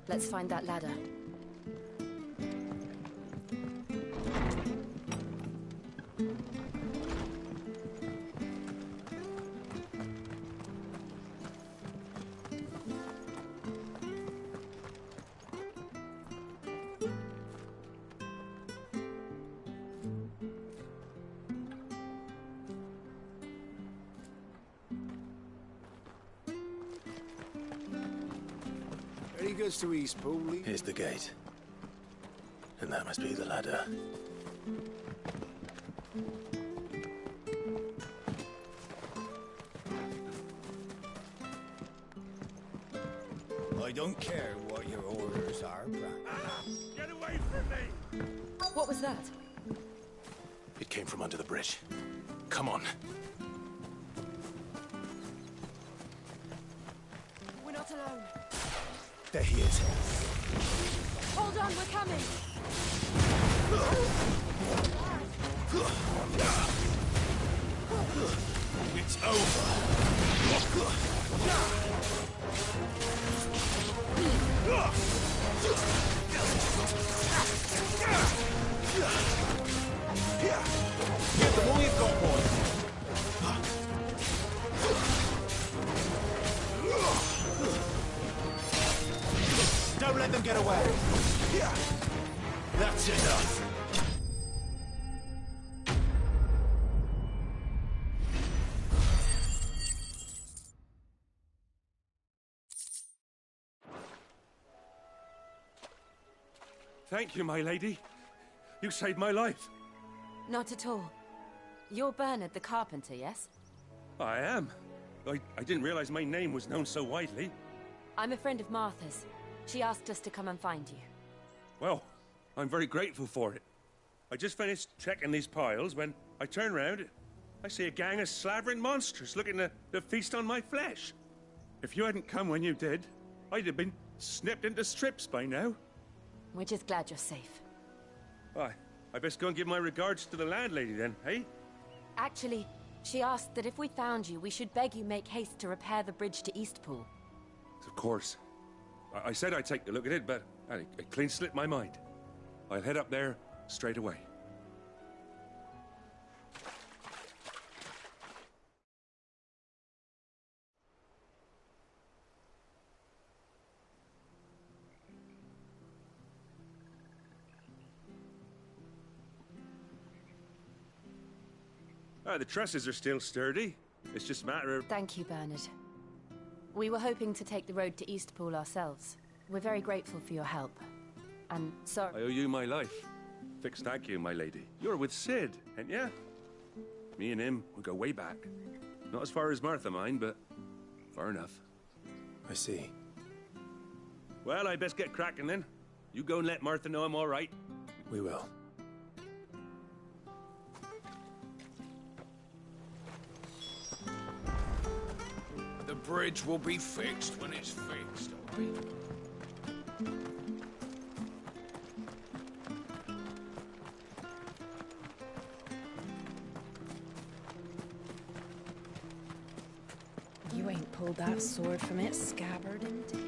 Let's find that ladder. He goes to East Pool. Here's the gate. And that must be the ladder. I don't care what your orders are, Bran. Get away from me! What was that? It came from under the bridge. Come on. We're not alone. There he is. Hold on, we're coming! It's over. Get them all you've got, boy. Don't let them get away. That's enough. Thank you, my lady. You saved my life. Not at all. You're Bernard the carpenter, yes? I am. I didn't realize my name was known so widely. I'm a friend of Martha's. She asked us to come and find you. Well, I'm very grateful for it. I just finished checking these piles when I turn round. I see a gang of slavering monsters looking to feast on my flesh. If you hadn't come when you did, I'd have been snipped into strips by now. We're just glad you're safe. Why, I best go and give my regards to the landlady then, eh? Actually, she asked that if we found you, we should beg you make haste to repair the bridge to Eastpool. Of course. I said I'd take a look at it, but it clean slipped my mind. I'll head up there straight away. The trusses are still sturdy. It's just a matter of... Thank you, Bernard. We were hoping to take the road to Eastpool ourselves. We're very grateful for your help. And sorry... I owe you my life. Fixed thank you, my lady. You're with Sid, ain't ya? Me and him, we go way back. Not as far as Martha, mind, but far enough. I see. Well, I best get cracking then. You go and let Martha know I'm all right. We will. The bridge will be fixed when it's fixed, alright? You ain't pulled that sword from its scabbard, indeed.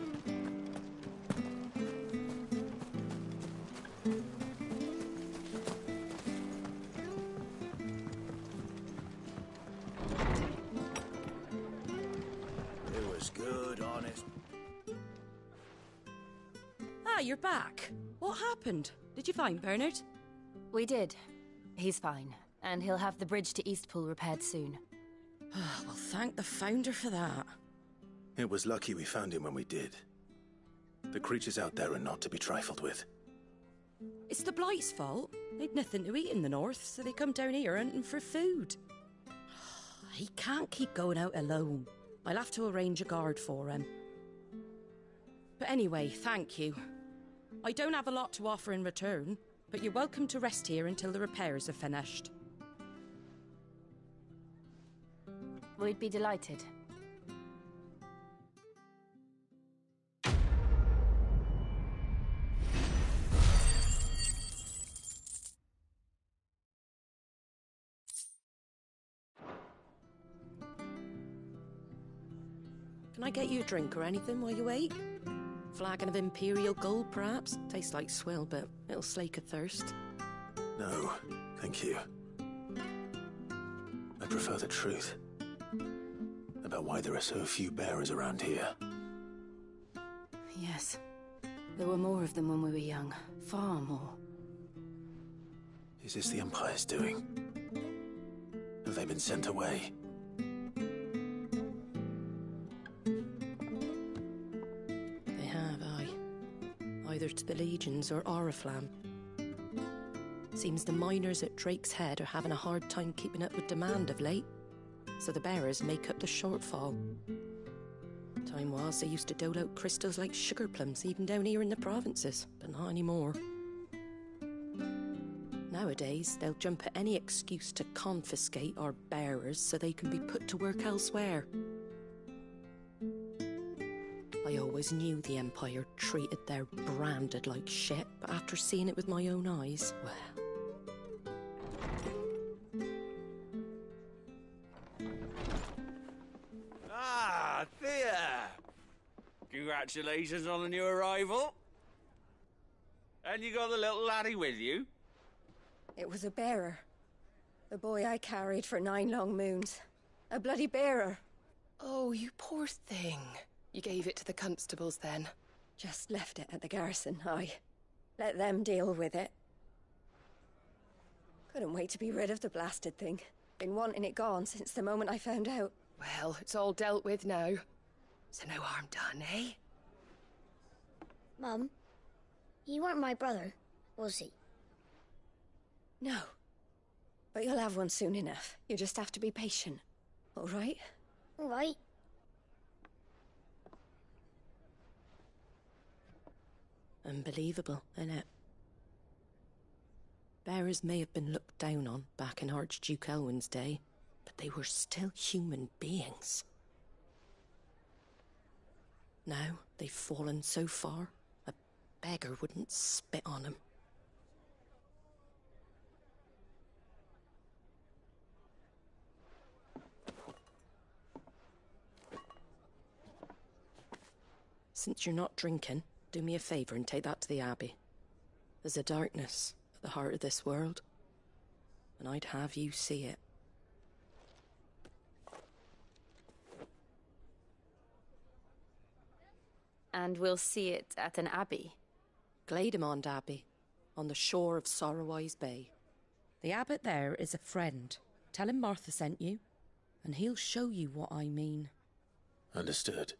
You're back. What happened? Did you find Bernard? We did. He's fine, and he'll have the bridge to Eastpool repaired soon. Well, thank the Founder for that. It was lucky we found him when we did. The creatures out there are not to be trifled with. It's the Blight's fault. They'd nothing to eat in the north, so they come down here hunting for food. He can't keep going out alone. I'll have to arrange a guard for him. But anyway, thank you. I don't have a lot to offer in return, but you're welcome to rest here until the repairs are finished. We'd be delighted. Can I get you a drink or anything while you wait? flagon of Imperial Gold, perhaps? Tastes like swill, but it'll slake a thirst. No, thank you. I prefer the truth. About why there are so few bearers around here. Yes. There were more of them when we were young. Far more. Is this the Empire's doing? Have they been sent away? They have, aye. Either to the Legions or Oriflamme. Seems the miners at Drake's Head are having a hard time keeping up with demand of late, so the bearers make up the shortfall. Time was they used to dole out crystals like sugar plums even down here in the provinces, but not anymore. Nowadays, they'll jump at any excuse to confiscate our bearers so they can be put to work elsewhere. I always knew the Empire treated their branded like shit, but after seeing it with my own eyes, well... Ah, Thea! Congratulations on the new arrival. And you got the little laddie with you? It was a bearer. The boy I carried for 9 long moons. A bloody bearer. Oh, you poor thing. You gave it to the constables then? Just left it at the garrison, aye. Let them deal with it. Couldn't wait to be rid of the blasted thing. Been wanting it gone since the moment I found out. Well, it's all dealt with now. So no harm done, eh? Mum, you weren't my brother, was he? No. But you'll have one soon enough. You just have to be patient. All right? All right. Unbelievable, innit? Bearers may have been looked down on back in Archduke Elwin's day, but they were still human beings. Now they've fallen so far, a beggar wouldn't spit on them. Since you're not drinking, do me a favour and take that to the Abbey. There's a darkness at the heart of this world, and I'd have you see it. And we'll see it at an abbey? Glademond Abbey, on the shore of Sorrowwise Bay. The abbot there is a friend. Tell him Martha sent you, and he'll show you what I mean. Understood.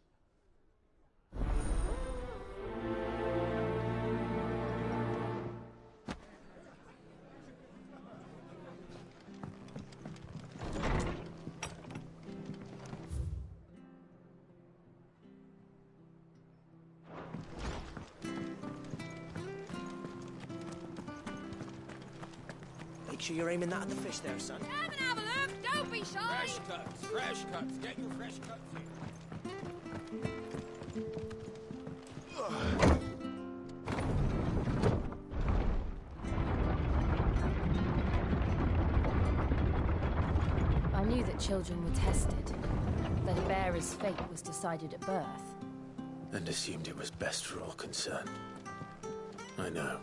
Make sure you're aiming that at the fish there, son. Come and have a look! Don't be shy! Fresh cuts, fresh cuts. Get your fresh cuts here. I knew that children were tested, that a bearer's fate was decided at birth. And assumed it was best for all concerned. I know.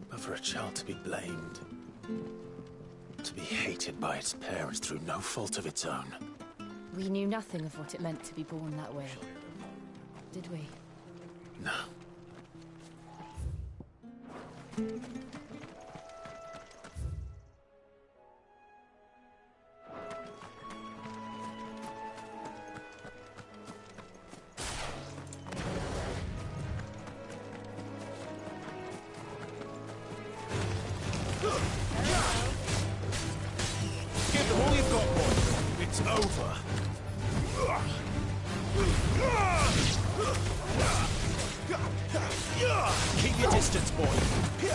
But for a child to be blamed, to be hated by its parents through no fault of its own. We knew nothing of what it meant to be born that way, did we? No. Give them all you've got, boy. It's over. Keep your distance, boy. Give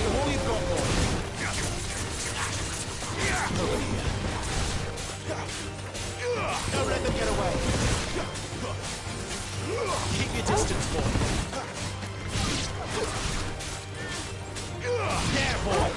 them all you've got, boy. Over here. Don't let them get away. Keep your distance, boy. There, boy.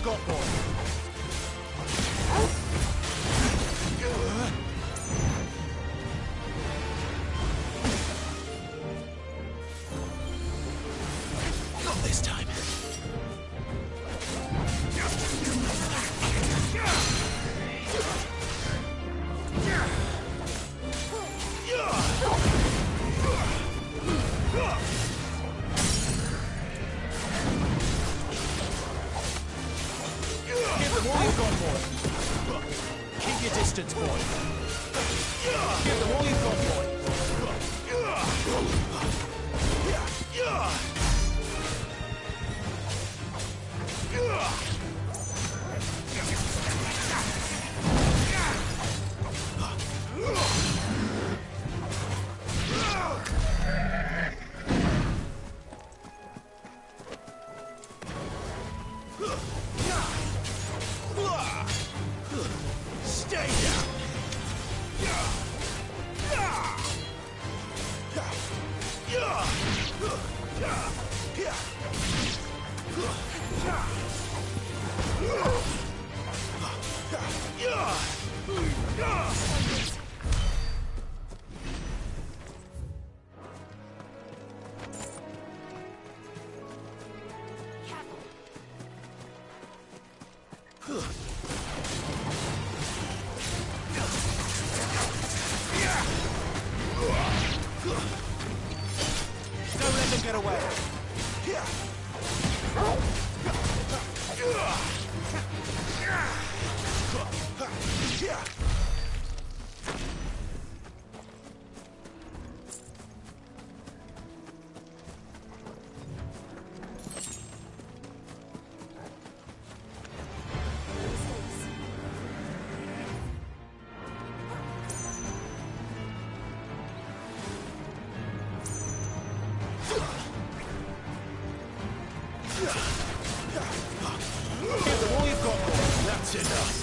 got, boy? Not this time. Give them all you've got, boy. Keep your distance, boy. Give them all you've got, boy. Stay down. Don't let them get away. Give them all you've got, boy. That's enough.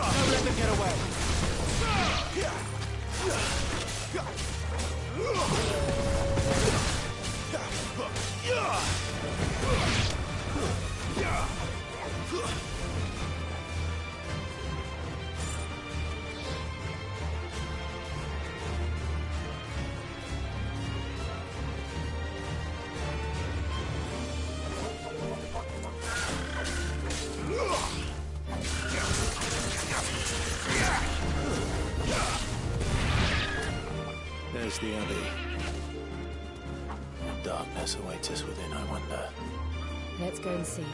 Don't let them get away. There's the Abbey. What darkness awaits us within, I wonder. Let's go and see.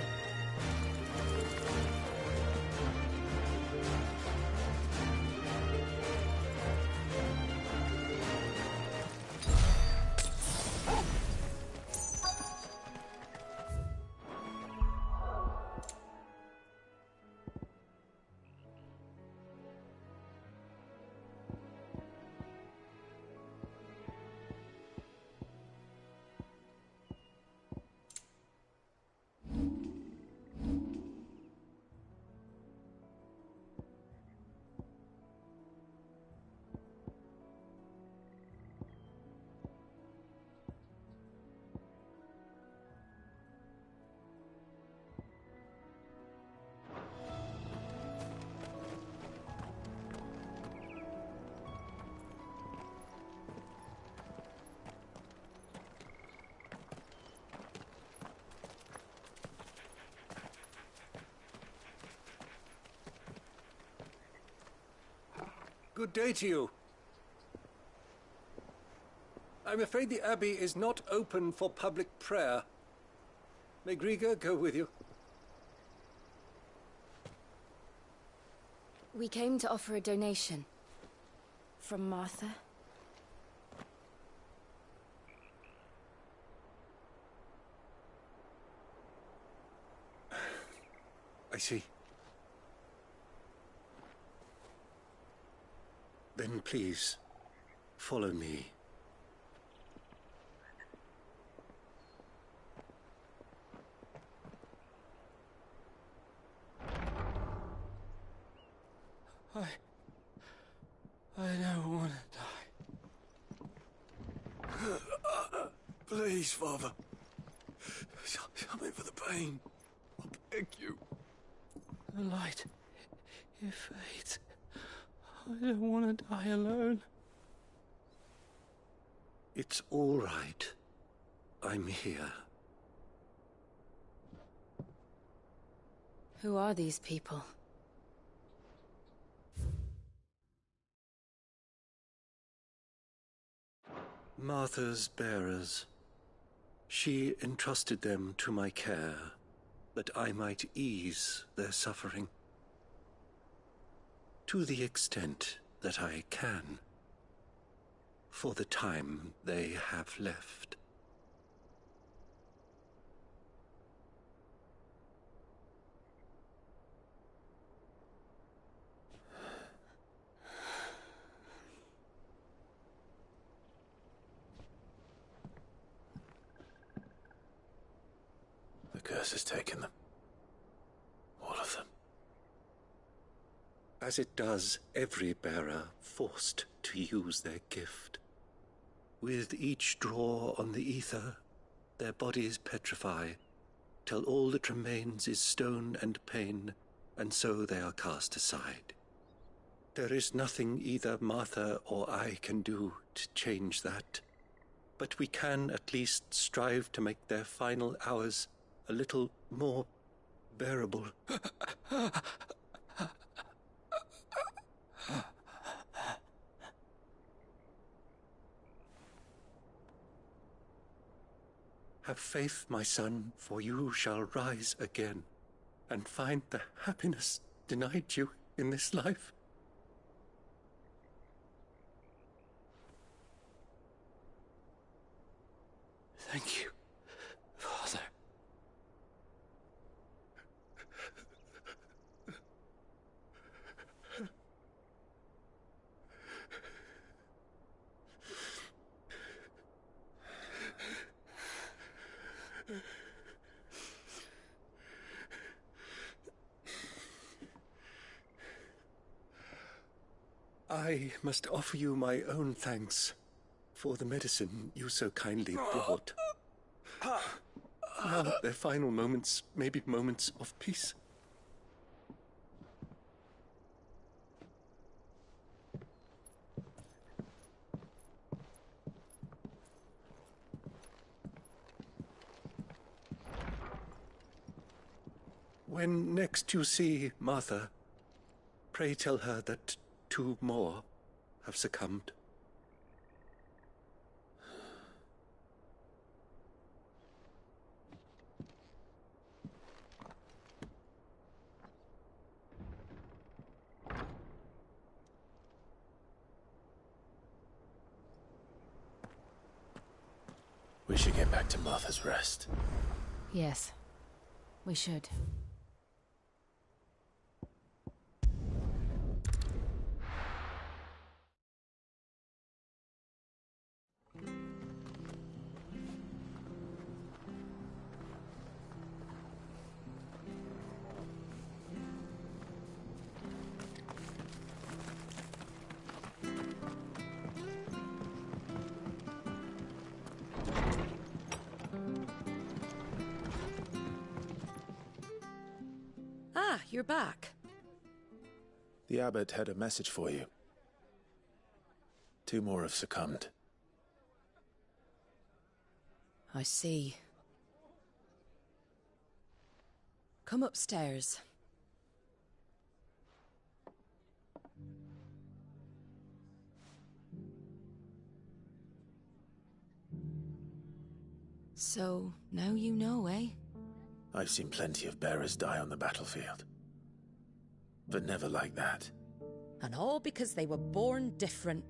Good day to you. I'm afraid the Abbey is not open for public prayer. May Grieger go with you? We came to offer a donation. From Martha. I see. Then please, follow me. I don't want to die. Please, Father. Help me for the pain. I beg you. The light, it fades. I don't want to die alone. It's all right. I'm here. Who are these people? Martha's bearers. She entrusted them to my care, that I might ease their suffering. To the extent that I can, for the time they have left. The curse has taken them. All of them. As it does every bearer forced to use their gift. With each draw on the ether, their bodies petrify, till all that remains is stone and pain, and so they are cast aside. There is nothing either Martha or I can do to change that, but we can at least strive to make their final hours a little more bearable. Have faith, my son, for you shall rise again, and find the happiness denied you in this life. Thank you, Father. I must offer you my own thanks for the medicine you so kindly brought. Now their final moments may be moments of peace. When next you see Martha, pray tell her that 2 more have succumbed. We should get back to Martha's Rest. Yes, we should. Ah, you're back. The abbot had a message for you. 2 more have succumbed. I see. Come upstairs. So, now you know, eh? I've seen plenty of bearers die on the battlefield. But never like that. And all because they were born different.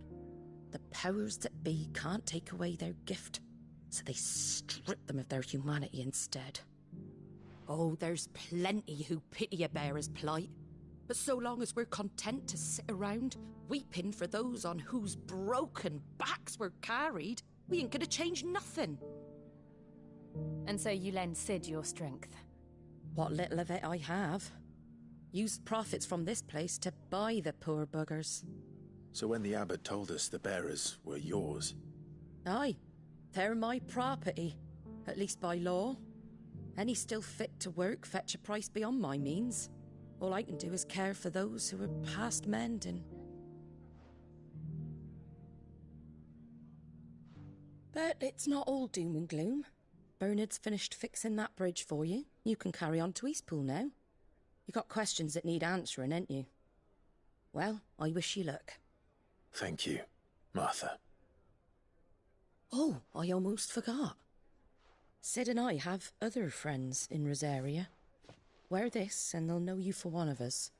The powers that be can't take away their gift, so they strip them of their humanity instead. Oh, there's plenty who pity a bearer's plight. But so long as we're content to sit around, weeping for those on whose broken backs we're carried, we ain't gonna change nothing. And so you lend Sid your strength? What little of it I have. Used profits from this place to buy the poor buggers. So when the abbot told us the bearers were yours... Aye, they're my property, at least by law. Any still fit to work fetch a price beyond my means. All I can do is care for those who are past mending. But it's not all doom and gloom. Bernard's finished fixing that bridge for you. You can carry on to Eastpool now. You got questions that need answering, ain't you? Well, I wish you luck. Thank you, Martha. Oh, I almost forgot. Sid and I have other friends in Rosaria. Wear this and they'll know you for one of us.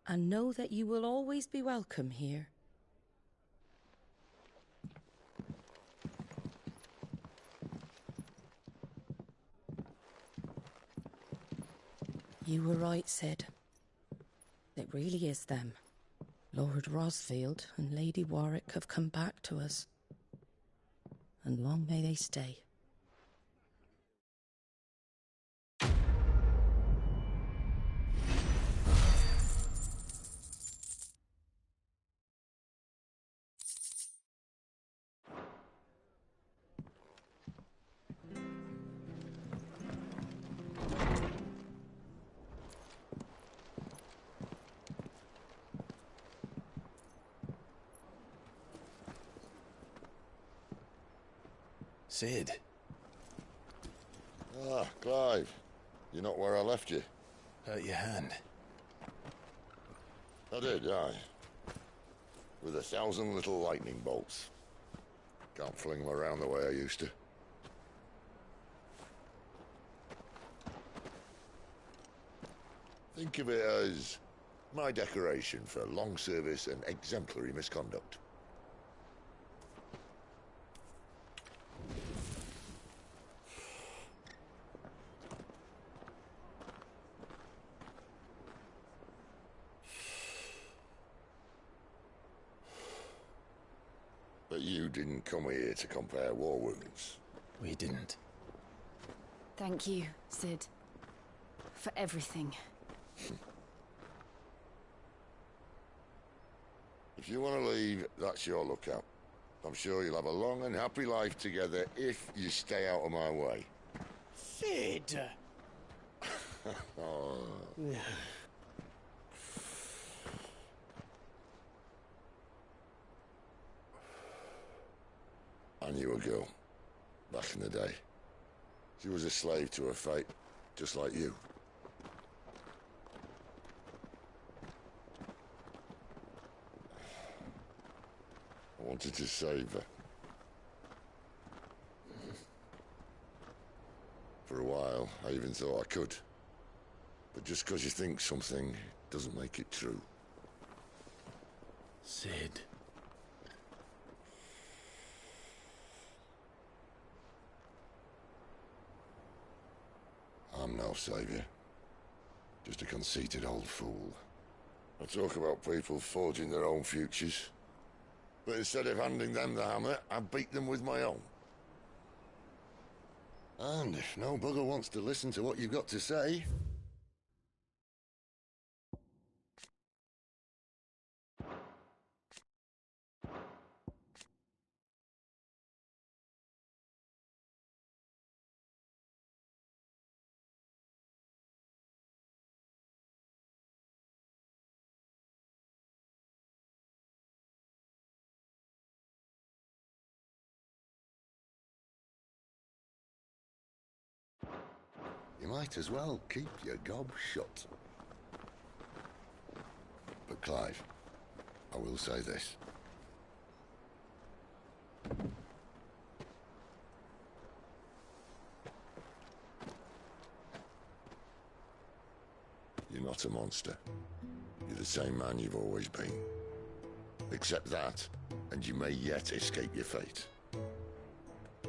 And know that you will always be welcome here. You were right, Sid. It really is them. Lord Rosfield and Lady Warwick have come back to us. And long may they stay. Sid. Ah, Clive. You're not where I left you. Hurt your hand. I did, aye. With 1,000 little lightning bolts. Can't fling them around the way I used to. Think of it as my decoration for long service and exemplary misconduct. But you didn't come here to compare war wounds. We didn't. Thank you, Sid. For everything. If you want to leave, that's your lookout. I'm sure you'll have a long and happy life together if you stay out of my way. Sid! Oh. I knew a girl, back in the day. She was a slave to her fate, just like you. I wanted to save her. For a while, I even thought I could. But just because you think something doesn't make it true. Sid. I'm no savior. Just a conceited old fool. I talk about people forging their own futures. But instead of handing them the hammer, I beat them with my own. And if no bugger wants to listen to what you've got to say... You might as well keep your gob shut. But Clive, I will say this. You're not a monster. You're the same man you've always been. Accept that, and you may yet escape your fate.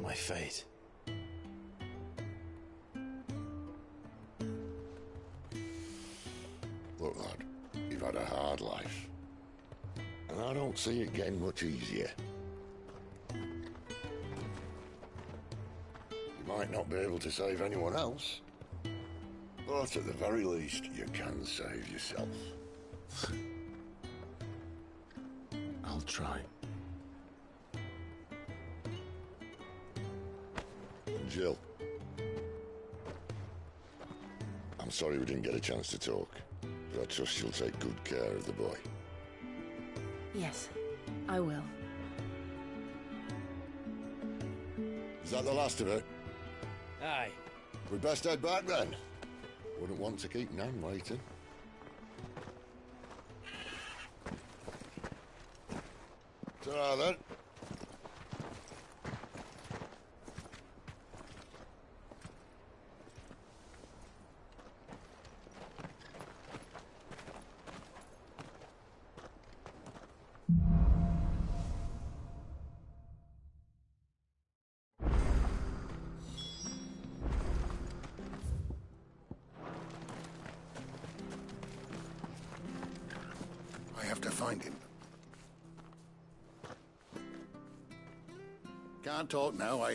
My fate? Look, lad, you've had a hard life. And I don't see it getting much easier. You might not be able to save anyone else, But at the very least, you can save yourself. I'll try. Jill. I'm sorry we didn't get a chance to talk, but I trust you'll take good care of the boy. Yes, I will. Is that the last of it? Aye. We'd best head back then. Wouldn't want to keep Nan waiting. Ta-ra then. I have to find him. Can't talk now,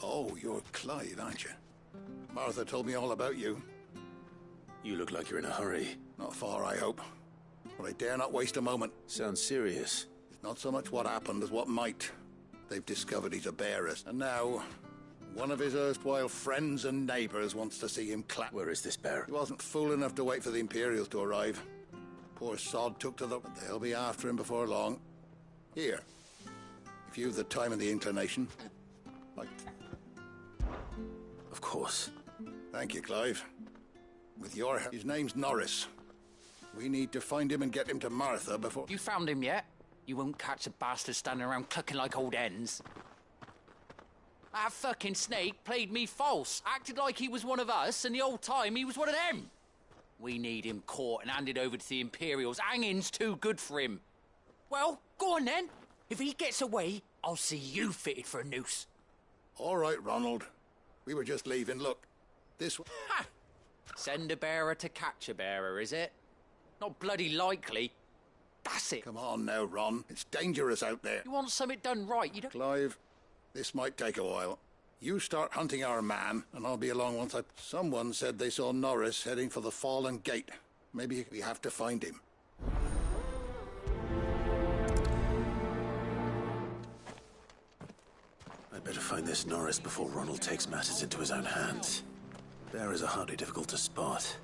Oh, you're Clive, aren't you? Martha told me all about you. You look like you're in a hurry. Not far, I hope. But I dare not waste a moment. Sounds serious. It's not so much what happened as what might. They've discovered he's a bearers. And now, one of his erstwhile friends and neighbours wants to see him clap. Where is this bear? He wasn't fool enough to wait for the Imperials to arrive. Poor sod took to the... But they'll be after him before long. Here. If you've the time and the inclination. Of course. Thank you, Clive. With your help. His name's Norris. We need to find him and get him to Martha before... You found him yet? You won't catch a bastard standing around clucking like old hens. That fucking snake played me false, acted like he was one of us, and the whole time he was one of them. We need him caught and handed over to the Imperials. Hanging's too good for him. Well, go on then. If he gets away, I'll see you fitted for a noose. All right, Ronald. We were just leaving. Look, this... Ha! Send a bearer to catch a bearer, is it? Not bloody likely. That's it. Come on now, Ron. It's dangerous out there. You want something done right, you don't... Clive, this might take a while. You start hunting our man, and I'll be along once Someone said they saw Norris heading for the Fallen Gate. Maybe we have to find him. I'd better find this Norris before Ronald takes matters into his own hands. Bearers are hardly difficult to spot.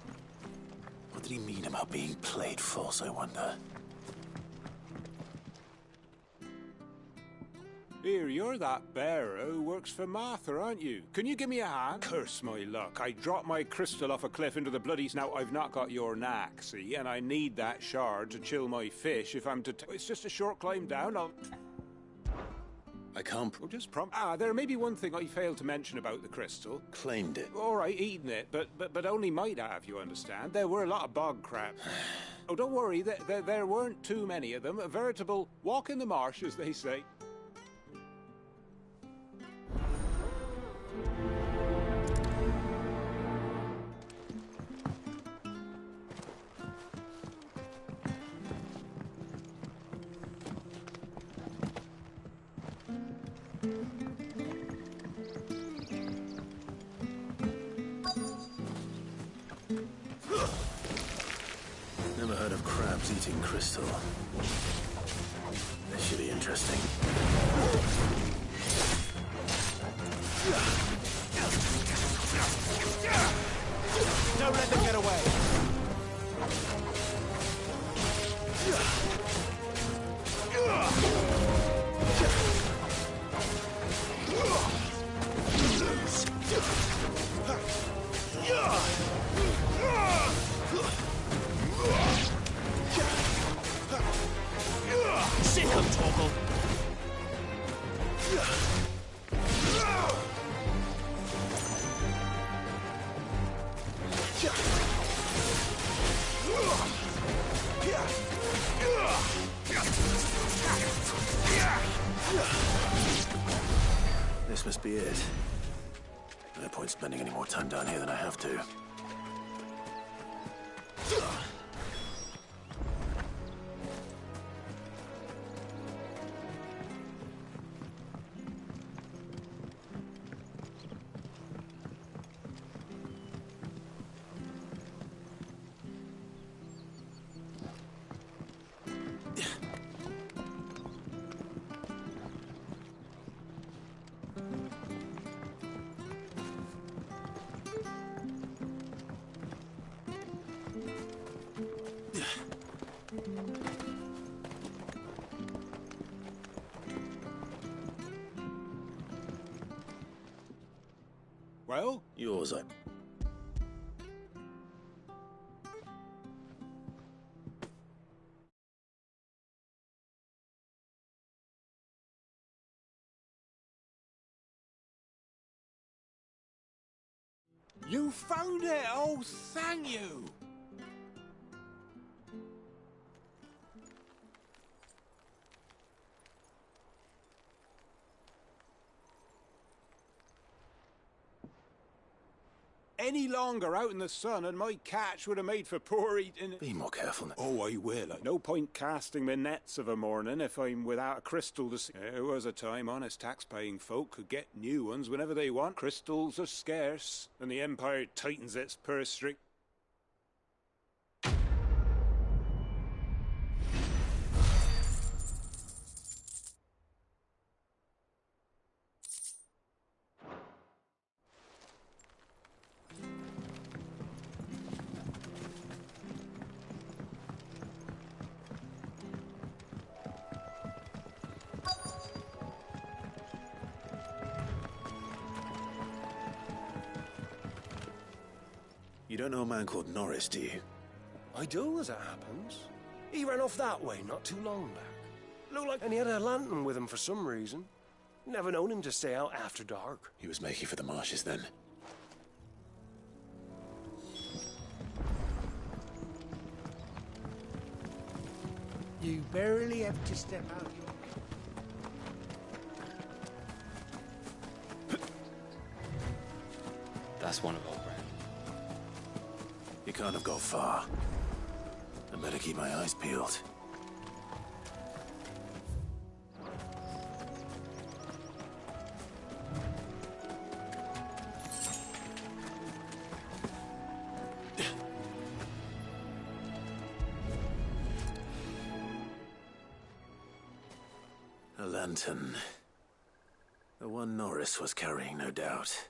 What did he mean about being played false, I wonder? Here, you're that bearer who works for Martha, aren't you? Can you give me a hand? Curse my luck. I dropped my crystal off a cliff into the bloody... Now, I've not got your knack, see? And I need that shard to chill my fish if I'm to... It's just a short climb down, I can't... Well, just there may be one thing I failed to mention about the crystal. Claimed it. All right, eaten it, but only might have, you understand? There were a lot of bog crab. Oh, don't worry, there weren't too many of them. A veritable walk in the marsh, as they say. Never heard of crabs eating crystal. This should be interesting. Don't let them get away. Sick of Torgal. This must be it. No point spending any more time down here than I have to. Well? Yours, You found it! Oh, thank you! Any longer out in the sun and my catch would have made for poor eating. Be more careful. Oh, I will. No point casting my nets of a morning if I'm without a crystal to see. There was a time honest tax-paying folk could get new ones whenever they want. Crystals are scarce, and the Empire tightens its purse string. You don't know a man called Norris, do you? I do, as it happens. He ran off that way not too long back. Looked like and he had a lantern with him for some reason. Never known him to stay out after dark. He was making for the marshes then. You barely have to step out your... That's one of our brand. You can't have got far. I better keep my eyes peeled. A lantern. The one Norris was carrying, no doubt.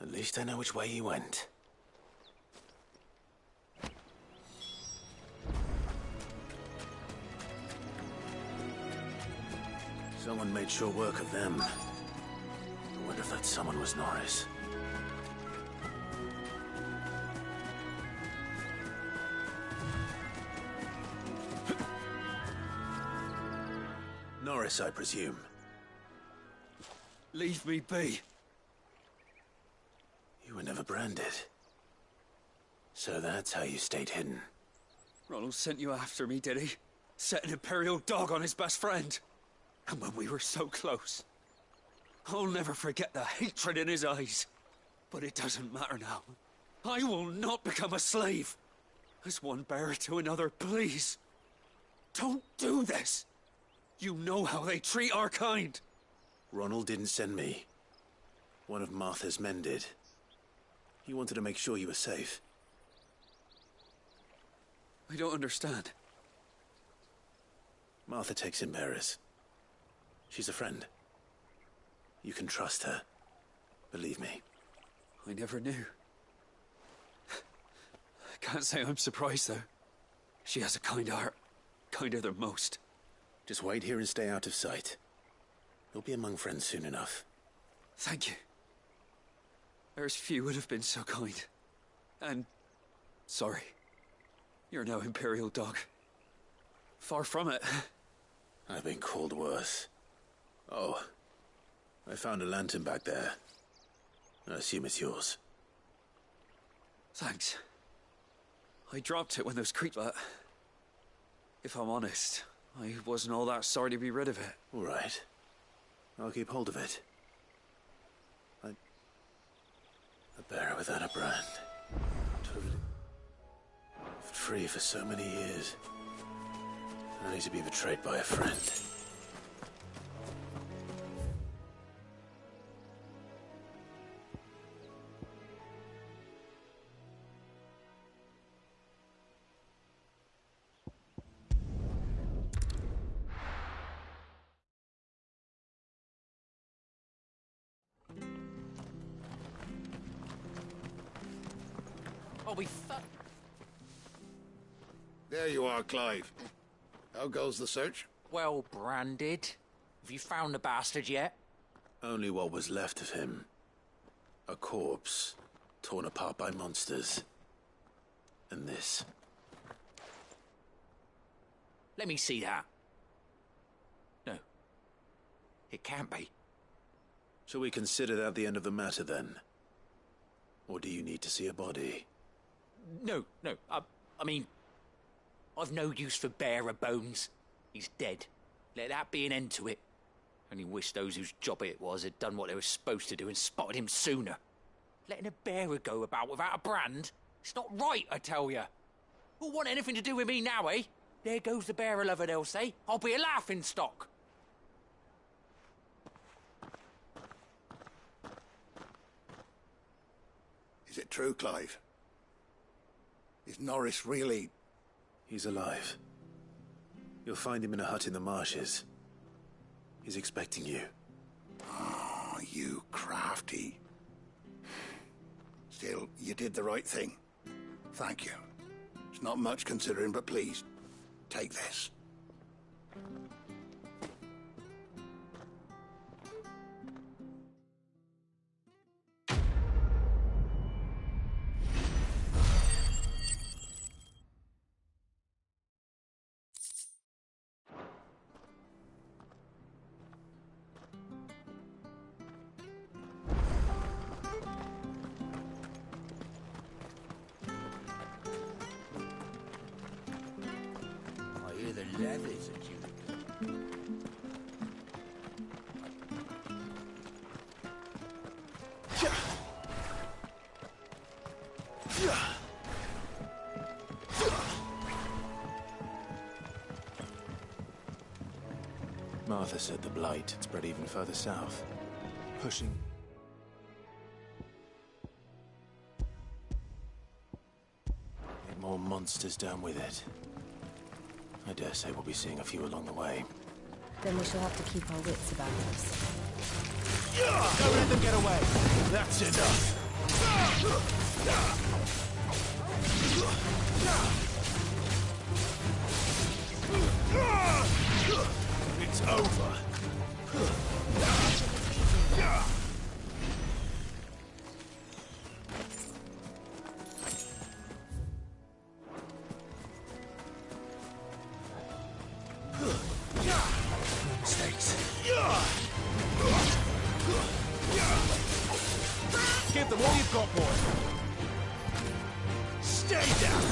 At least I know which way he went. Someone made sure work of them. I wonder if that someone was Norris. Norris, I presume. Leave me be. You were never branded. So that's how you stayed hidden. Ronald sent you after me, did he? Set an Imperial dog on his best friend. And when we were so close. I'll never forget the hatred in his eyes. But it doesn't matter now. I will not become a slave. As one bearer to another, please. Don't do this. You know how they treat our kind. Ronald didn't send me. One of Martha's men did. He wanted to make sure you were safe. I don't understand. Martha takes in bearers. She's a friend. You can trust her. Believe me. I never knew. I can't say I'm surprised, though. She has a kind heart. Kinder than most. Just wait here and stay out of sight. You'll be among friends soon enough. Thank you. There's few would have been so kind. And... sorry. You're no Imperial dog. Far from it. I've been called worse. Oh. I found a lantern back there. I assume it's yours. Thanks. I dropped it when those creeps... If I'm honest, I wasn't all that sorry to be rid of it. All right. I'll keep hold of it. A bearer without a brand. Totally free for so many years. Only to be betrayed by a friend. Oh, we fuck. There you are, Clive. How goes the search? Well branded. Have you found the bastard yet? Only what was left of him. A corpse, torn apart by monsters. And this. Let me see that. No. It can't be. Shall we consider that the end of the matter, then? Or do you need to see a body? No. I mean, I've no use for bearer bones. He's dead. Let that be an end to it. Only wish those whose job it was had done what they were supposed to do and spotted him sooner. Letting a bearer go about without a brand? It's not right, I tell you. Who'll want anything to do with me now, eh? There goes the bearer lover, they'll say. I'll be a laughing stock. Is it true, Clive? Is Norris really... He's alive. You'll find him in a hut in the marshes. He's expecting you. Oh, you crafty. Still, you did the right thing. Thank you. It's not much considering, but please, take this. Leathers at you. Martha said the blight had spread even further south, pushing... more monsters down with it. I dare say we'll be seeing a few along the way. Then we shall have to keep our wits about us. Don't let them get away! That's enough! It's over! Give them all you've got, boy! Stay down!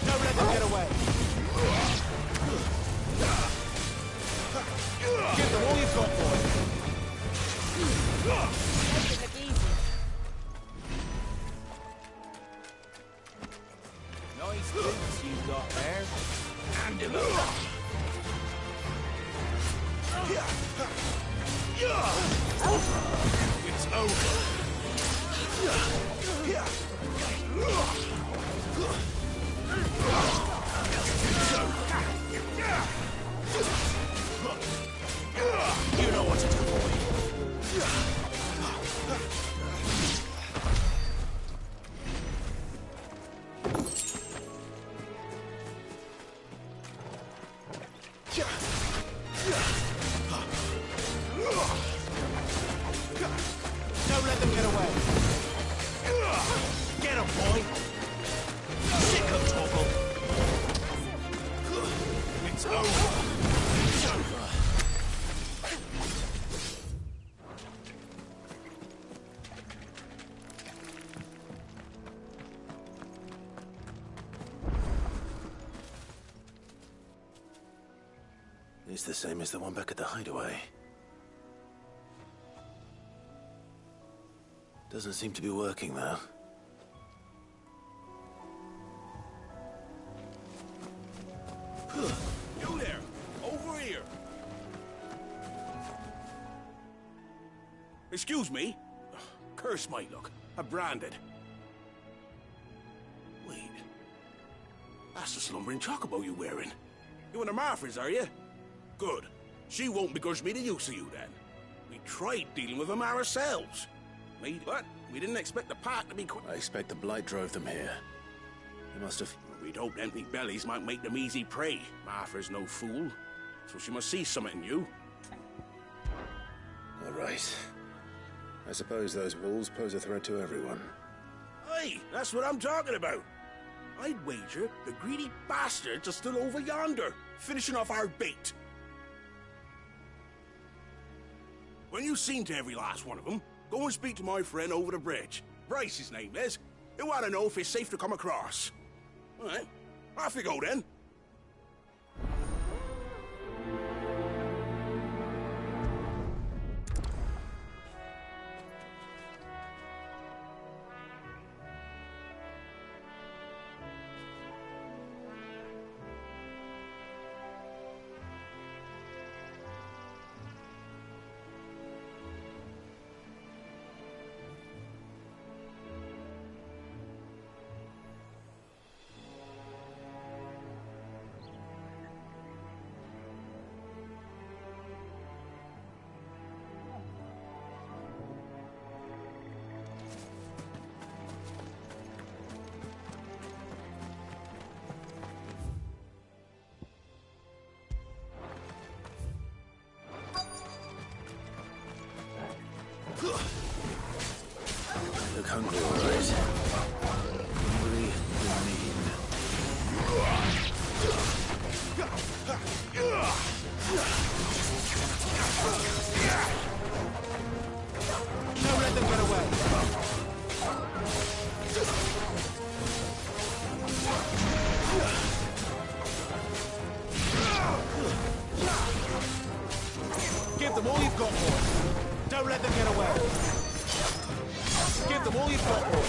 Don't let them get away! Give them all you've got, boy! Make it look easy. Nice boots you've got there. Hand him over! It's over! You know what to do, boy. Don't let them get away. Get him, boy. Sick of trouble. It's the same as the one back at the hideaway. Doesn't seem to be working, though. You there! Over here! Excuse me? Curse my luck. I'm branded. Wait. That's the slumbering chocobo you're wearing. You and the Marthas, are you? Good. She won't begrudge me the use of you, then. We tried dealing with them ourselves. But we didn't expect the pack to be I expect the Blight drove them here. They must have... We'd hoped empty bellies might make them easy prey. Martha's no fool. So she must see something in you. All right. I suppose those wolves pose a threat to everyone. Hey, that's what I'm talking about. I'd wager the greedy bastards are still over yonder, finishing off our bait. When you've seen to every last one of them, go and speak to my friend over the bridge. Bryce, his name is. He'll want to know if it's safe to come across. All right, off you go then. Look hungry, all right. Hungry and mean. Don't let them get away. Give them all you've got, boy. Don't let them get away. Give them all you've got, boy.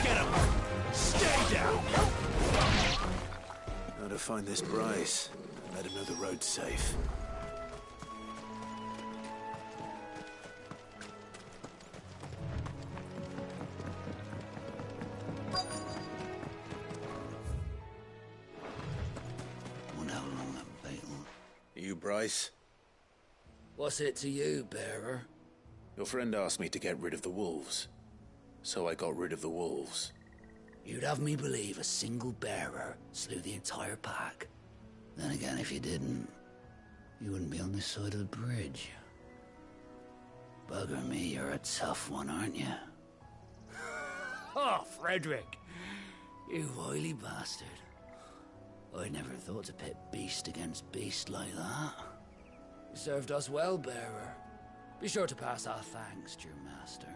Get him. Stay down. Now to find this Bryce. Let him know the road's safe. Wonder how long that bait will... You, Bryce? What's it to you, bearer? Your friend asked me to get rid of the wolves. So I got rid of the wolves. You'd have me believe a single bearer slew the entire pack. Then again, if you didn't, you wouldn't be on this side of the bridge. Bugger me, you're a tough one, aren't you? Oh, Frederick! You wily bastard. I never thought to pit beast against beast like that. You served us well, bearer. Be sure to pass our thanks to your master.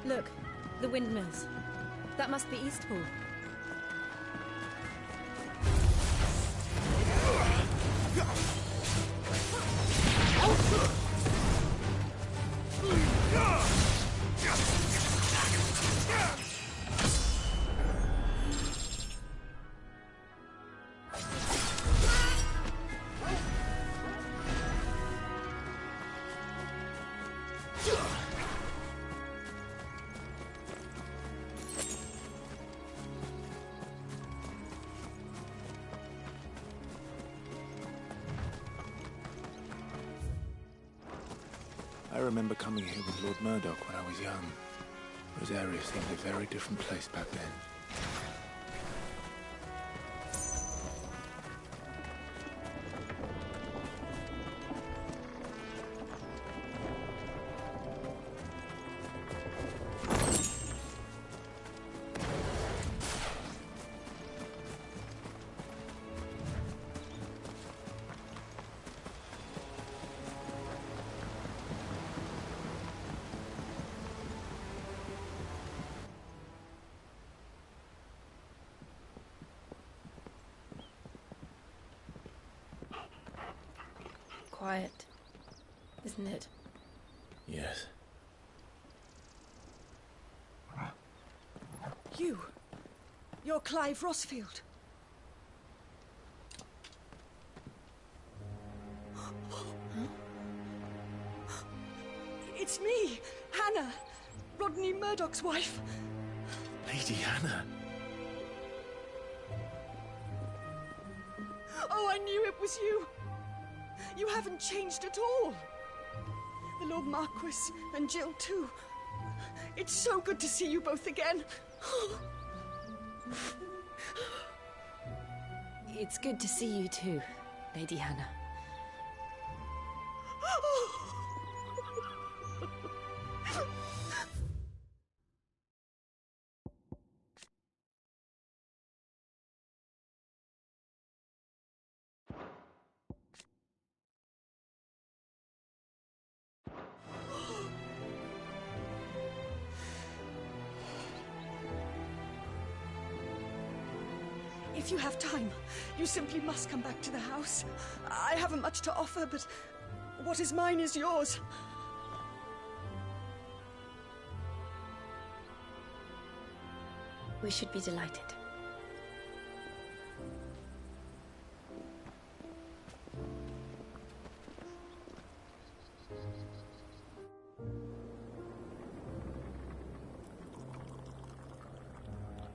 Look, the windmills. That must be Eastpool. I remember coming here with Lord Murdoch when I was young. Rosaria seemed a very different place back then. quiet, isn't it? Yes. You're Clive Rossfield. It's me, Hannah, Rodney Murdoch's wife. Lady Hannah. Oh, I knew it was you. You haven't changed at all. The Lord Marquis and Jill too. It's so good to see you both again. It's good to see you too, Lady Hannah. If you have time, you simply must come back to the house. I haven't much to offer, but what is mine is yours. We should be delighted.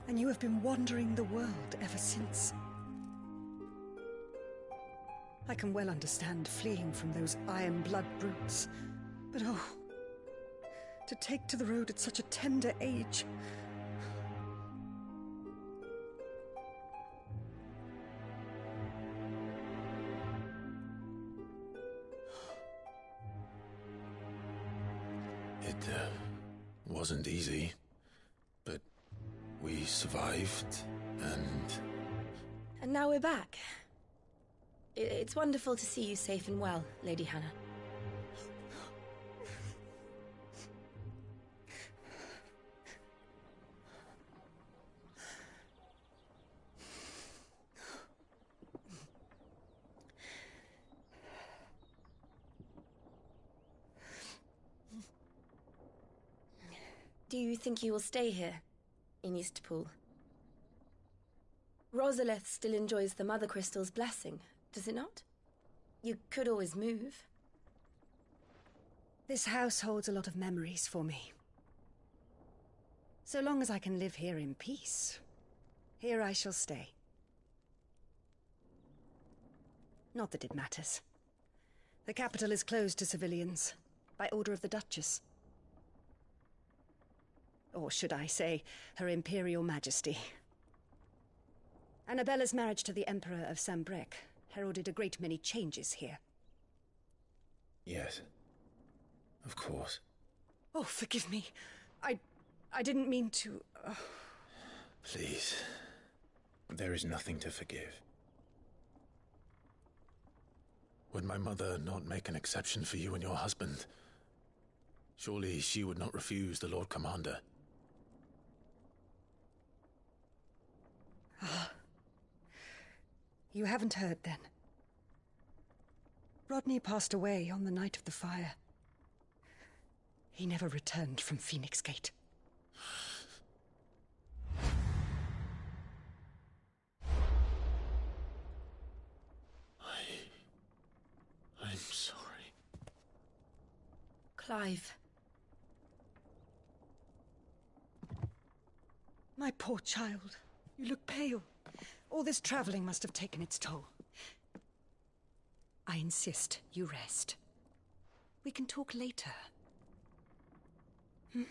And you have been wandering the world ever since. I can well understand fleeing from those iron blood brutes, but oh, to take to the road at such a tender age. It wasn't easy, but we survived, and... And now we're back. It's wonderful to see you safe and well, Lady Hannah. Do you think you will stay here, in Eastpool? Rosalith still enjoys the Mother Crystal's blessing, does it not? You could always move. This house holds a lot of memories for me. So long as I can live here in peace, here I shall stay. Not that it matters. The capital is closed to civilians, by order of the Duchess. Or should I say, Her Imperial Majesty. Annabella's marriage to the Emperor of Sambrec heralded a great many changes here. Yes. Of course. Oh, forgive me. I didn't mean to... Please. There is nothing to forgive. Would my mother not make an exception for you and your husband? Surely she would not refuse the Lord Commander. You haven't heard, then. Rodney passed away on the night of the fire. He never returned from Phoenix Gate. I'm sorry. Clive. My poor child. You look pale. All this traveling must have taken its toll. I insist you rest. We can talk later. Hmm?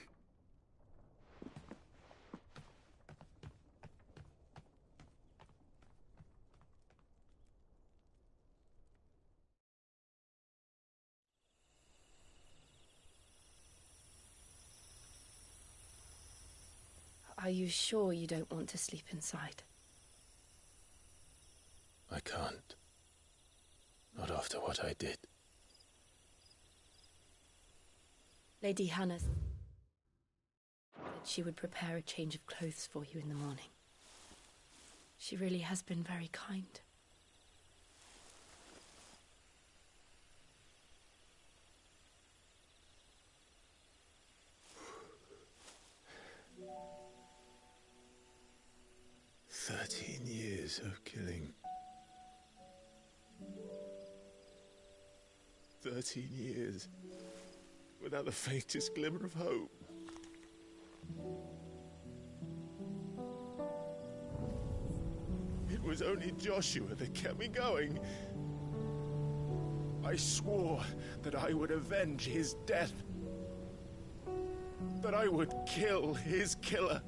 Are you sure you don't want to sleep inside? I can't. Not after what I did. Lady Hannah said she would prepare a change of clothes for you in the morning. She really has been very kind. 13 years of killing. 13 years without the faintest glimmer of hope. It was only Joshua that kept me going. I swore that I would avenge his death. That I would kill his killer.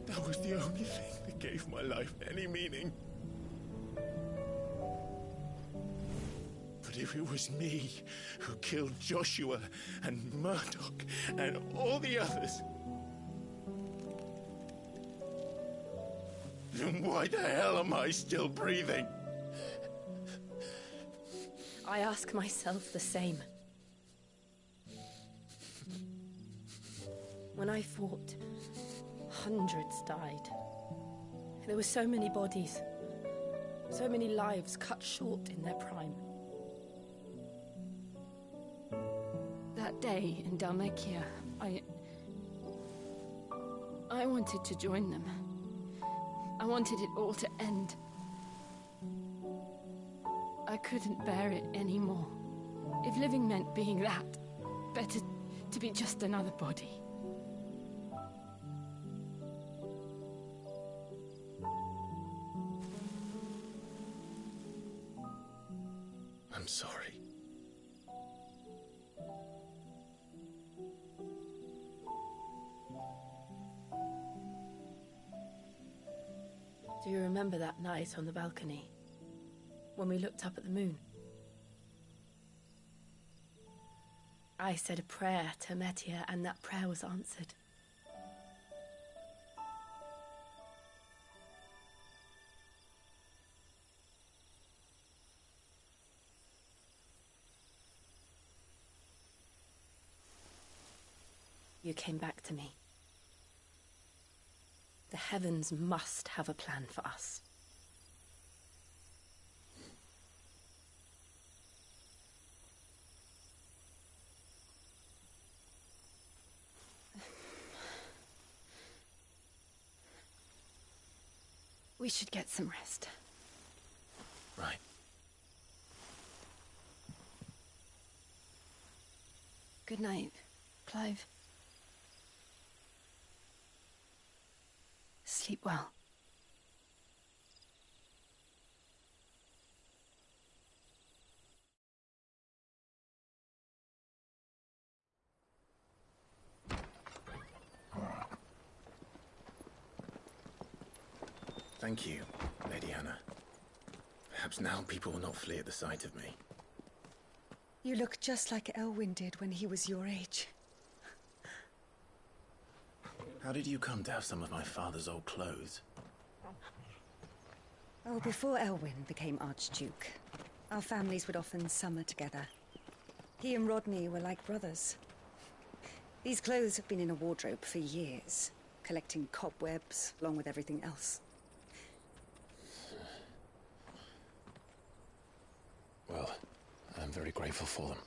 That was the only thing that gave my life any meaning. But if it was me who killed Joshua and Murdoch and all the others, then why the hell am I still breathing? I ask myself the same. When I fought, hundreds died. There were so many bodies, so many lives cut short in their prime. That day in Dalmekia, I wanted to join them. I wanted it all to end. I couldn't bear it anymore. If living meant being that, better to be just another body. I'm sorry. Do you remember that night on the balcony? When we looked up at the moon? I said a prayer to Metia, and that prayer was answered. You came back to me. The heavens must have a plan for us. We should get some rest. Right. Good night, Clive. Sleep well. Thank you, Lady Anna. Perhaps now people will not flee at the sight of me. You look just like Elwyn did when he was your age. How did you come to have some of my father's old clothes? Oh, before Elwyn became Archduke, our families would often summer together. He and Rodney were like brothers. These clothes have been in a wardrobe for years, collecting cobwebs along with everything else. Well, I'm very grateful for them.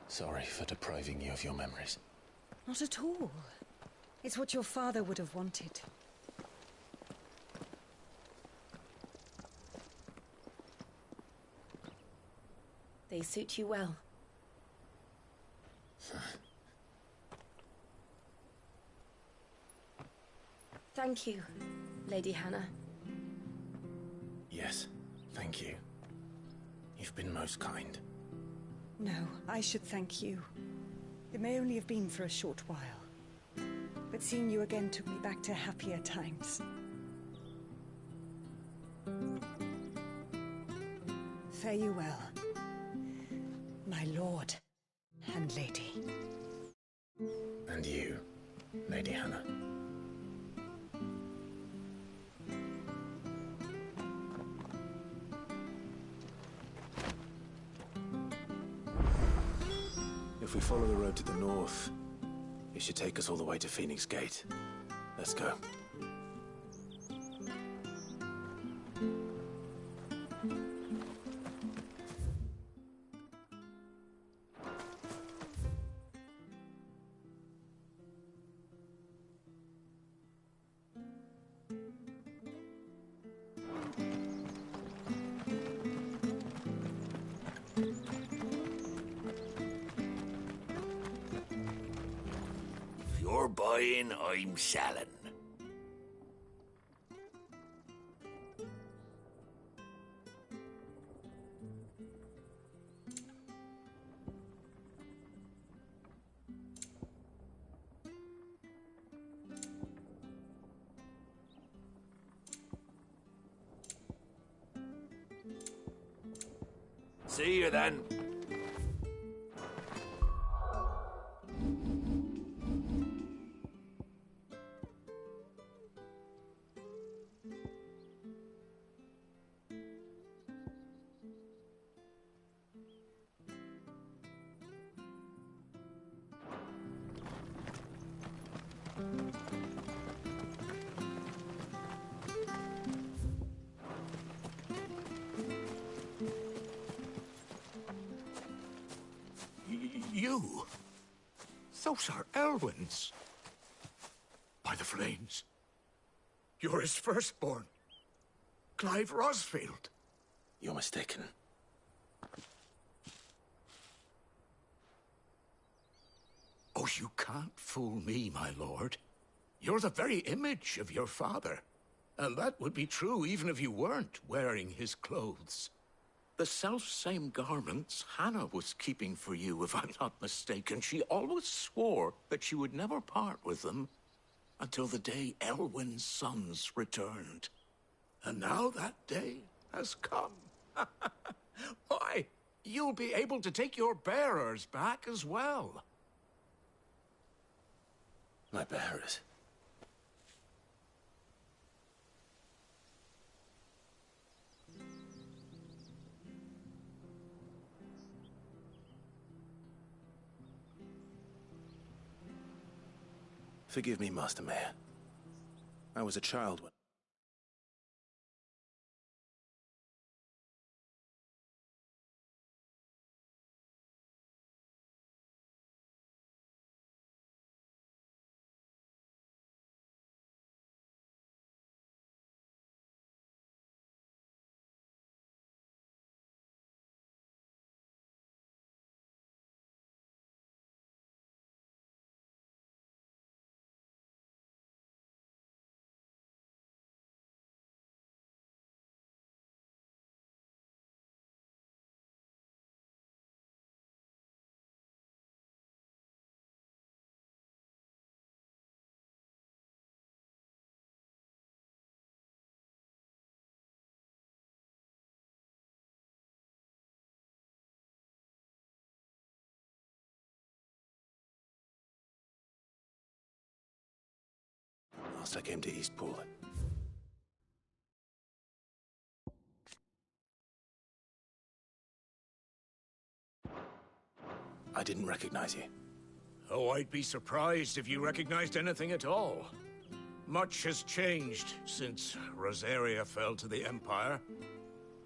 Sorry for depriving you of your memories. Not at all. It's what your father would have wanted. They suit you well. Thank you, Lady Hannah. Yes, thank you. You've been most kind. No, I should thank you. It may only have been for a short while, but seeing you again took me back to happier times. Fare you well, my lord and lady. And you, Lady Hannah. If we follow the road to the north, it should take us all the way to Phoenix Gate. Let's go. You're buying, I'm selling. See you then. You? Those are Elwyn's. By the flames. You're his firstborn. Clive Rosfield. You're mistaken. Oh, you can't fool me, my lord. You're the very image of your father. And that would be true even if you weren't wearing his clothes. The self-same garments Hannah was keeping for you, if I'm not mistaken. She always swore that she would never part with them until the day Elwyn's sons returned. And now that day has come. Why, you'll be able to take your bearers back as well. My bearers? Forgive me, Master Mayor. I was a child when... Last I came to Eastpool. I didn't recognize you. Oh, I'd be surprised if you recognized anything at all. Much has changed since Rosaria fell to the Empire.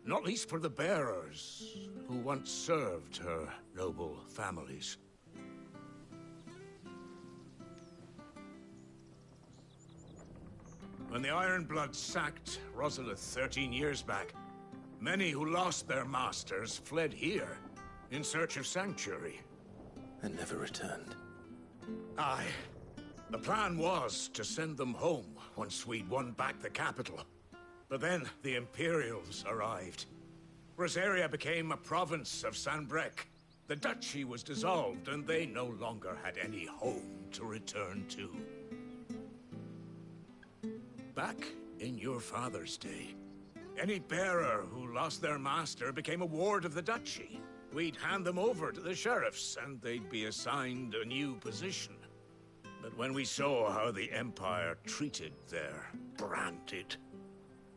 Not least for the bearers, who once served her noble families. When the Ironbloods sacked Rosalith 13 years back, many who lost their masters fled here. in search of sanctuary. And never returned. Aye. The plan was to send them home once we'd won back the capital. But then the Imperials arrived. Rosaria became a province of Sanbreque. The duchy was dissolved, and they no longer had any home to return to. Back in your father's day, any bearer who lost their master became a ward of the duchy. We'd hand them over to the sheriffs, and they'd be assigned a new position. But when we saw how the Empire treated their branded,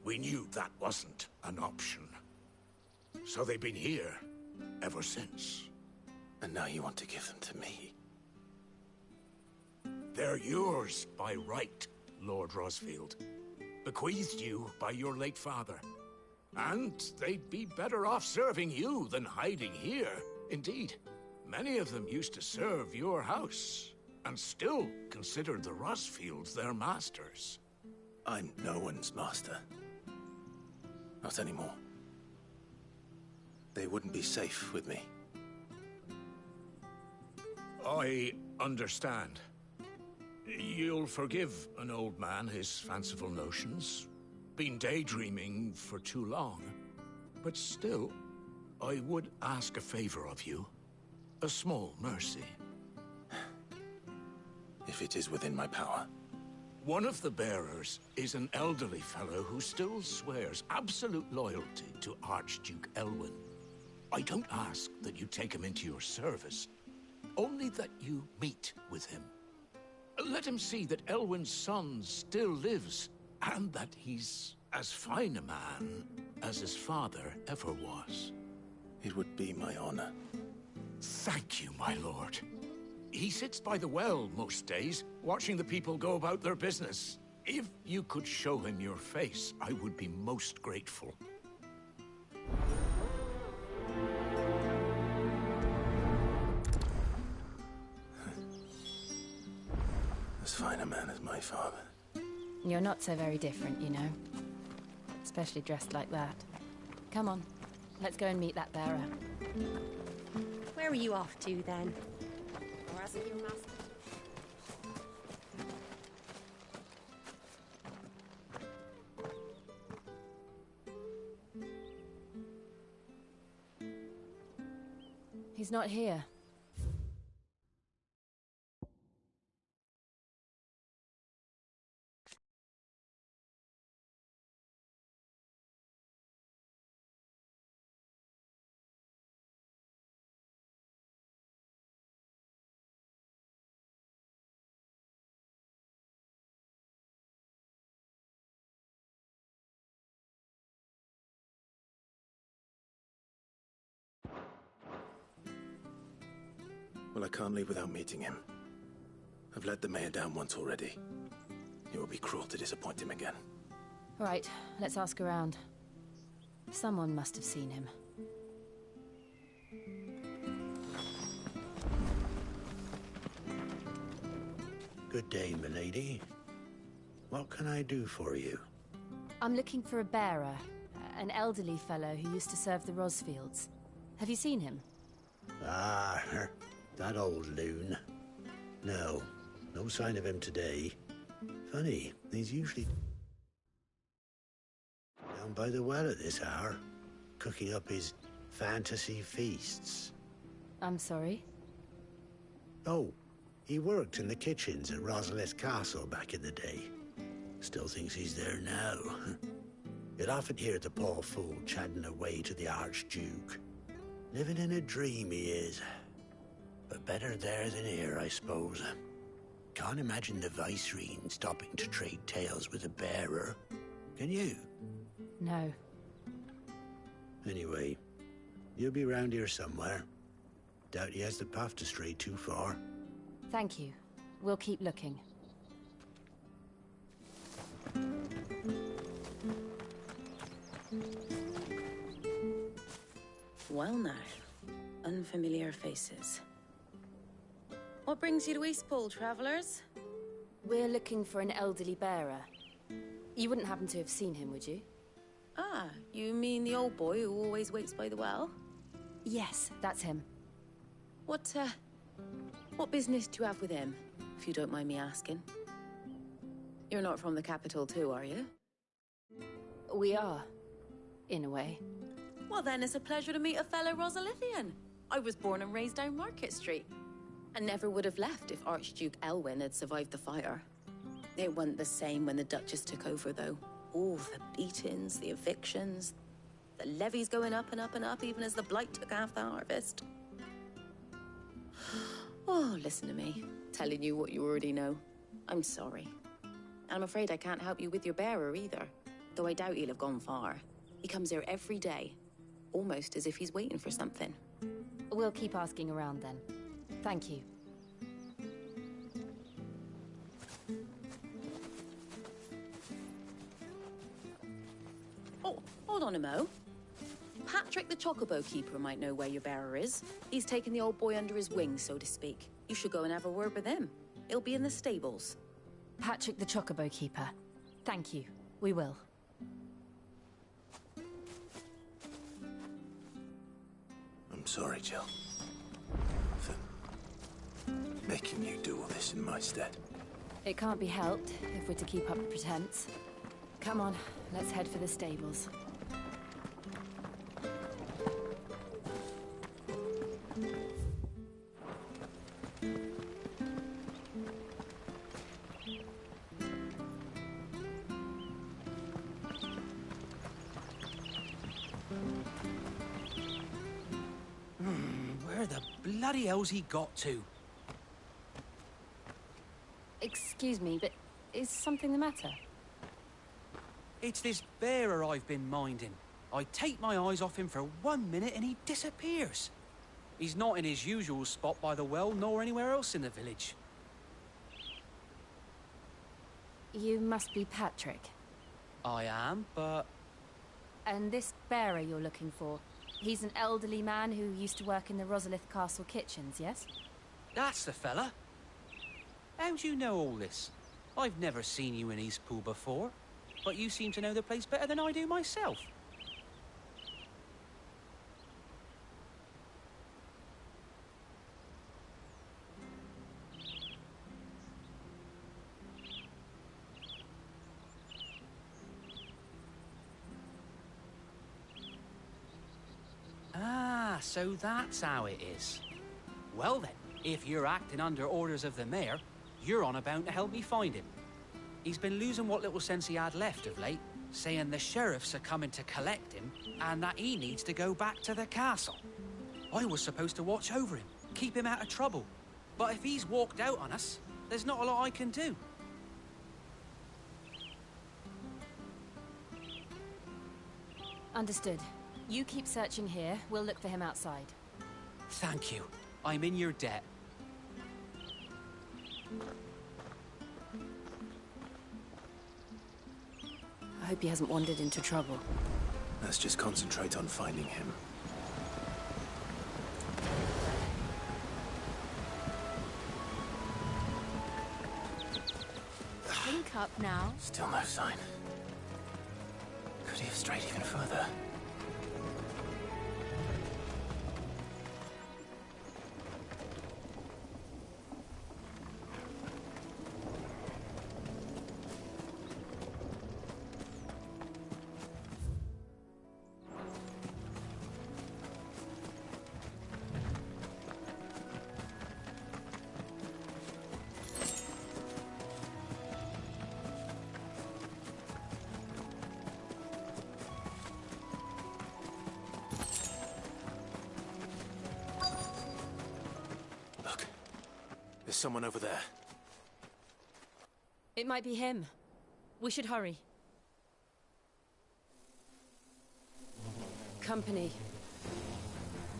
we knew that wasn't an option. So they've been here ever since. And now you want to give them to me? They're yours by right, Lord Rosfield. Bequeathed you by your late father. And they'd be better off serving you than hiding here. Indeed, many of them used to serve your house, and still considered the Rosfields their masters. I'm no one's master. Not anymore. They wouldn't be safe with me. I understand. You'll forgive an old man his fanciful notions. Been daydreaming for too long. But still, I would ask a favor of you. A small mercy. If it is within my power. One of the bearers is an elderly fellow who still swears absolute loyalty to Archduke Elwyn. I don't ask that you take him into your service, only that you meet with him. Let him see that Elwyn's son still lives, and that he's as fine a man as his father ever was. It would be my honor. Thank you, my lord. He sits by the well most days, watching the people go about their business. If you could show him your face, I would be most grateful. As fine a man as my father. You're not so very different, you know. Especially dressed like that. Come on, let's go and meet that bearer. Where are you off to, then? Or as it your master? He's not here. Well, I can't leave without meeting him. I've let the mayor down once already. It would be cruel to disappoint him again. Right, let's ask around. Someone must have seen him. Good day, milady. What can I do for you? I'm looking for a bearer. An elderly fellow who used to serve the Rosfields. Have you seen him? Ah, that old loon. No, no sign of him today. Funny, he's usually down by the well at this hour, cooking up his fantasy feasts. I'm sorry? Oh, he worked in the kitchens at Rosalith Castle back in the day. Still thinks he's there now. You'd often hear the poor fool chatting away to the Archduke. Living in a dream he is. But better there than here, I suppose. Can't imagine the Viceroy stopping to trade tales with a bearer. Can you? No. Anyway, you'll be round here somewhere. Doubt he has the path to stray too far. Thank you. We'll keep looking. Well now, unfamiliar faces. What brings you to Eastpool, travellers? We're looking for an elderly bearer. You wouldn't happen to have seen him, would you? Ah, you mean the old boy who always waits by the well? Yes, that's him. What business do you have with him, if you don't mind me asking? You're not from the capital too, are you? We are, in a way. Well, then it's a pleasure to meet a fellow Rosalithian. I was born and raised down Market Street, and never would have left if Archduke Elwyn had survived the fire. It wasn't the same when the Duchess took over, though. All the beatings, the evictions, the levies going up and up and up, even as the blight took half the harvest. Oh, listen to me, telling you what you already know. I'm sorry. I'm afraid I can't help you with your bearer either, though I doubt he'll have gone far. He comes here every day, almost as if he's waiting for something. We'll keep asking around then. Thank you. Oh, hold on a mo. Patrick the Chocobo Keeper might know where your bearer is. He's taken the old boy under his wing, so to speak. You should go and have a word with him. He'll be in the stables. Patrick the Chocobo Keeper. Thank you. We will. I'm sorry, Jill. For making you do all this in my stead. It can't be helped if we're to keep up the pretense. Come on, let's head for the stables. Where the bloody hell's he got to? Excuse me, but is something the matter? It's this bearer I've been minding. I take my eyes off him for 1 minute and he disappears. He's not in his usual spot by the well, nor anywhere else in the village. You must be Patrick. I am, but... And this bearer you're looking for, he's an elderly man who used to work in the Rosalith Castle kitchens, yes? That's the fella. How do you know all this? I've never seen you in Eastpool before, but you seem to know the place better than I do myself. Ah, so that's how it is. Well then, if you're acting under orders of the mayor, you're on about to help me find him. He's been losing what little sense he had left of late, saying the sheriffs are coming to collect him and that he needs to go back to the castle. I was supposed to watch over him, keep him out of trouble. But if he's walked out on us, there's not a lot I can do. Understood. You keep searching here, we'll look for him outside. Thank you. I'm in your debt. I hope he hasn't wandered into trouble. Let's just concentrate on finding him. Think up now. Still no sign. Could he have strayed even further? There's someone over there. It might be him. We should hurry. Company.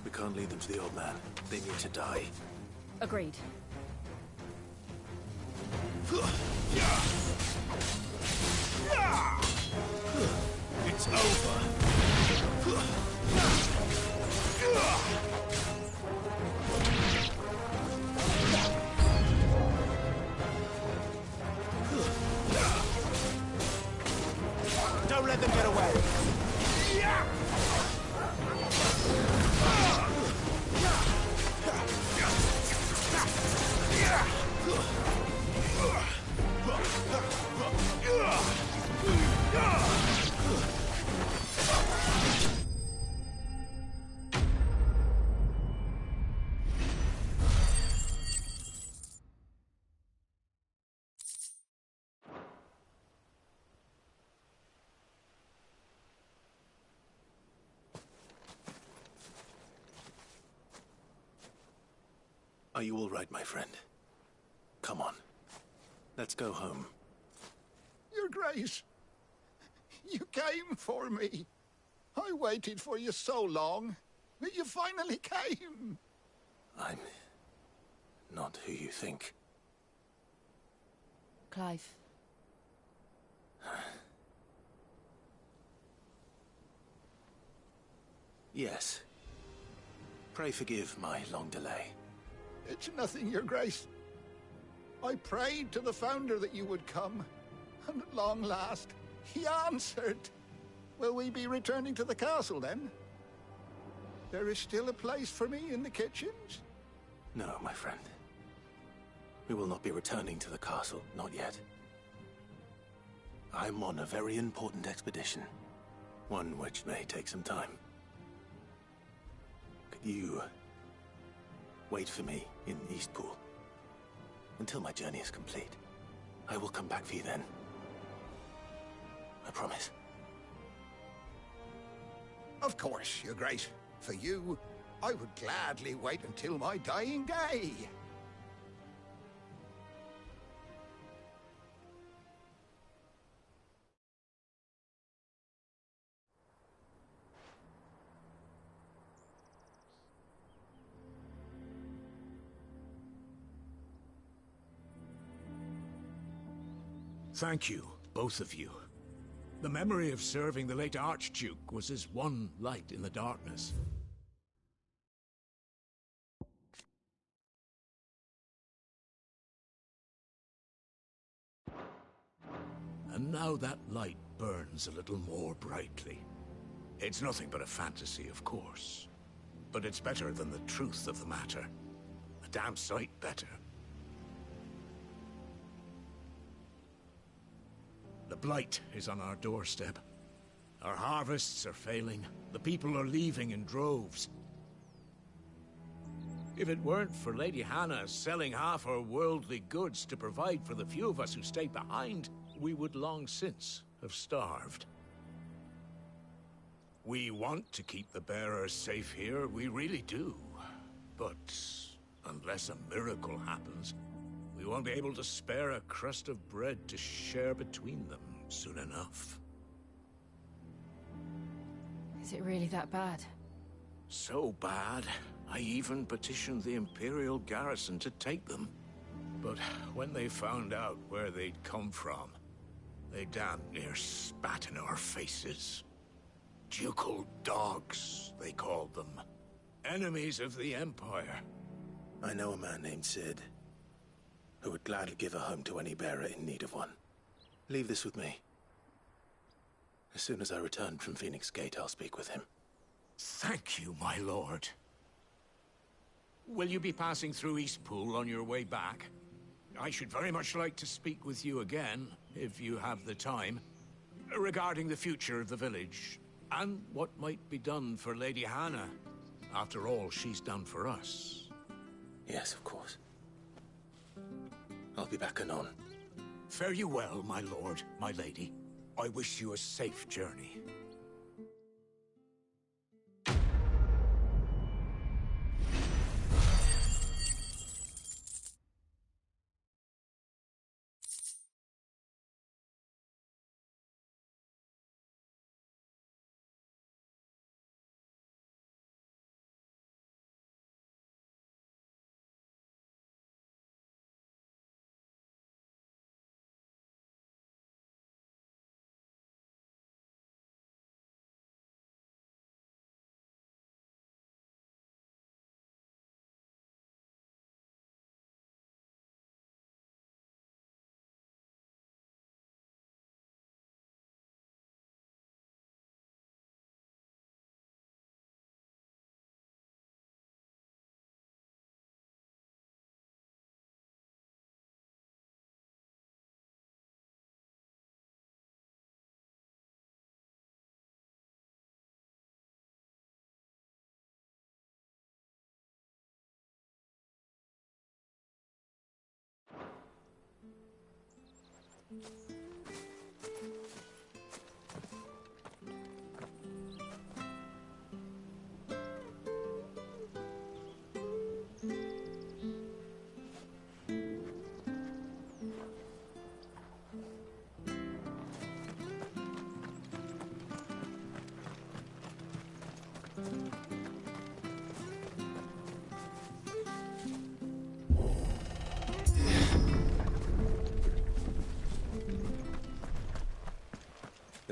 We can't lead them to the old man. They need to die. Agreed. It's over. Don't let them get away. Are you all right, my friend? Come on. Let's go home. Your Grace, you came for me. I waited for you so long, but you finally came. I'm not who you think. Clive. Yes. Pray forgive my long delay. It's nothing, Your Grace. I prayed to the Founder that you would come, and at long last, he answered. Will we be returning to the castle, then? There is still a place for me in the kitchens? No, my friend. We will not be returning to the castle, not yet. I'm on a very important expedition, one which may take some time. Could you wait for me in Eastpool until my journey is complete? I will come back for you then. I promise. Of course, Your Grace. For you, I would gladly wait until my dying day. Thank you, both of you. The memory of serving the late Archduke was as one light in the darkness. And now that light burns a little more brightly. It's nothing but a fantasy, of course. But it's better than the truth of the matter. A damn sight better. The blight is on our doorstep. Our harvests are failing. The people are leaving in droves. If it weren't for Lady Hannah selling half her worldly goods to provide for the few of us who stay behind, we would long since have starved. We want to keep the bearers safe here, we really do. But unless a miracle happens, we won't be able to spare a crust of bread to share between them soon enough. Is it really that bad? So bad, I even petitioned the Imperial garrison to take them. But when they found out where they'd come from, they damn near spat in our faces. Ducal dogs, they called them. Enemies of the Empire. I know a man named Sid, who would gladly give a home to any bearer in need of one. Leave this with me. As soon as I return from Phoenix Gate, I'll speak with him. Thank you, my lord. Will you be passing through Eastpool on your way back? I should very much like to speak with you again, if you have the time, regarding the future of the village, and what might be done for Lady Hannah, after all she's done for us. Yes, of course. I'll be back anon. Fare you well, my lord, my lady. I wish you a safe journey.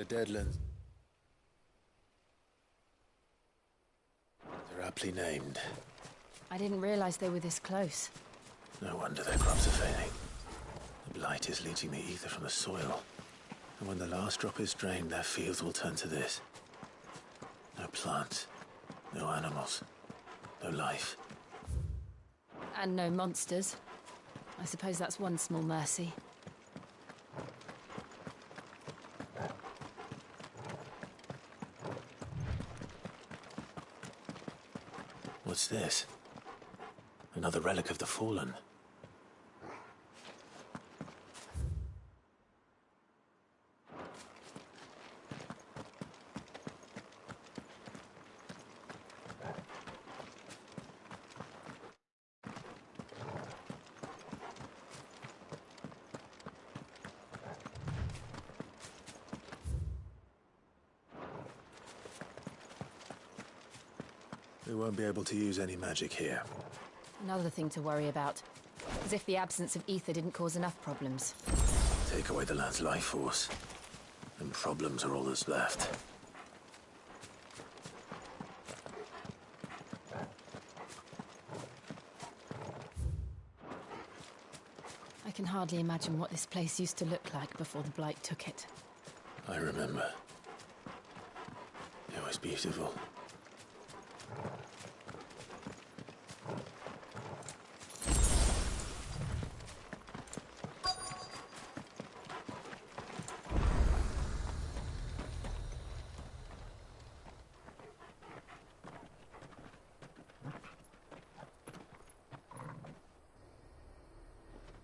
Deadlands. They're aptly named. I didn't realize they were this close. No wonder their crops are failing. The blight is leaching the ether from the soil. And when the last drop is drained, their fields will turn to this. No plants, no animals, no life. And no monsters. I suppose that's one small mercy. What's this? Another relic of the Fallen. We won't be able to use any magic here. Another thing to worry about. As if the absence of ether didn't cause enough problems. Take away the land's life force, and problems are all that's left. I can hardly imagine what this place used to look like before the Blight took it. I remember. It was beautiful.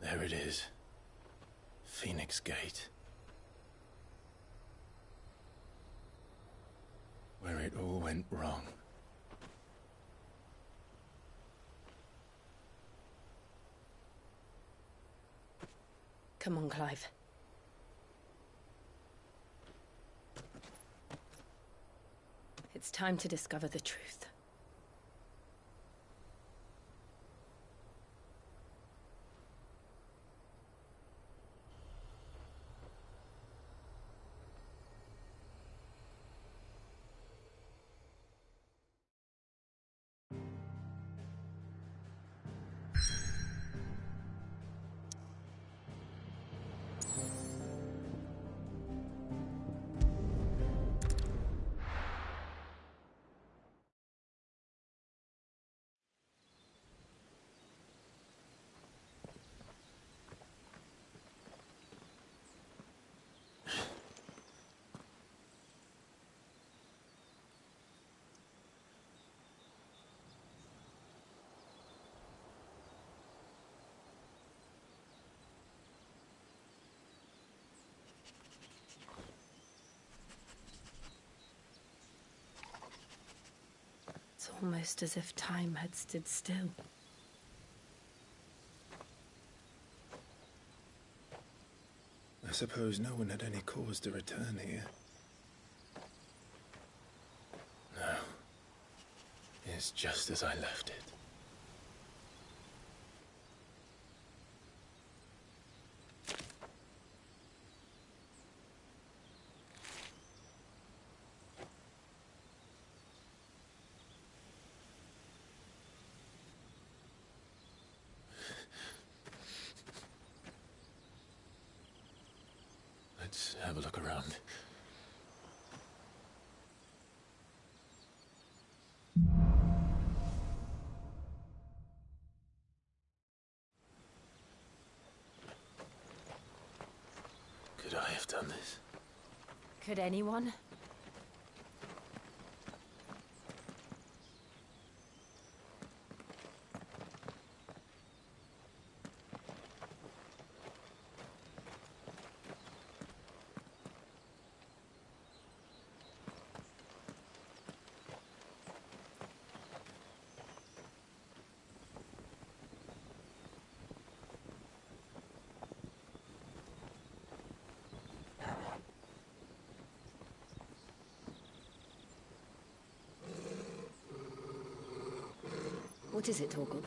There it is. Phoenix Gate. Where it all went wrong. Come on, Clive. It's time to discover the truth. It's almost as if time had stood still. I suppose no one had any cause to return here. No. It's just as I left it. Let's have a look around. Could I have done this? Could anyone? What is it, Torgal?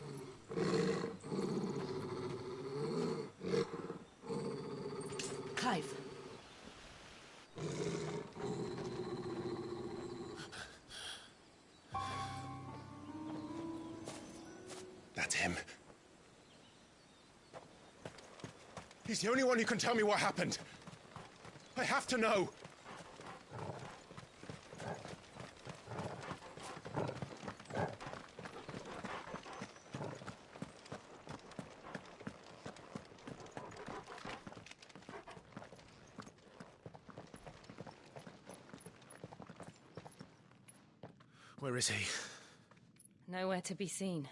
Clive. That's him. He's the only one who can tell me what happened. I have to know. Where is he? Nowhere to be seen.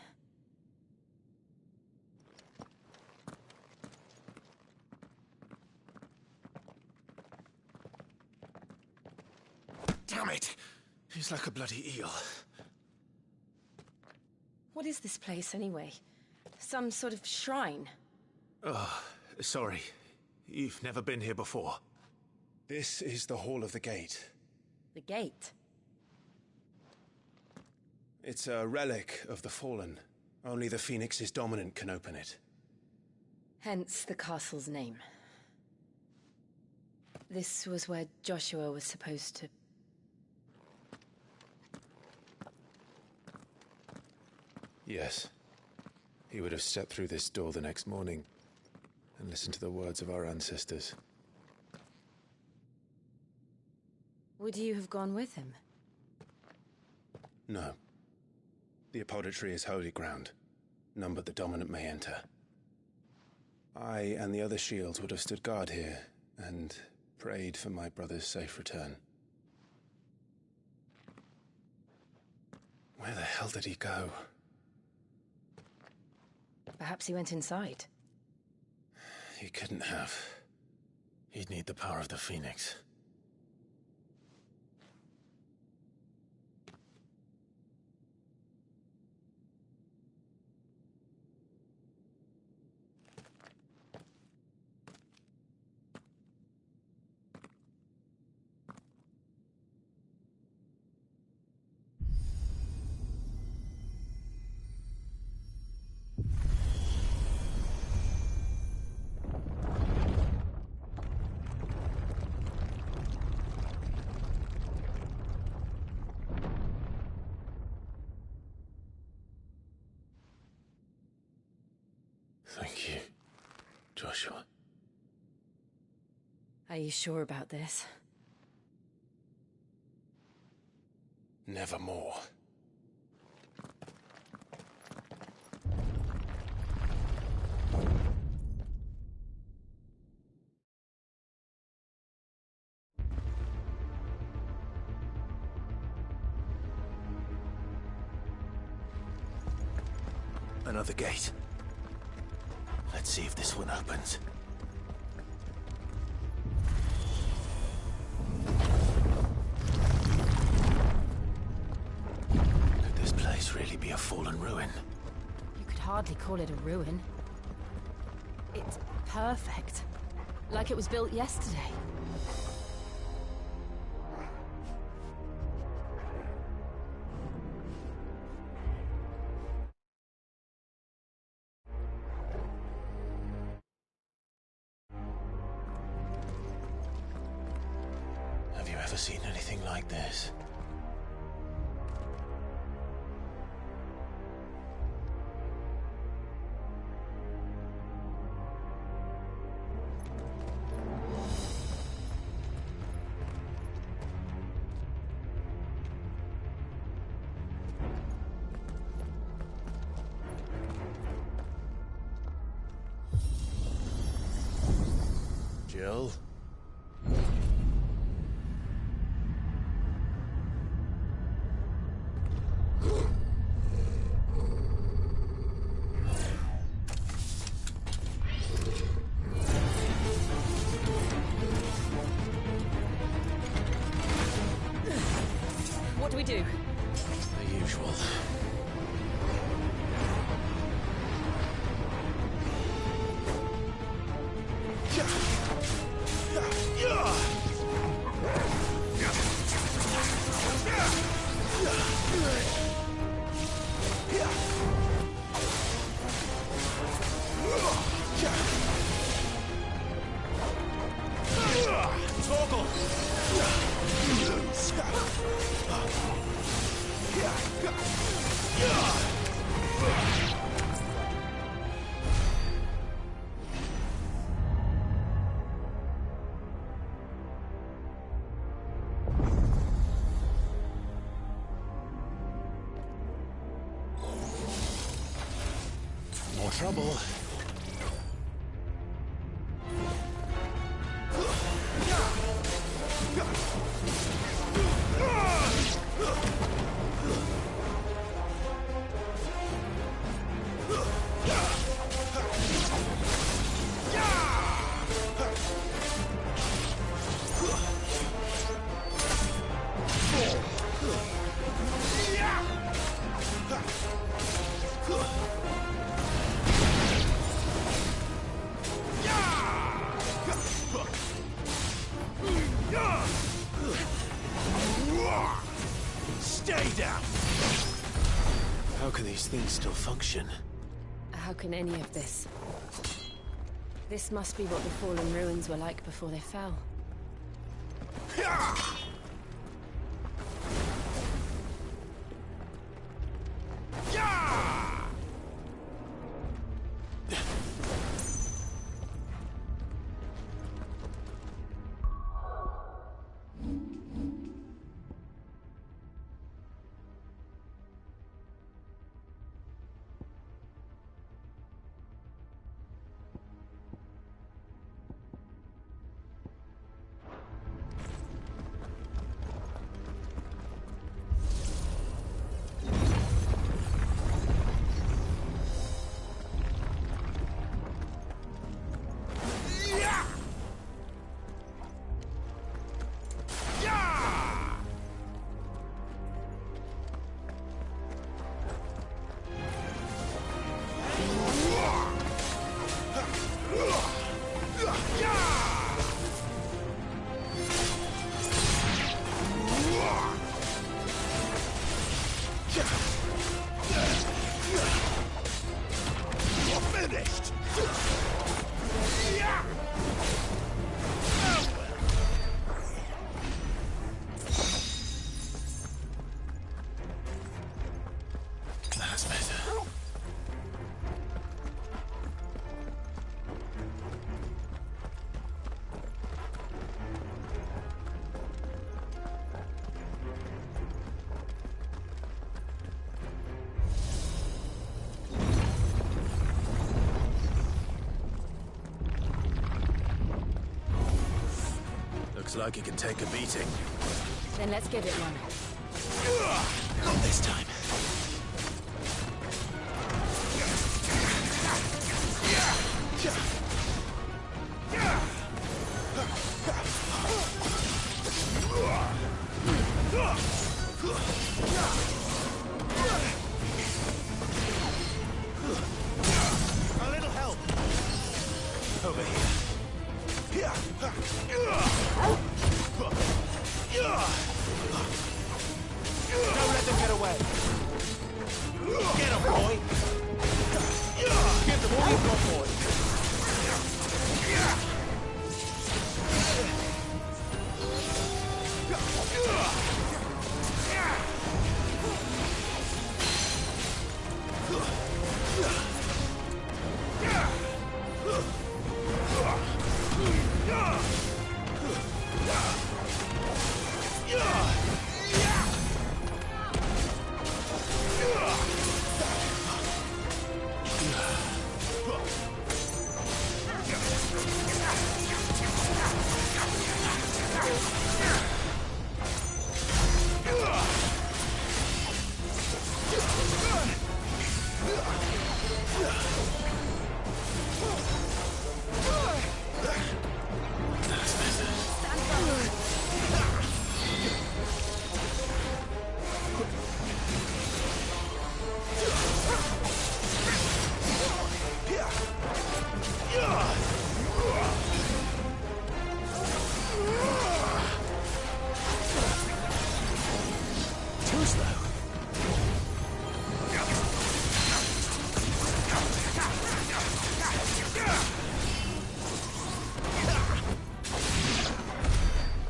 Damn it! He's like a bloody eel. What is this place, anyway? Some sort of shrine? Oh, sorry. You've never been here before. This is the Hall of the Gate. The gate? It's a relic of the Fallen. Only the Phoenix's dominant can open it. Hence the castle's name. This was where Joshua was supposed to... Yes. He would have stepped through this door the next morning and listened to the words of our ancestors. Would you have gone with him? No. The apodatory is holy ground. None but the dominant may enter. I and the other shields would have stood guard here and prayed for my brother's safe return. Where the hell did he go? Perhaps he went inside. He couldn't have. He'd need the power of the Phoenix. Thank you, Joshua. Are you sure about this? Nevermore. Another gate. Let's see if this one opens. Could this place really be a fallen ruin? You could hardly call it a ruin. It's perfect. Like it was built yesterday. Have you ever seen anything like this? Jill? What do we do? The usual. more trouble. Stay down! How can these things still function? How can any of this? This must be what the fallen ruins were like before they fell. Looks like it can take a beating. Then let's give it one. Not this time. A little help! Over here. Don't let them get away. Get him, boy. Give them all you've got, boy.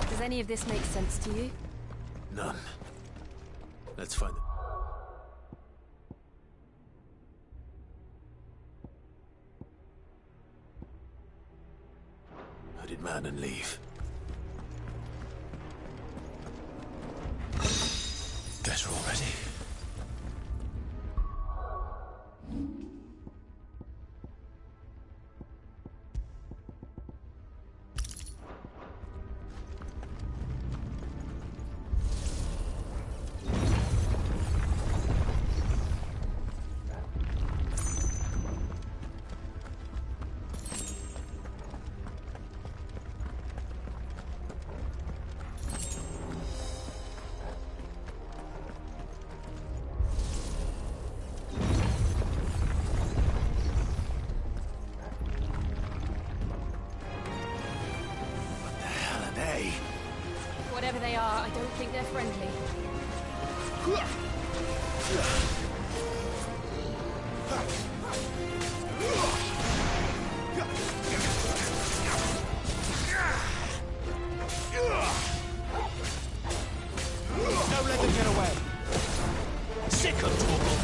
Does any of this make sense to you? None. Let's find them. Hooded man and leave. Better already. Torgal.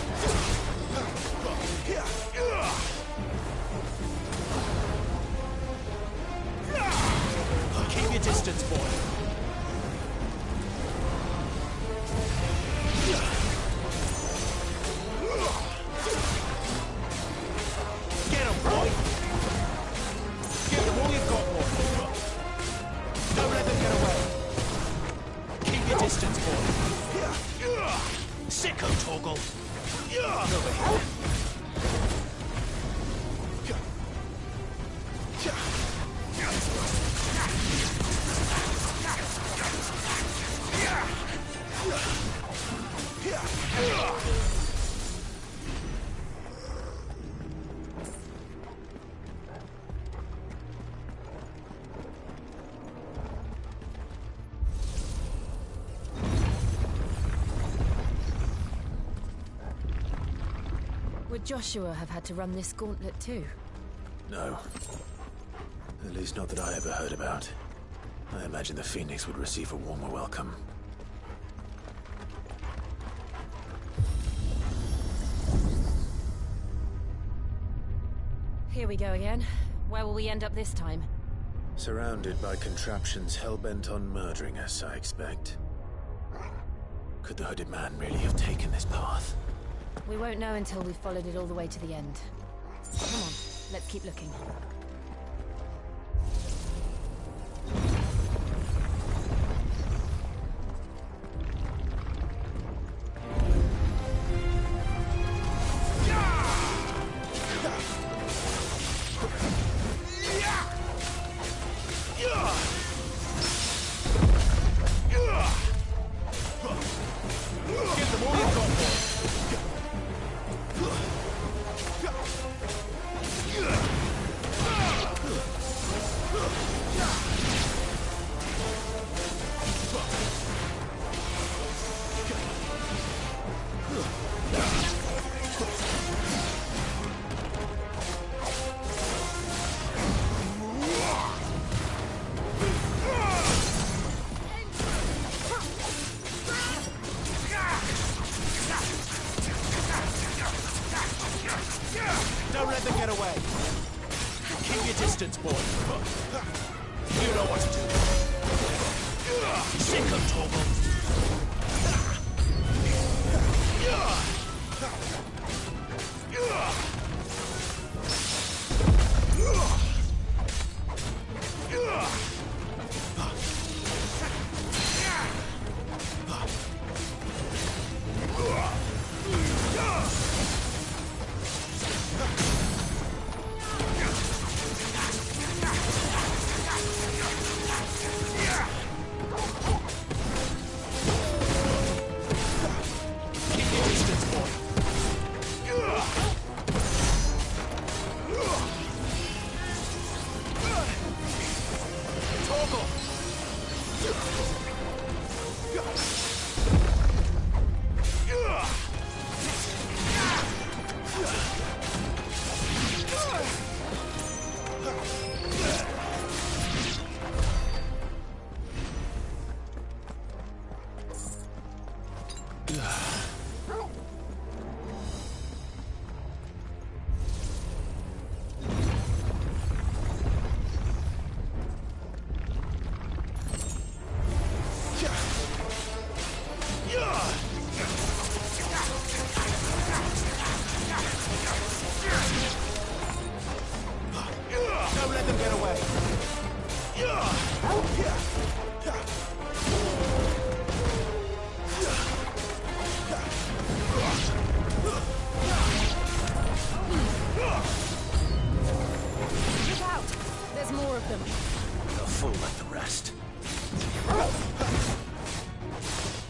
Keep your distance, boy. Get him, boy. Give them all you've got, boy. Don't let them get away. Keep your distance, boy. Sicko, Torgal. Over here. Would Joshua have had to run this gauntlet too? No. At least not that I ever heard about. I imagine the Phoenix would receive a warmer welcome. Here we go again. Where will we end up this time? Surrounded by contraptions hell-bent on murdering us, I expect. Could the hooded man really have taken this path? We won't know until we've followed it all the way to the end. Come on, let's keep looking. Don't let them get away. Keep your distance, boy. You know what to do. Sick of Torgal.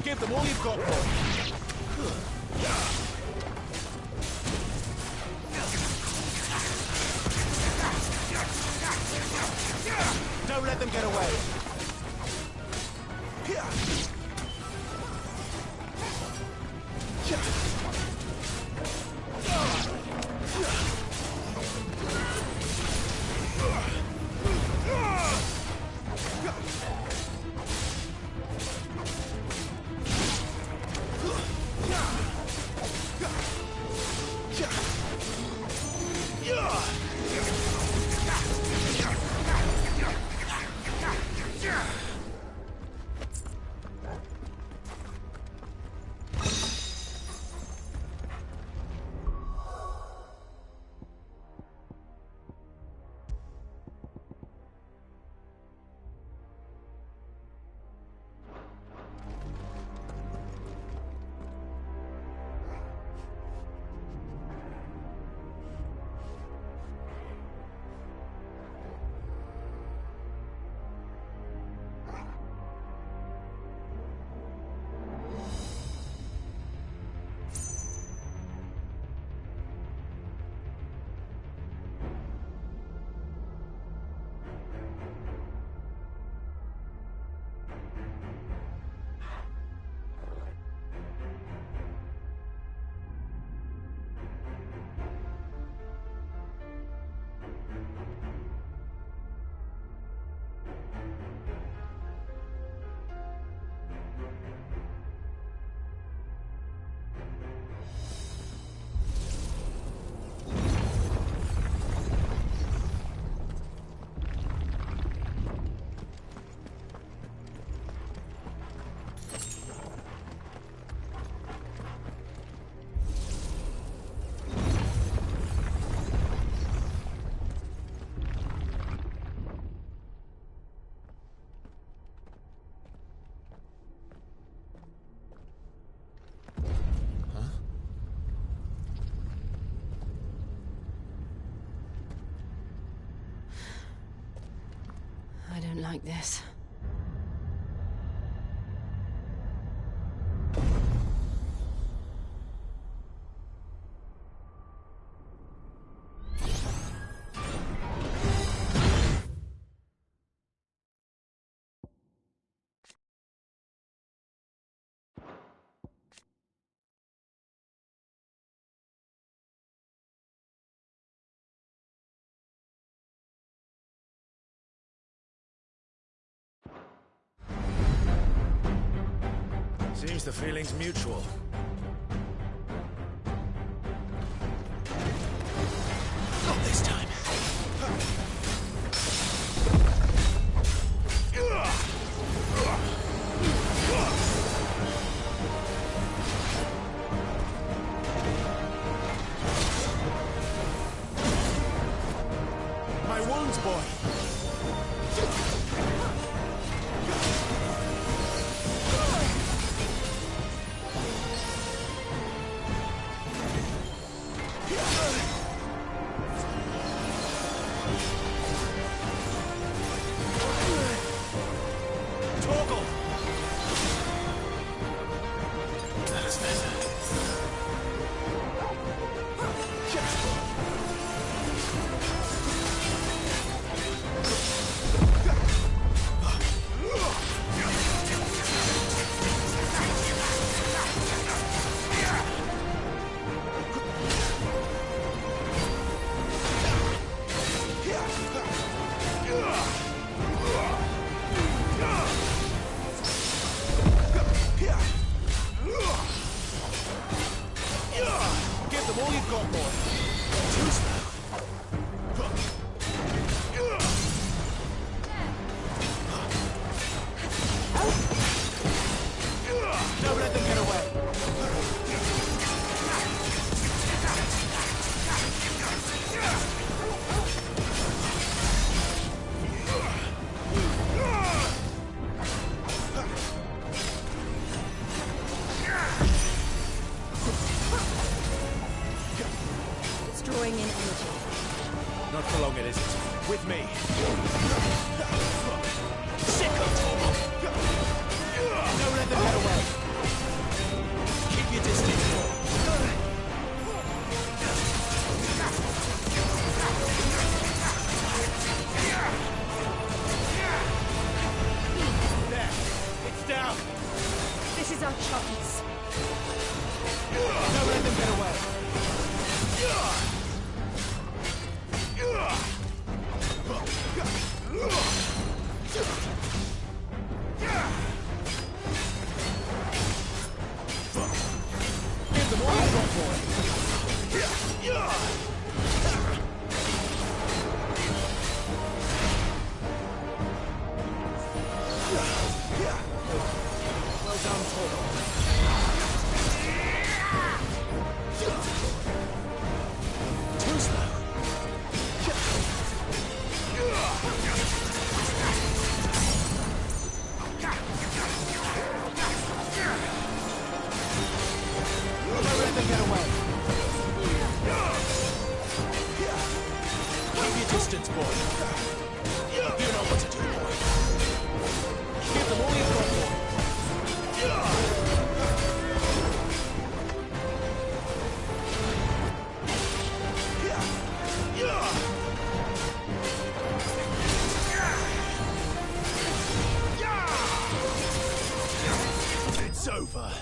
Give them all you've got, boy. Don't let them get away. like this. Seems the feeling's mutual. Not this time. My wounds, boy. Drawing in energy. Not for long, it isn't. With me. Sicko, Tormund! Don't let them get away. Keep your distance, There. It's down. This is our chance. Don't let them get away. Give them all you've got, boy. Well done, Tormund. Too slow. Don't let them get away. Keep your distance, boy. You know what to do, boy. Give them all you've got, boy. It's over.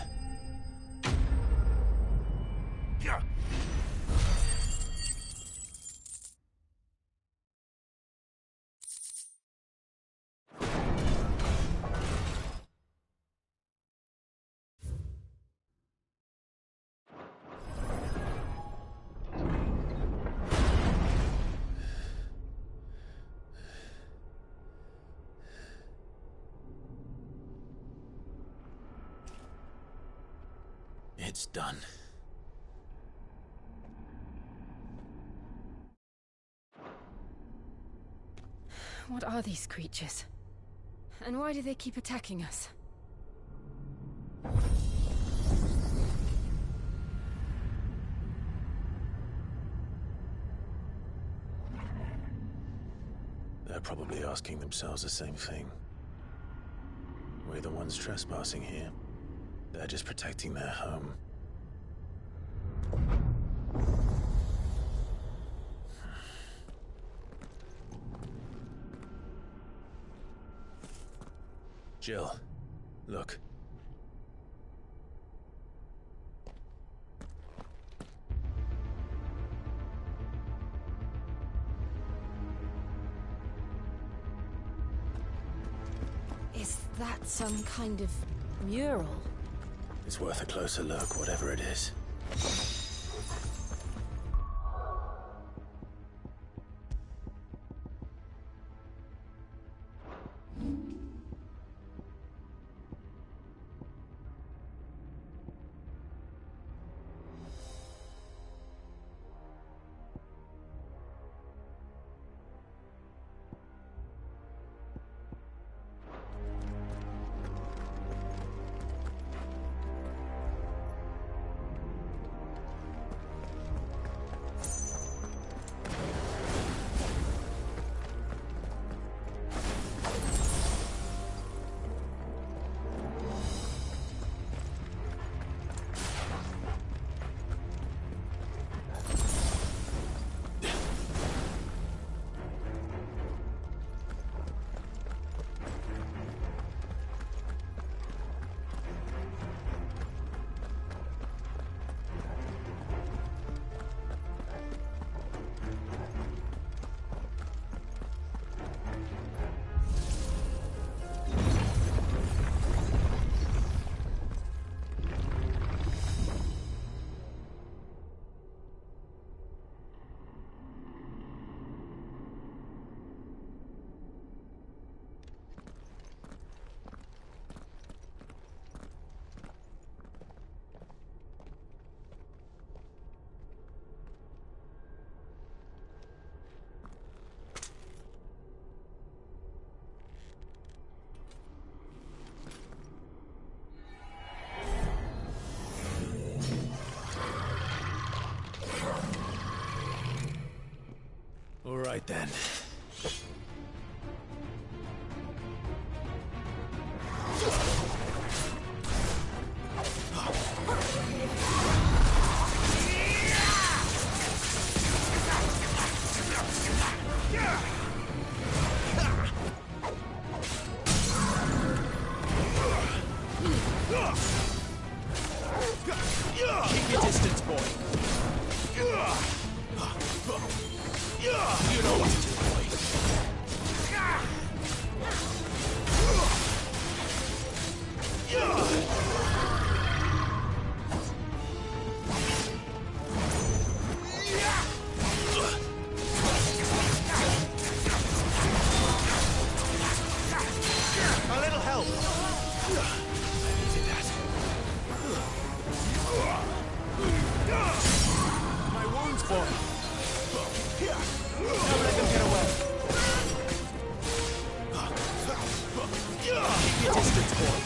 It's done. What are these creatures? And why do they keep attacking us? They're They're probably asking themselves the same thing. We're the ones trespassing here. They're just protecting their home. Jill, look. Is that some kind of mural? It's worth a closer look, whatever it is. All right then. Keep your distance, boy. You know what to do, boy. A little help. I needed that. My wounds, boy. Don't let them get away. Keep your distance, boy.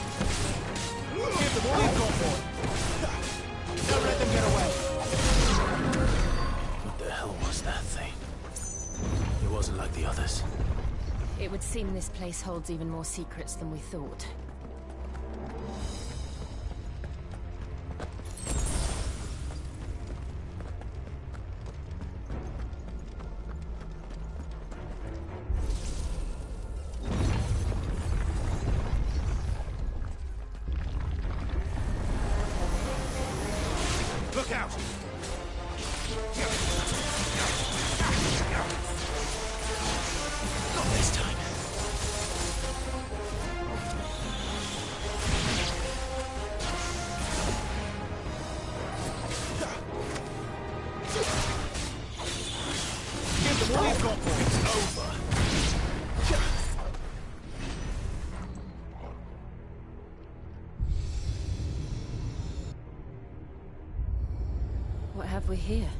Give them all you've got, boy. Don't let them get away. What the hell was that thing? It wasn't like the others. It would seem this place holds even more secrets than we thought. Look out! Not this time. Give them all you've got, boy. It's over. What have we here?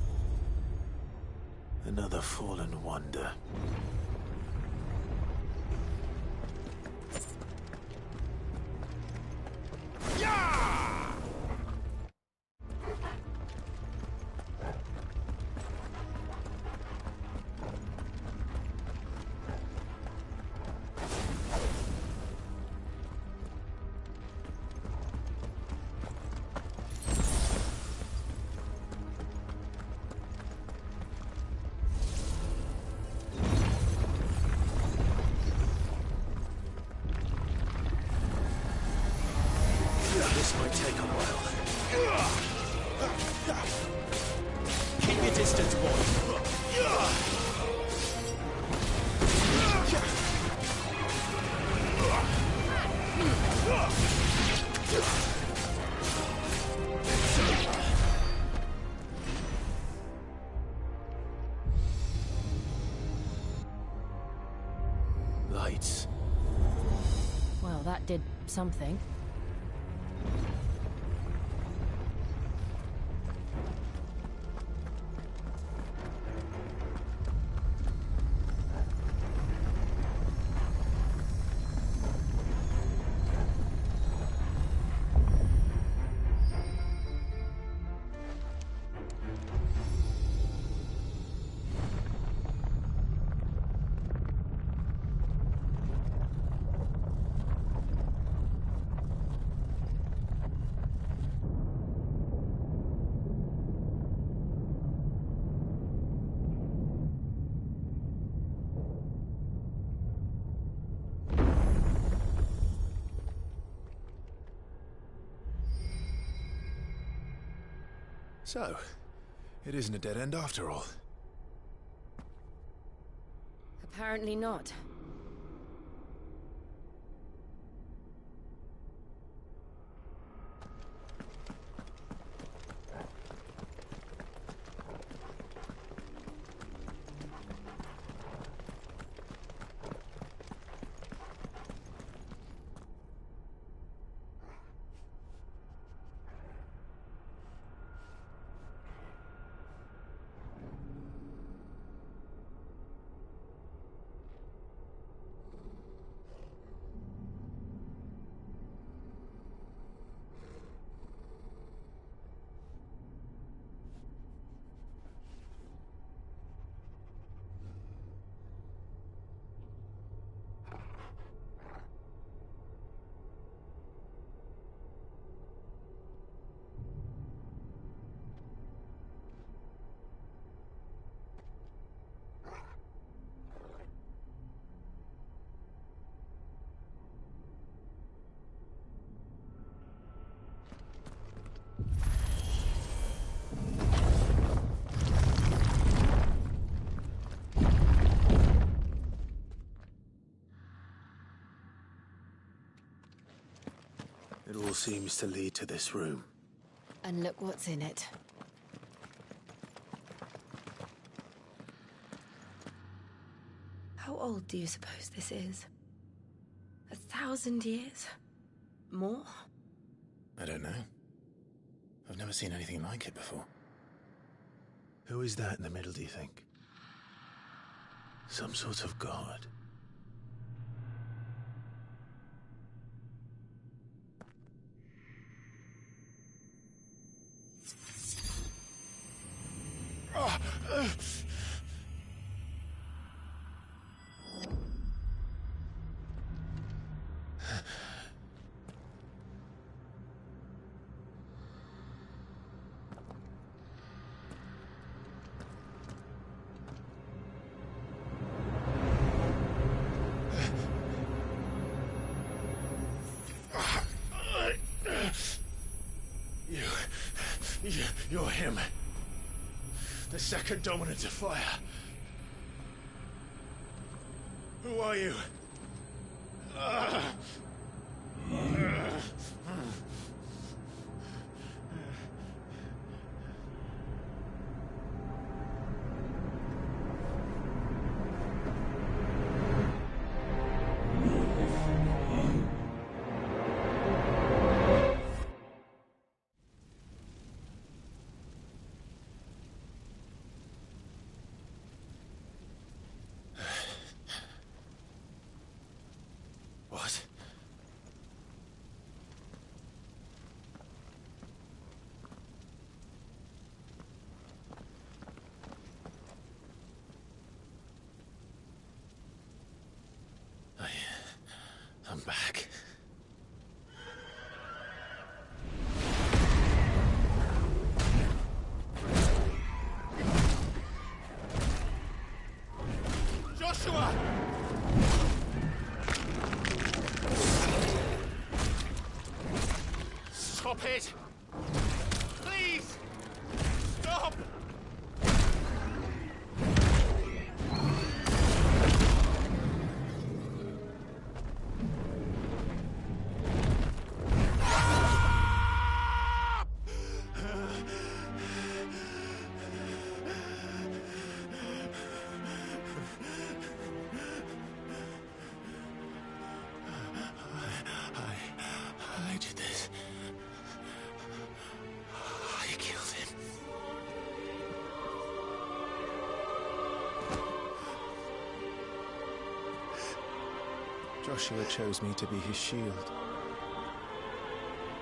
Another fallen wonder. distance, boy. Lights. Well, that did something. So, it isn't a dead end after all. Apparently not. It all seems to lead to this room. And look what's in it. How old do you suppose this is? 1,000 years? More? I don't know. I've never seen anything like it before. Who is that in the middle, do you think? Some sort of god? You're him. The second dominant of fire. Who are you? What? I'm back. Joshua! Stop it! Please! Stop! Joshua chose me to be his shield.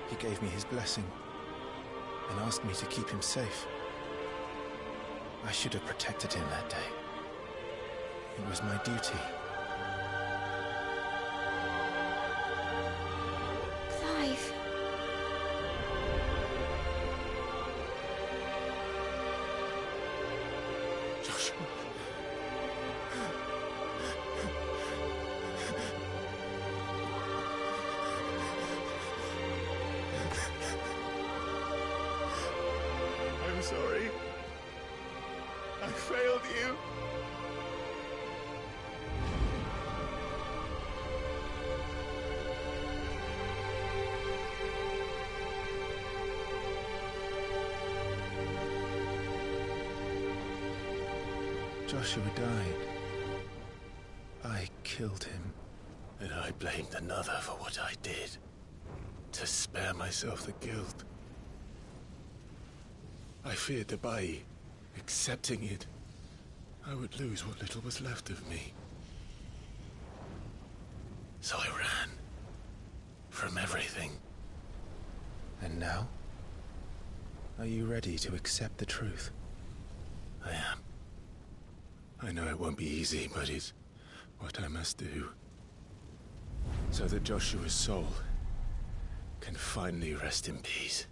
He gave me his blessing and asked me to keep him safe. I should have protected him that day. It was my duty. Clive. Joshua. I'm sorry. I failed you. Joshua died. I killed him. And I blamed another for what I did. To spare myself the guilt. I feared that by accepting it, I would lose what little was left of me. So I ran. From everything. And now? Are you ready to accept the truth? I am. I know it won't be easy, but it's what I must do. So that Joshua's soul can finally rest in peace.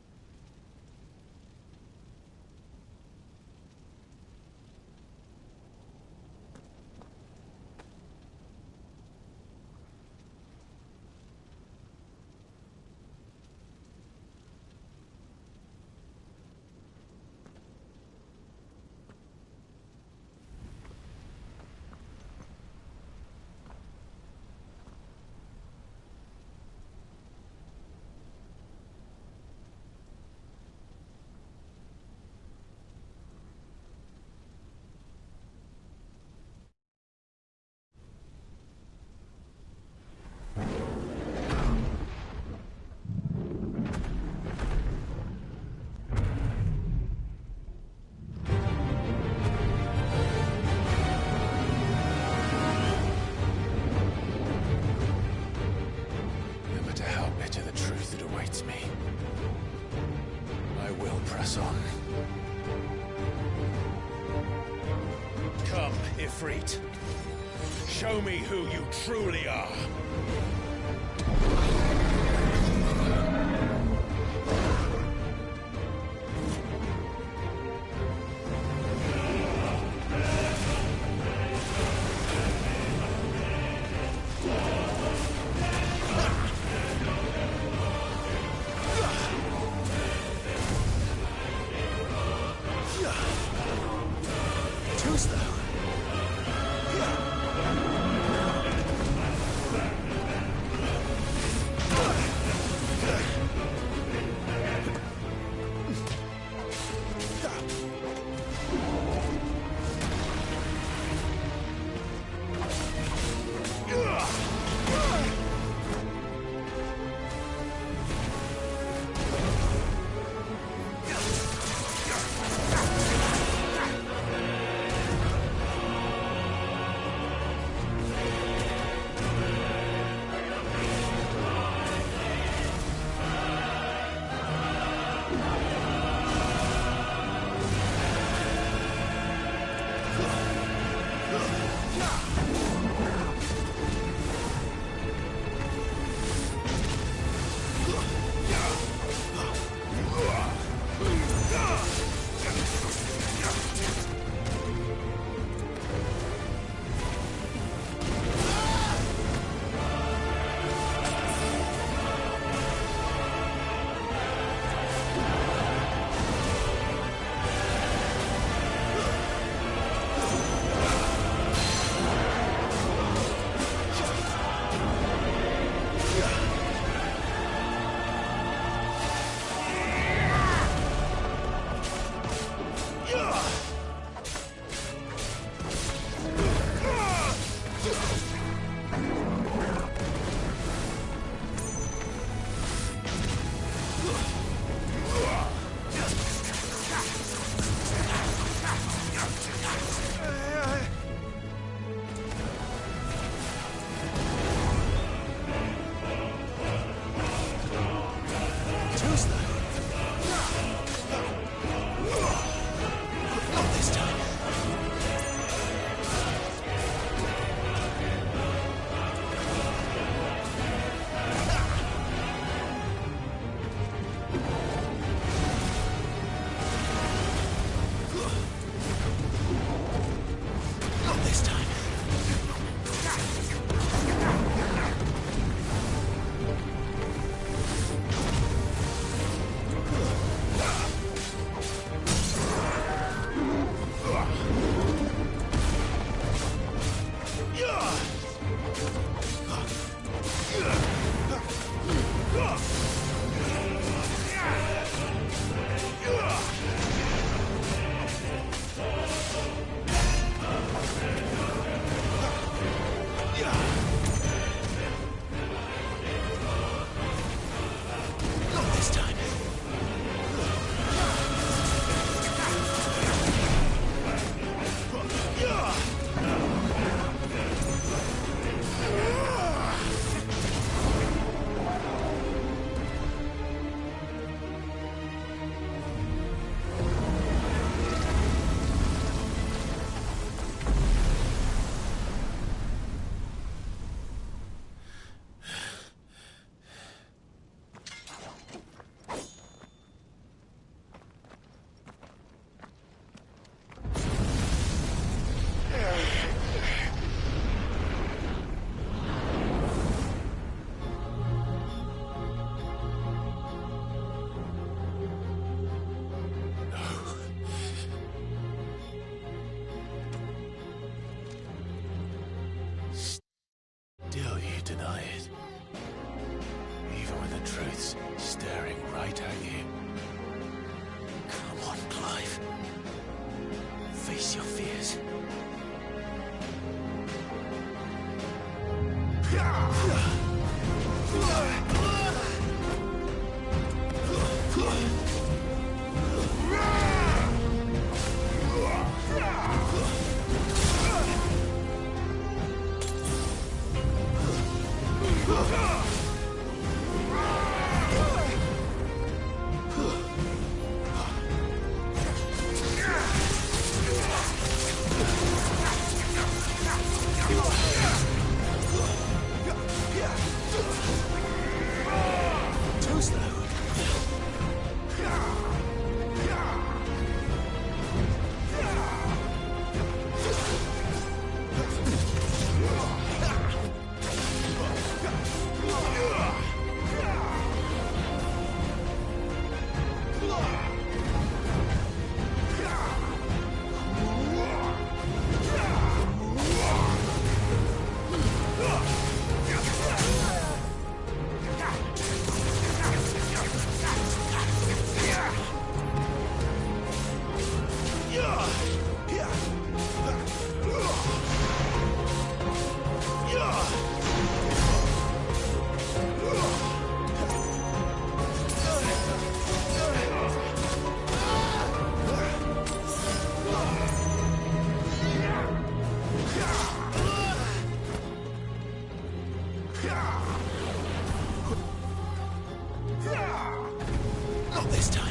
Come, Ifrit. Show me who you truly are. deny it. Even when the truth's staring right at you. Come on, Clive. Face your fears. Too slow. Not this time.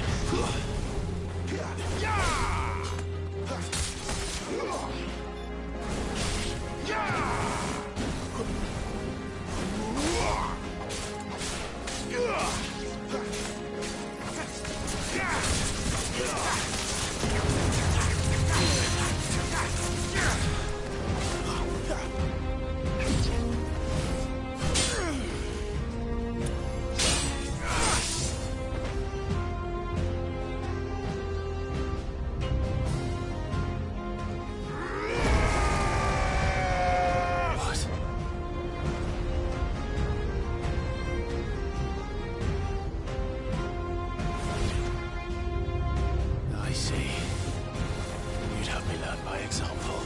I see. You'd have me learn by example.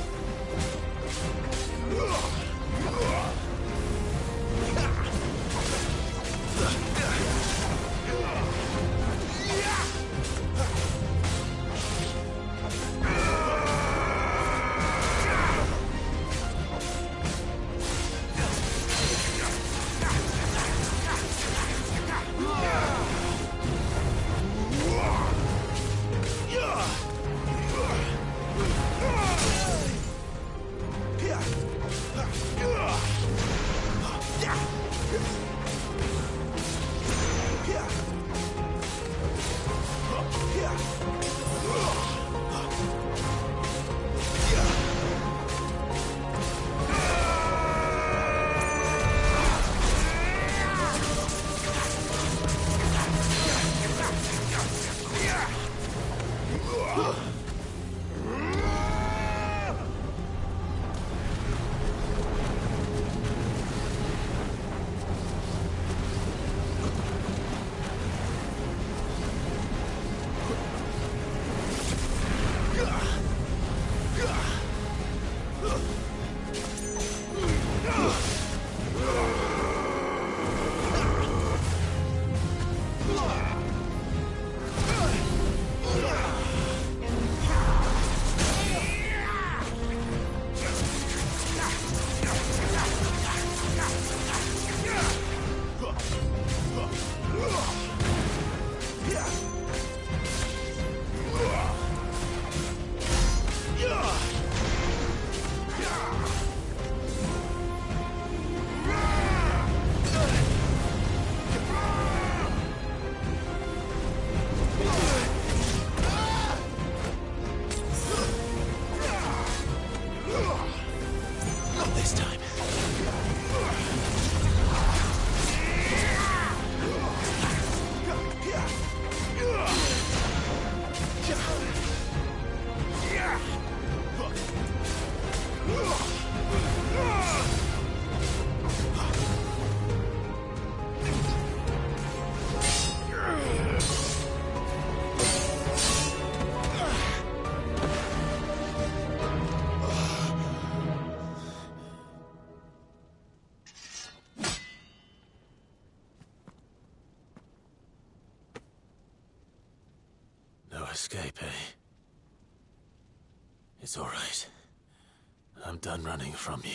It's all right. I'm done running from you.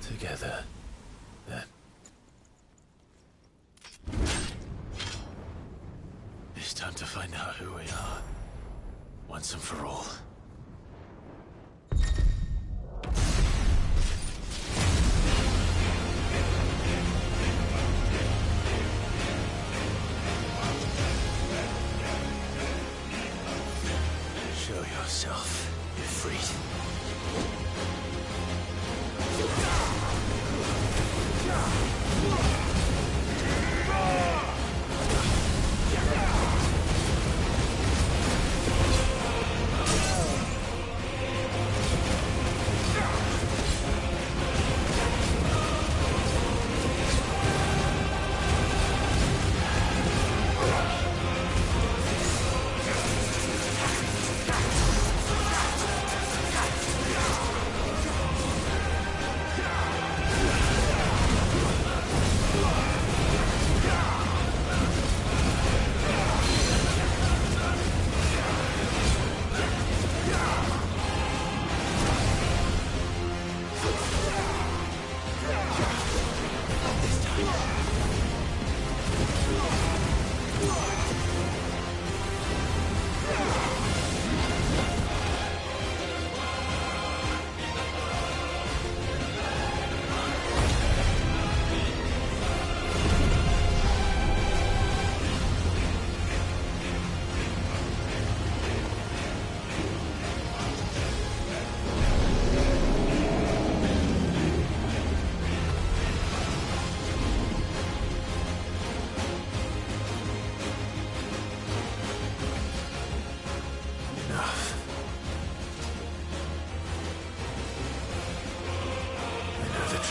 Together, then. It's time to find out who we are, once and for all. Show yourself, Ifrit.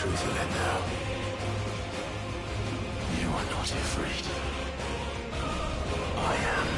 Truth of it now. You are not afraid. I am.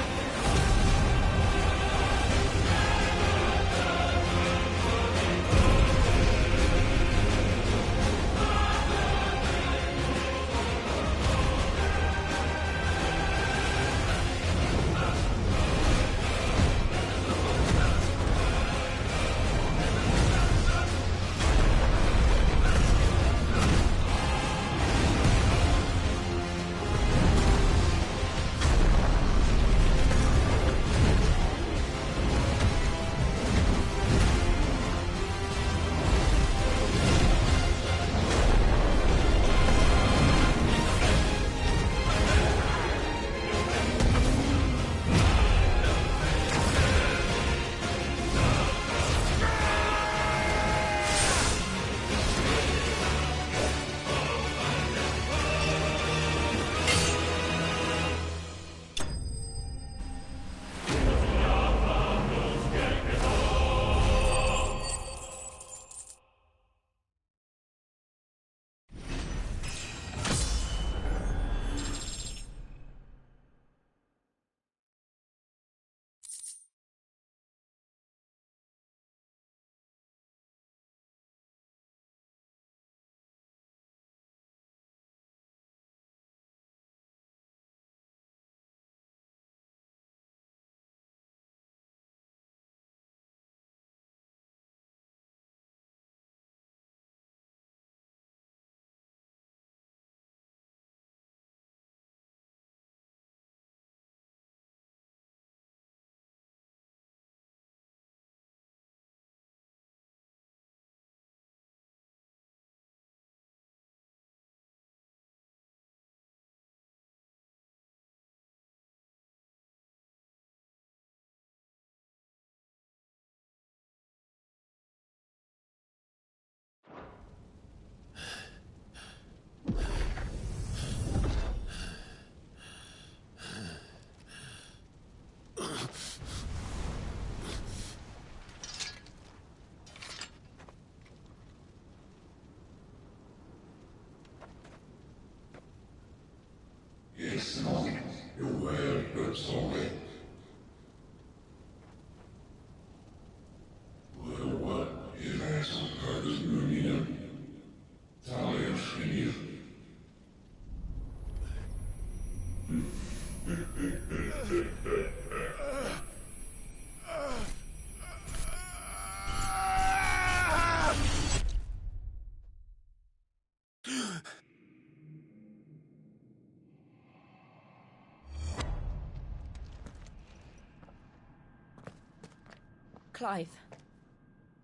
Clive,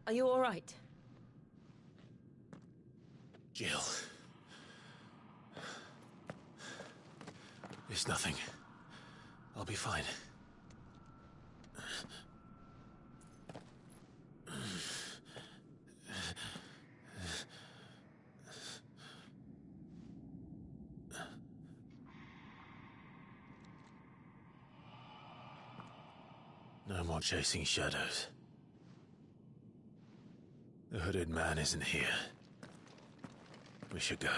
are you all right? Jill. It's nothing. I'll be fine. No more chasing shadows. The hooded man isn't here. We should go.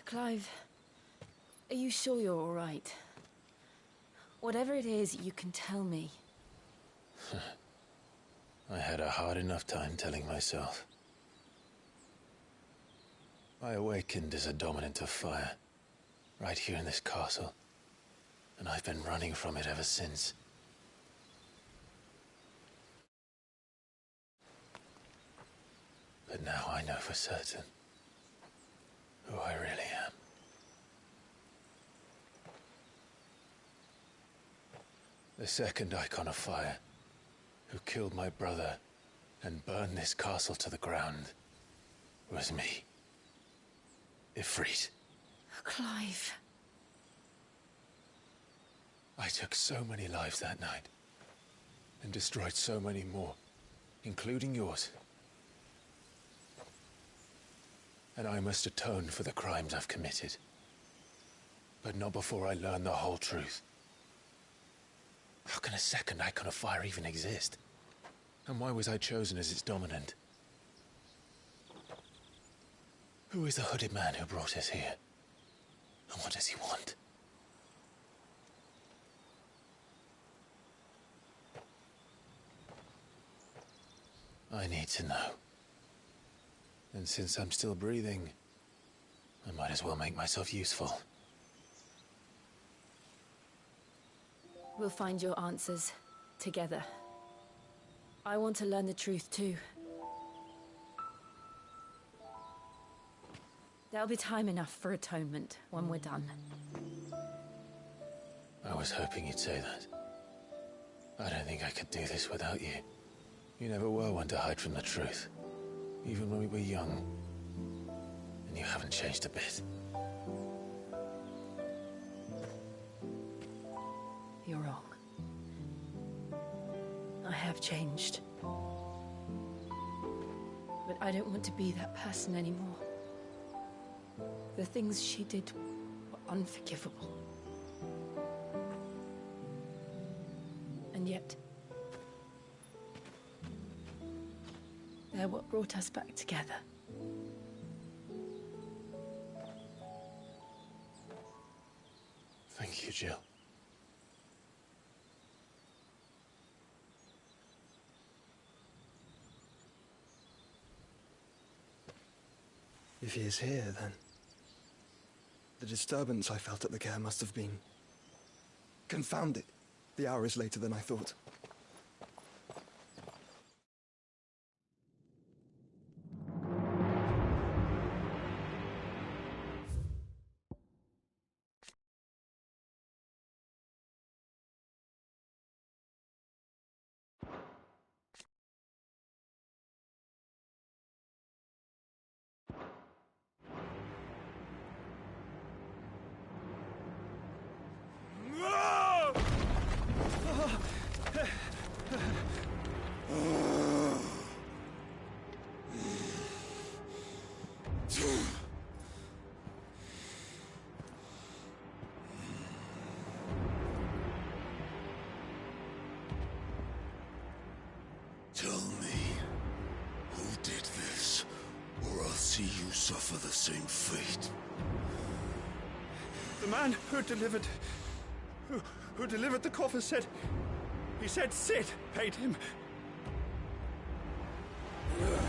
Clive, are you sure you're all right? Whatever it is, you can tell me. I had a hard enough time telling myself. I awakened as a dominant of fire, right here in this castle, and I've been running from it ever since. But now I know for certain who I really am. The second icon of fire, who killed my brother and burned this castle to the ground, was me. Ifrit. Clive. I took so many lives that night, and destroyed so many more, including yours. And I must atone for the crimes I've committed. But not before I learn the whole truth. How can a second icon of fire even exist? And why was I chosen as its dominant? Who is the hooded man who brought us here? And what does he want? I need to know. And since I'm still breathing, I might as well make myself useful. We'll find your answers together. I want to learn the truth too. There'll be time enough for atonement when we're done. I was hoping you'd say that. I don't think I could do this without you. You never were one to hide from the truth. Even when we were young. And you haven't changed a bit. You're wrong. I have changed. But I don't want to be that person anymore. The things she did were unforgivable. And yet, they're what brought us back together. Thank you, Jill. If he is here, then the disturbance I felt at the care must have been confounded. The hour is later than I thought. see you suffer the same fate. The man who delivered the coffer said... He said Sid paid him. I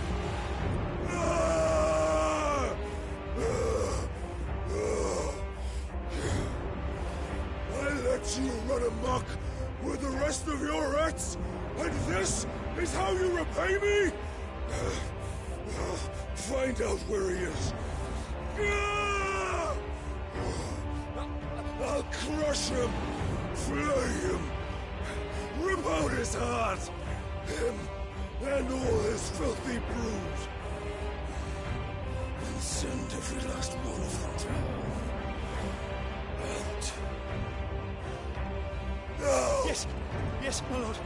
let you run amok with the rest of your rats, and this is how you repay me? Find out where he is. I'll crush him, flay him, rip out his heart, him and all his filthy brood, and send every last one of them to hell. Out. No! Yes, my lord.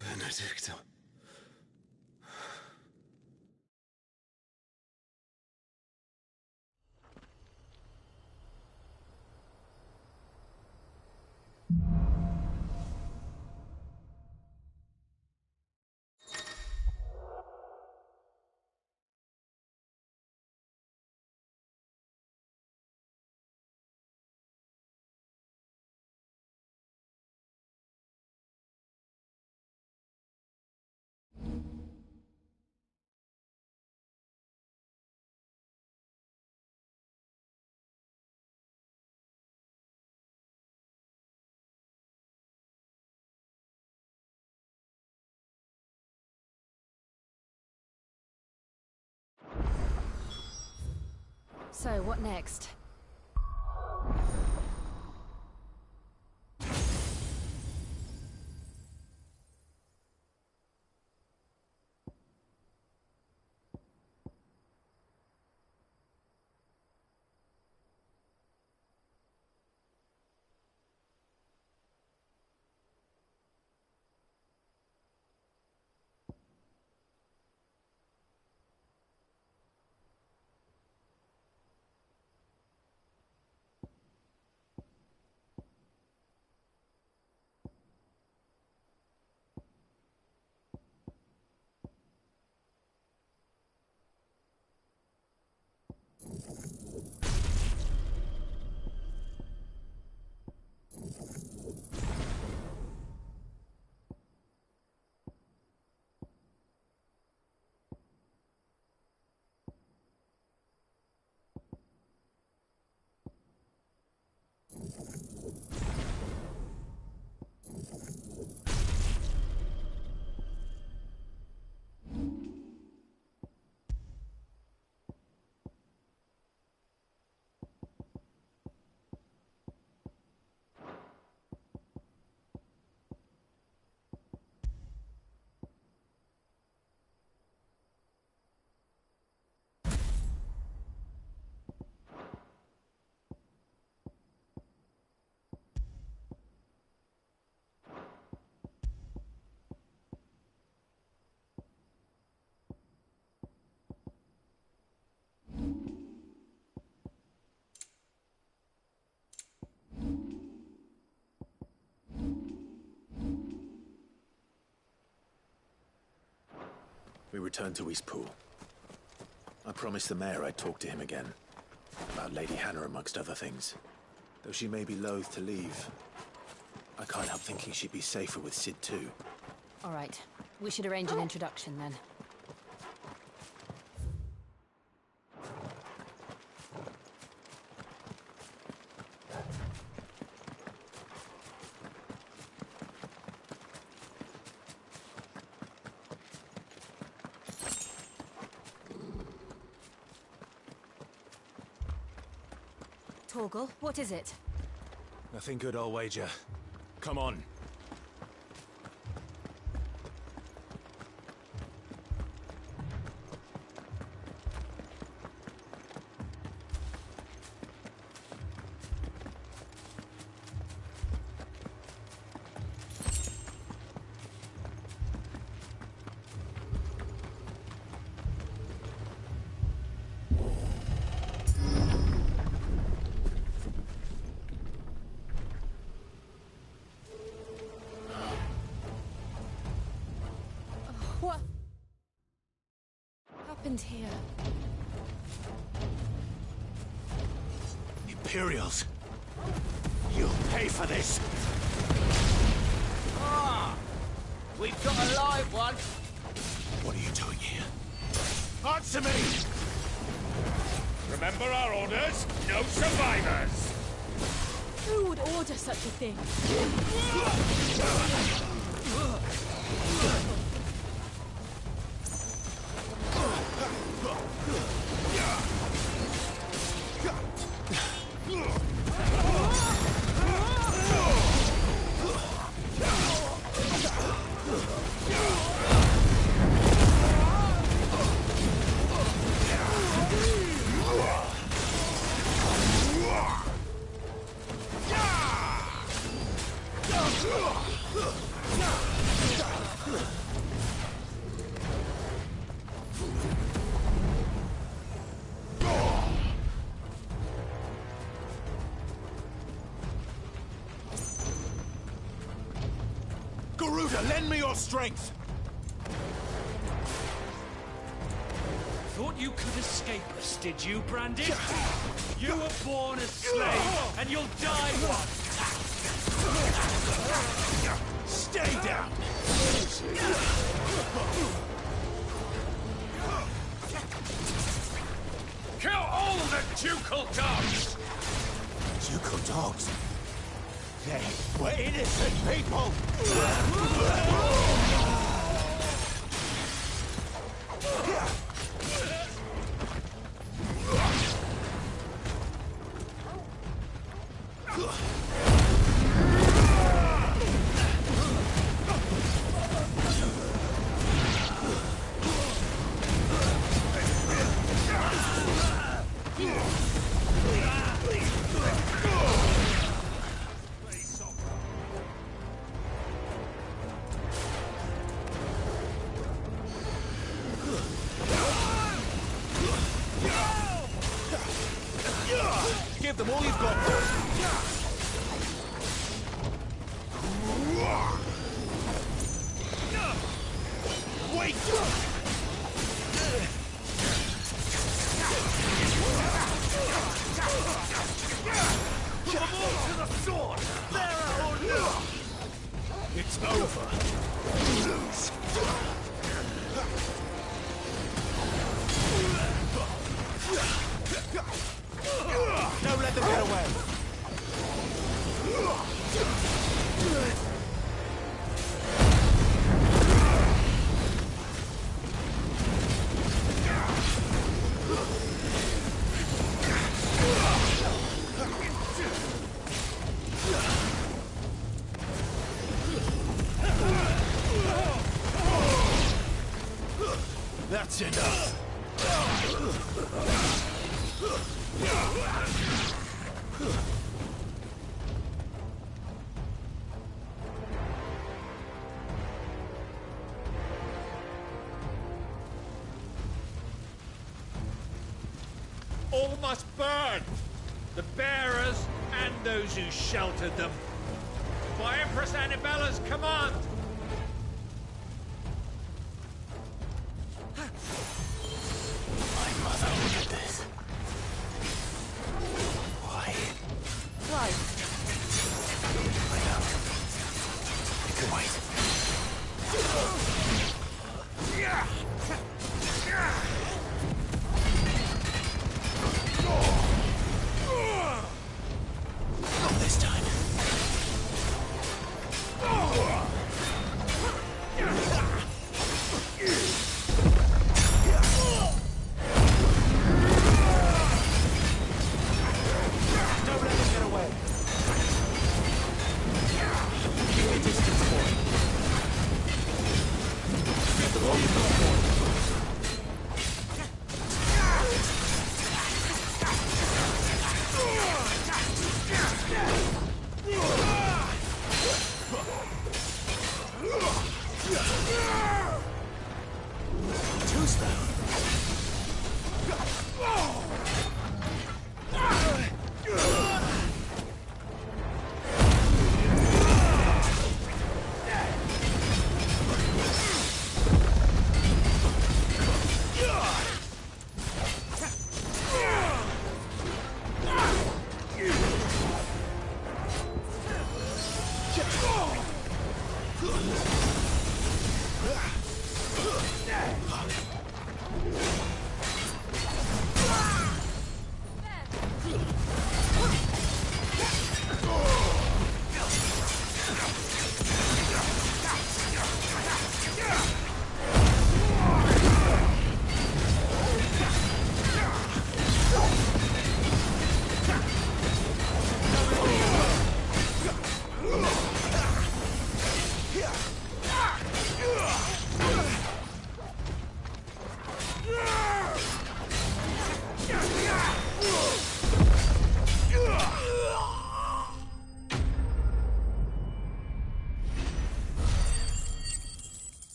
Benedicta. So, what next? We returned to Eastpool. I promised the mayor I'd talk to him again. About Lady Hannah, amongst other things. Though she may be loath to leave. I can't help thinking she'd be safer with Sid too. All right. We should arrange an introduction then. Torgal, what is it? Nothing good, I'll wager. Come on. What happened here? Imperials! You'll pay for this! Ah! We've got a live one! What are you doing here? Answer me! Remember our orders? No survivors! Who would order such a thing? Garuda, lend me your strength! Thought you could escape us, did you, Brandon? You were born a slave, and you'll die one! Stay down! Kill all the ducal dogs! Ducal dogs? They were innocent people! Give them all you've got. Wait! Put them all to the sword! There or no! It's over. Lose. Don't let them get away. That's enough. All must burn! The bearers and those who sheltered them. By Empress Annabella's command! My mother ordered this. Why? Why? I know. white. Not this time. Don't let him get away. Keep your distance, boy. Get the ball you've got, boy.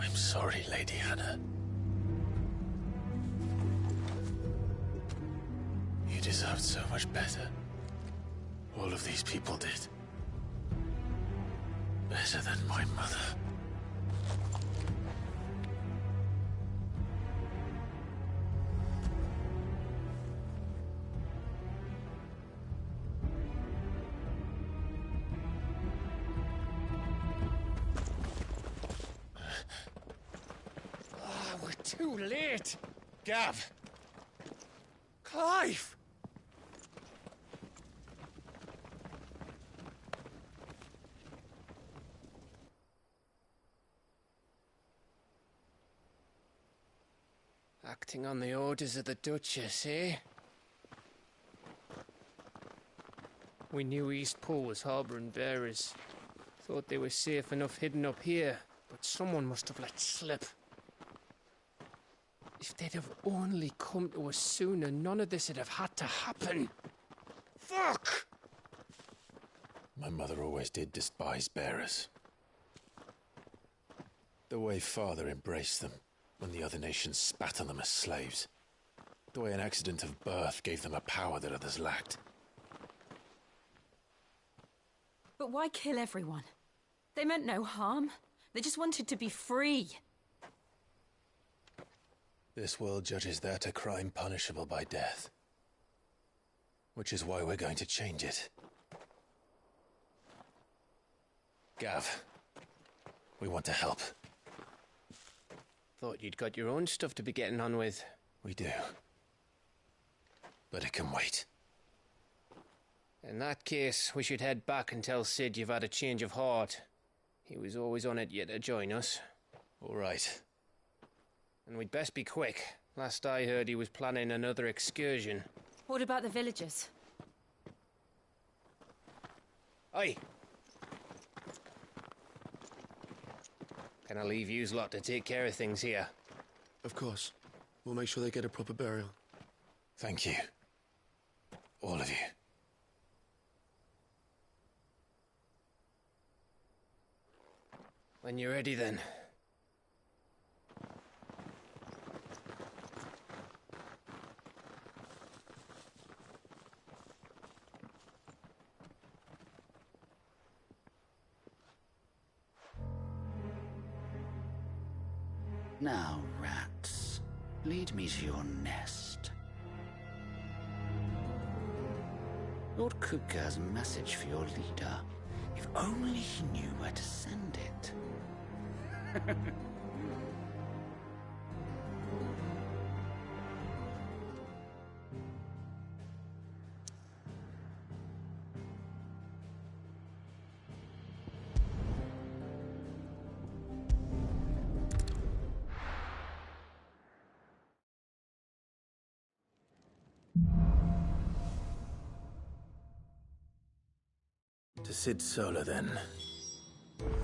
I'm sorry, Lady Hannah. You deserved so much better. All of these people did. Better than my mother. Too late! Gav! Clive! Acting on the orders of the Duchess, eh? We knew Eastpool was harbouring bearers. Thought they were safe enough hidden up here, but someone must have let slip. If they'd have only come to us sooner, none of this would have had to happen. Fuck! My mother always did despise bearers. The way Father embraced them when the other nations spat on them as slaves. The way an accident of birth gave them a power that others lacked. But why kill everyone? They meant no harm. They just wanted to be free. This world judges that a crime punishable by death. Which is why we're going to change it. Gav, we want to help. Thought you'd got your own stuff to be getting on with. We do. But it can wait. In that case, we should head back and tell Sid you've had a change of heart. He was always on it yet to join us. All right. And we'd best be quick. Last I heard, he was planning another excursion. What about the villagers? Aye. Can I leave yous lot to take care of things here? Of course. We'll make sure they get a proper burial. Thank you. All of you. When you're ready, then. Now, rats, lead me to your nest. Lord Kupka has a message for your leader. If only he knew where to send it. To Sid Solar, then.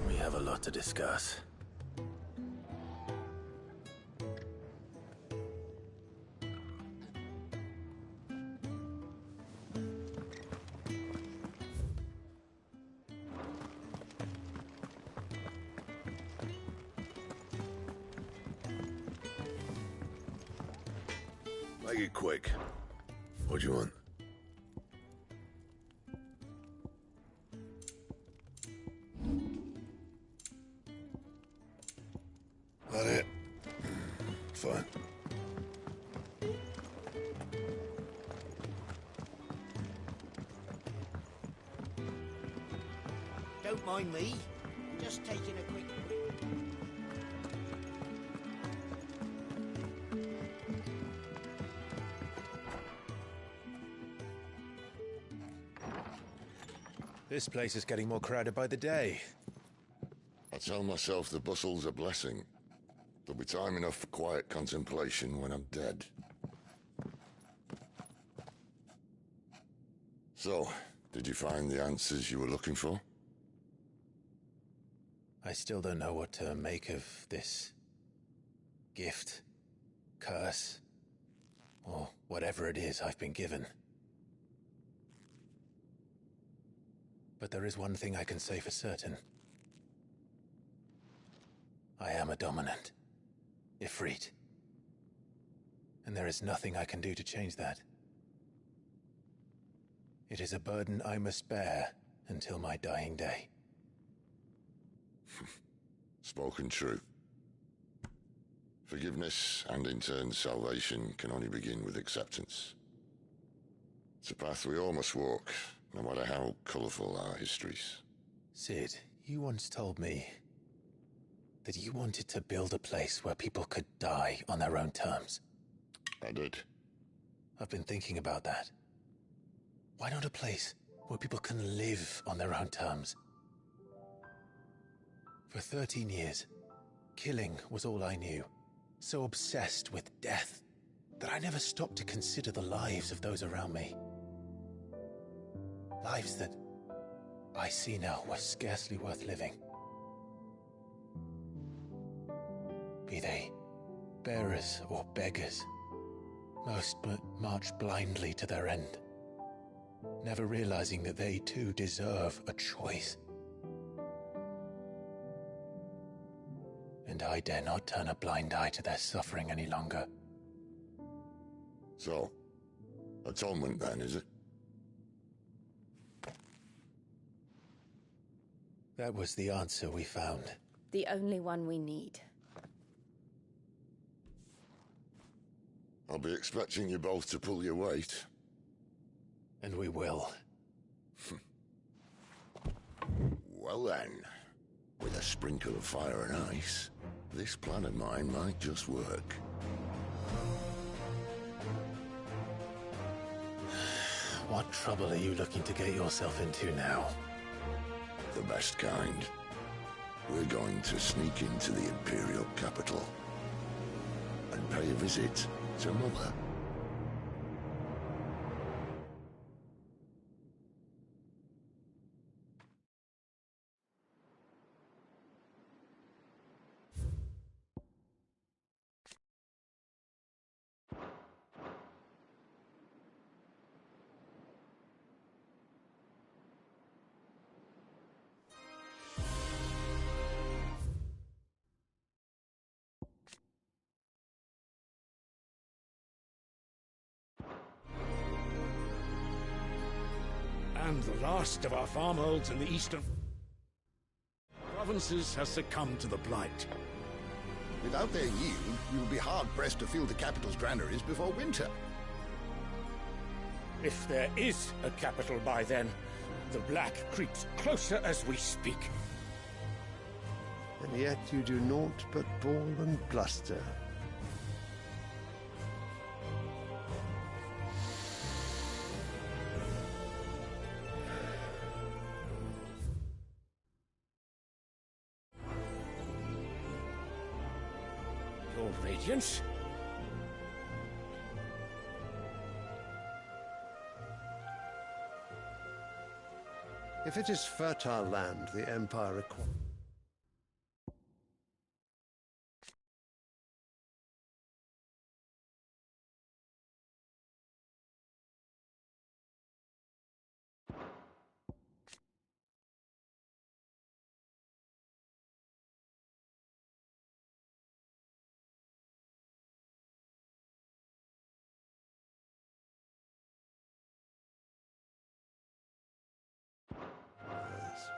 We have a lot to discuss. Make it quick. What do you want? That it? Fine. Don't mind me. Just taking a quick... This place is getting more crowded by the day. I tell myself the bustle's a blessing. There'll be time enough for quiet contemplation when I'm dead. So, did you find the answers you were looking for? I still don't know what to make of this gift, curse, or whatever it is I've been given. But there is one thing I can say for certain. I am a dominant, Ifrit. And there is nothing I can do to change that. It is a burden I must bear until my dying day. Spoken true. Forgiveness, and in turn salvation, can only begin with acceptance. It's a path we all must walk, no matter how colourful our histories. Sid, you once told me that you wanted to build a place where people could die on their own terms. I did. I've been thinking about that. Why not a place where people can live on their own terms? For 13 years, killing was all I knew. So obsessed with death that I never stopped to consider the lives of those around me. Lives that I see now were scarcely worth living. Be they bearers or beggars, most but march blindly to their end, never realizing that they too deserve a choice. And I dare not turn a blind eye to their suffering any longer. So, atonement then, is it? That was the answer we found. The only one we need. I'll be expecting you both to pull your weight. And we will. Well then, with a sprinkle of fire and ice, this plan of mine might just work. What trouble are you looking to get yourself into now? The best kind. We're going to sneak into the Imperial capital and pay a visit to Mother. And the last of our farmholds in the eastern provinces has succumbed to the blight. Without their yield, we will be hard-pressed to fill the capital's granaries before winter. If there is a capital by then, the black creeps closer as we speak. And yet you do naught but bawl and bluster. Your Radiance? If it is fertile land the Empire requires...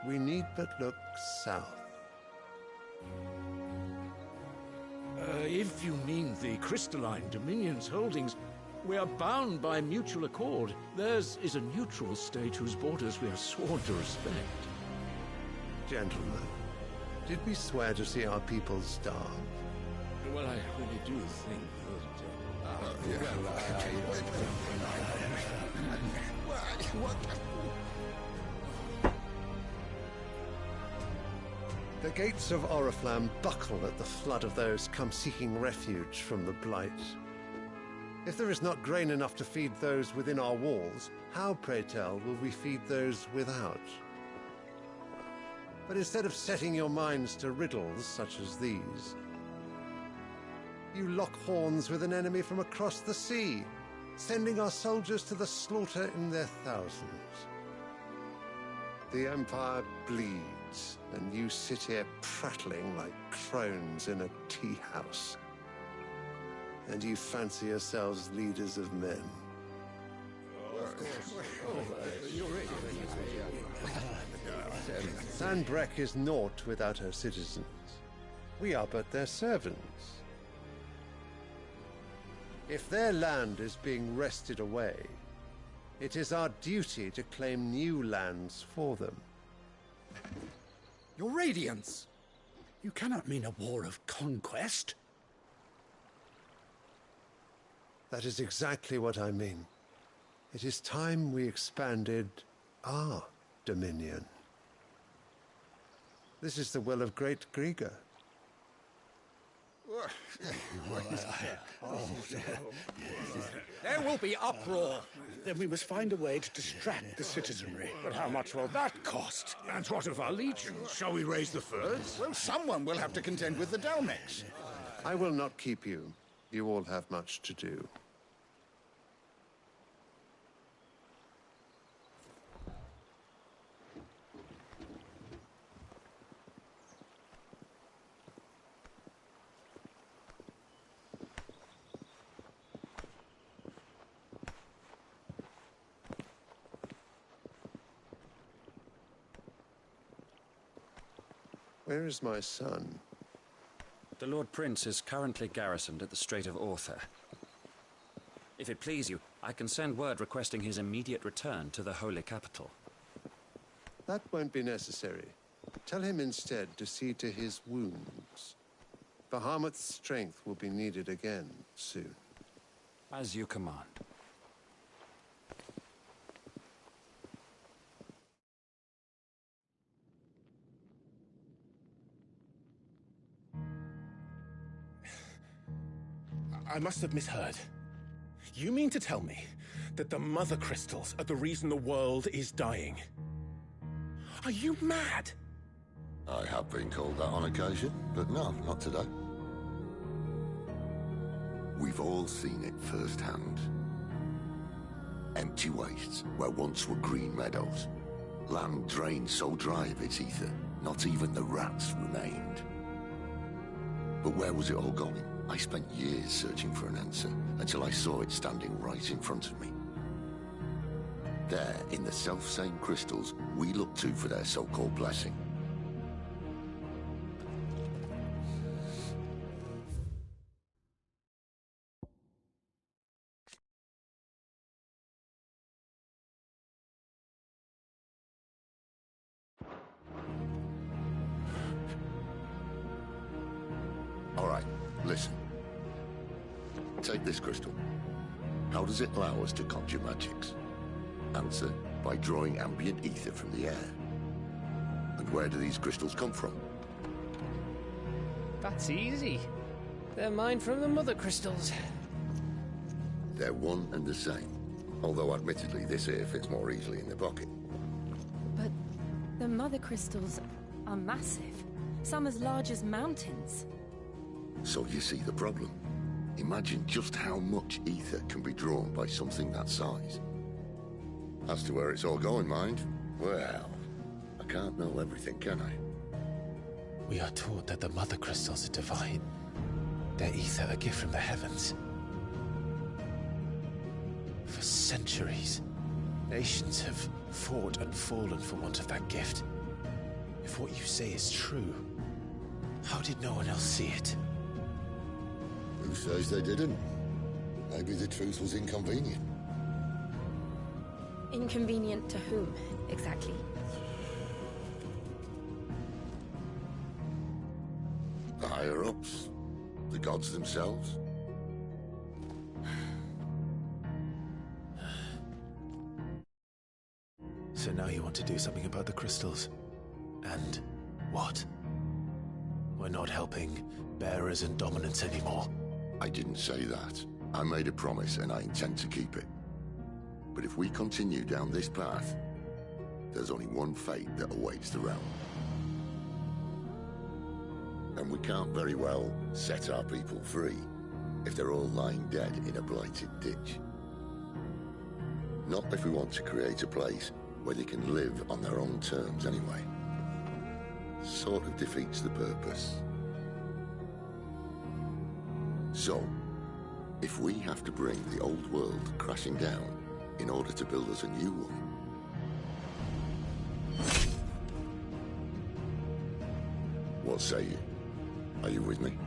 We need but look south. If you mean the crystalline Dominion's holdings, we are bound by mutual accord. Theirs is a neutral state whose borders we are sworn to respect. Gentlemen, did we swear to see our people starve? Well, I really do think that... The gates of Oriflamme buckle at the flood of those come seeking refuge from the blight. If there is not grain enough to feed those within our walls, how, pray tell, will we feed those without? But instead of setting your minds to riddles such as these, you lock horns with an enemy from across the sea, sending our soldiers to the slaughter in their thousands. The Empire bleeds, and you sit here prattling like crones in a tea house. And you fancy yourselves leaders of men. Sanbreque is naught without her citizens. We are but their servants. If their land is being wrested away, it is our duty to claim new lands for them. Your Radiance! You cannot mean a war of conquest. That is exactly what I mean. It is time we expanded our dominion. This is the will of great Grieger. There will be uproar. Then we must find a way to distract the citizenry. But how much will that cost? And what of our legions? Shall we raise the furs? Well, someone will have to contend with the Dalmex. I will not keep you. You all have much to do. Where is my son? The Lord Prince is currently garrisoned at the Strait of Arthur. If it please you, I can send word requesting his immediate return to the Holy Capital. That won't be necessary. Tell him instead to see to his wounds. Bahamut's strength will be needed again soon. As you command. I must have misheard. You mean to tell me that the Mother Crystals are the reason the world is dying? Are you mad? I have been called that on occasion, but no, not today. We've all seen it firsthand. Empty wastes where once were green meadows. Land drained so dry of its ether, not even the rats remained. But where was it all going? I spent years searching for an answer, until I saw it standing right in front of me. They're in the self-same crystals we look to for their so-called blessing. All right, listen. Take this crystal. How does it allow us to conjure magics? Answer, by drawing ambient ether from the air. And where do these crystals come from? That's easy. They're mined from the mother crystals. They're one and the same. Although admittedly this here fits more easily in the pocket. But the mother crystals are massive. Some as large as mountains. So you see the problem. Imagine just how much ether can be drawn by something that size. As to where it's all going, mind, well, I can't know everything, can I? We are taught that the mother crystals are divine. Their ether a gift from the heavens. For centuries, nations have fought and fallen for want of that gift. If what you say is true, how did no one else see it? Who says they didn't? Maybe the truth was inconvenient. Inconvenient to whom, exactly? The higher-ups? The gods themselves? So now you want to do something about the crystals. And what? We're not helping bearers and dominants anymore. I didn't say that. I made a promise and I intend to keep it. But if we continue down this path, there's only one fate that awaits the realm. And we can't very well set our people free if they're all lying dead in a blighted ditch. Not if we want to create a place where they can live on their own terms anyway. Sort of defeats the purpose. So, if we have to bring the old world crashing down in order to build us a new one, what say you? Are you with me?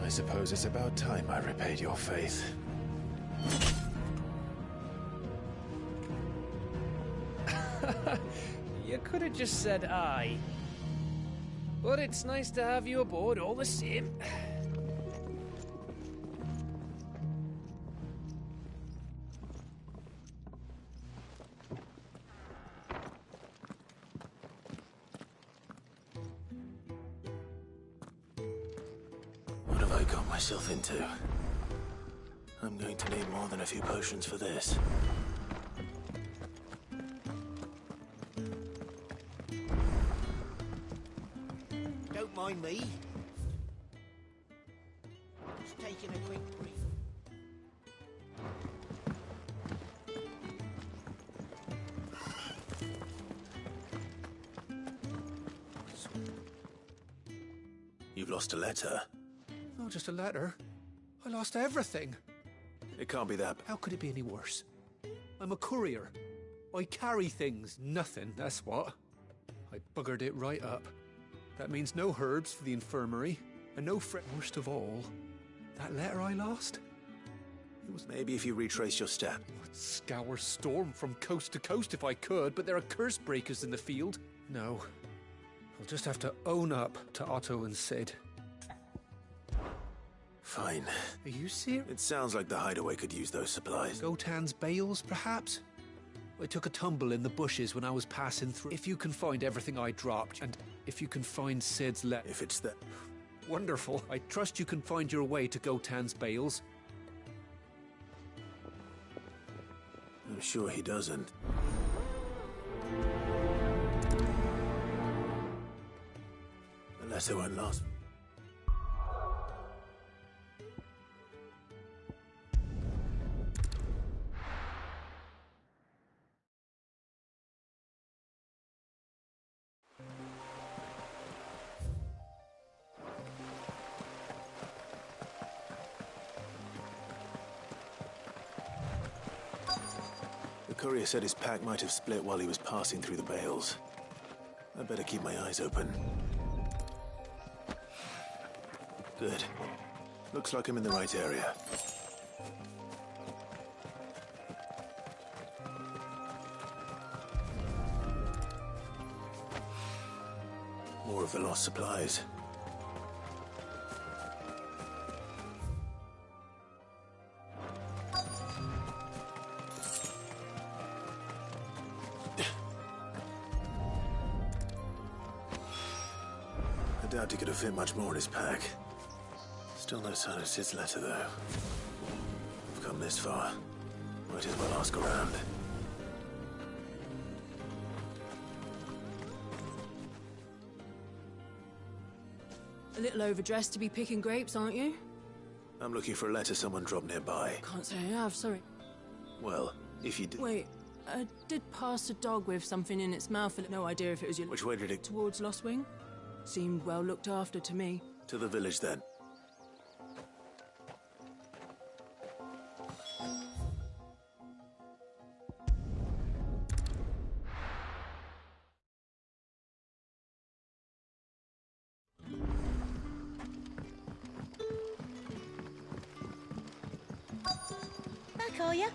I suppose it's about time I repaid your faith. You could have just said aye. But it's nice to have you aboard all the same. What have I got myself into? I'm going to need more than a few potions for this. Don't mind me. Just taking a quick breathe. You've lost a letter. Not just a letter. I lost everything. It can't be that. How could it be any worse? I'm a courier. I carry things. Nothing, that's what. I buggered it right up. That means no herbs for the infirmary, and no worst of all, that letter I lost? It was... Maybe if you retrace your step. I'd scour Storm from coast to coast if I could, but there are curse breakers in the field. No. I'll just have to own up to Otto and Sid. Fine. Are you serious? It sounds like the hideaway could use those supplies. Gotan's bales, perhaps? I took a tumble in the bushes when I was passing through. If you can find everything I dropped, and if you can find Sid's letter... If it's that... Wonderful. I trust you can find your way to Gotan's bales. I'm sure he doesn't. Unless it won't last. courier said his pack might have split while he was passing through the bales. I'd better keep my eyes open. Good. Looks like I'm in the right area. More of the lost supplies. I doubt he could have fit much more in his pack. Still no sign of Sid's letter, though. We've come this far. Might as well ask around. A little overdressed to be picking grapes, aren't you? I'm looking for a letter someone dropped nearby. Can't say I have, sorry. Well, if you did... Wait, I did pass a dog with something in its mouth. No idea if it was your... Which way did it... Towards Lost Wing. Seemed well looked after to me. To the village, then. Back, are ya?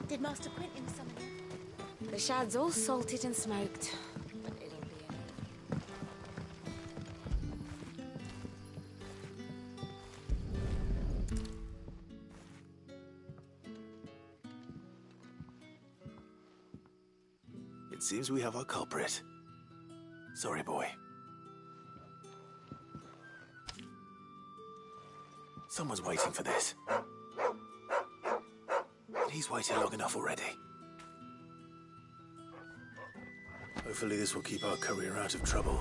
Did Master Quentin summon you? The shad's all salted and smoked, but it'll be enough. It seems we have our culprit. Sorry, boy. Someone's waiting for this. And he's waited long enough already. Hopefully this will keep our courier out of trouble.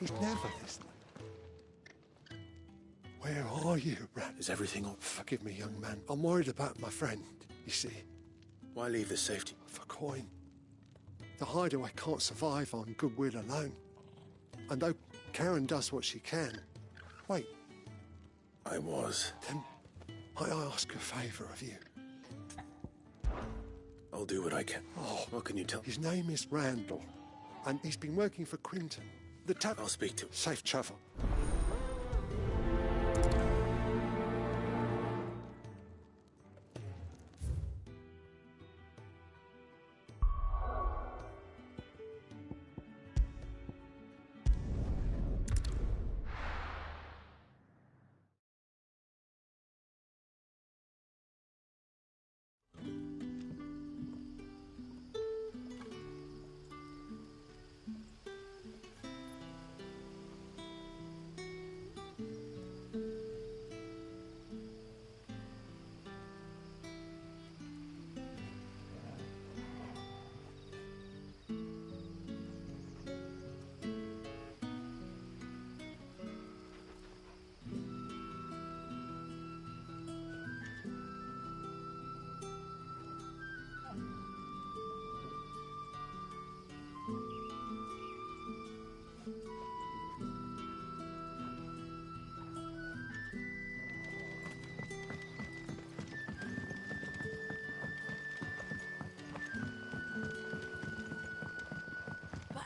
He's never listening. Where are you, Rat? Is everything all... Forgive me, young man. I'm worried about my friend, you see. Why leave the safety? For coin. The hideaway can't survive on goodwill alone. And though Karen does what she can... Wait. I was. Then I ask a favour of you. I'll do what I can. Oh, what can you tell? His name is Randall, and he's been working for Quinton. I'll speak to him. Safe travel.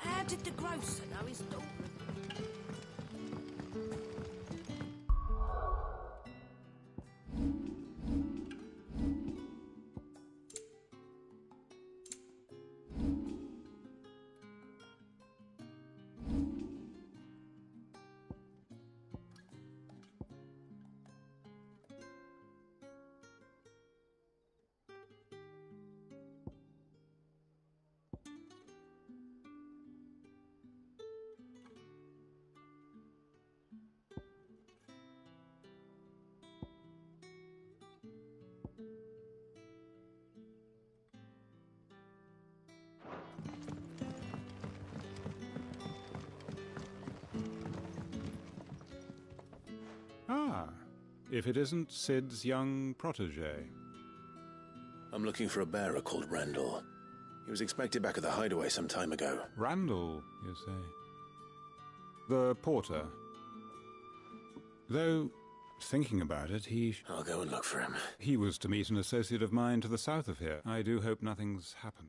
How did the grocer know his daughter? Ah, if it isn't Sid's young protege. I'm looking for a bearer called Randall. He was expected back at the hideaway some time ago. Randall, you say? The porter. Though, thinking about it, I'll go and look for him. He was to meet an associate of mine to the south of here. I do hope nothing's happened.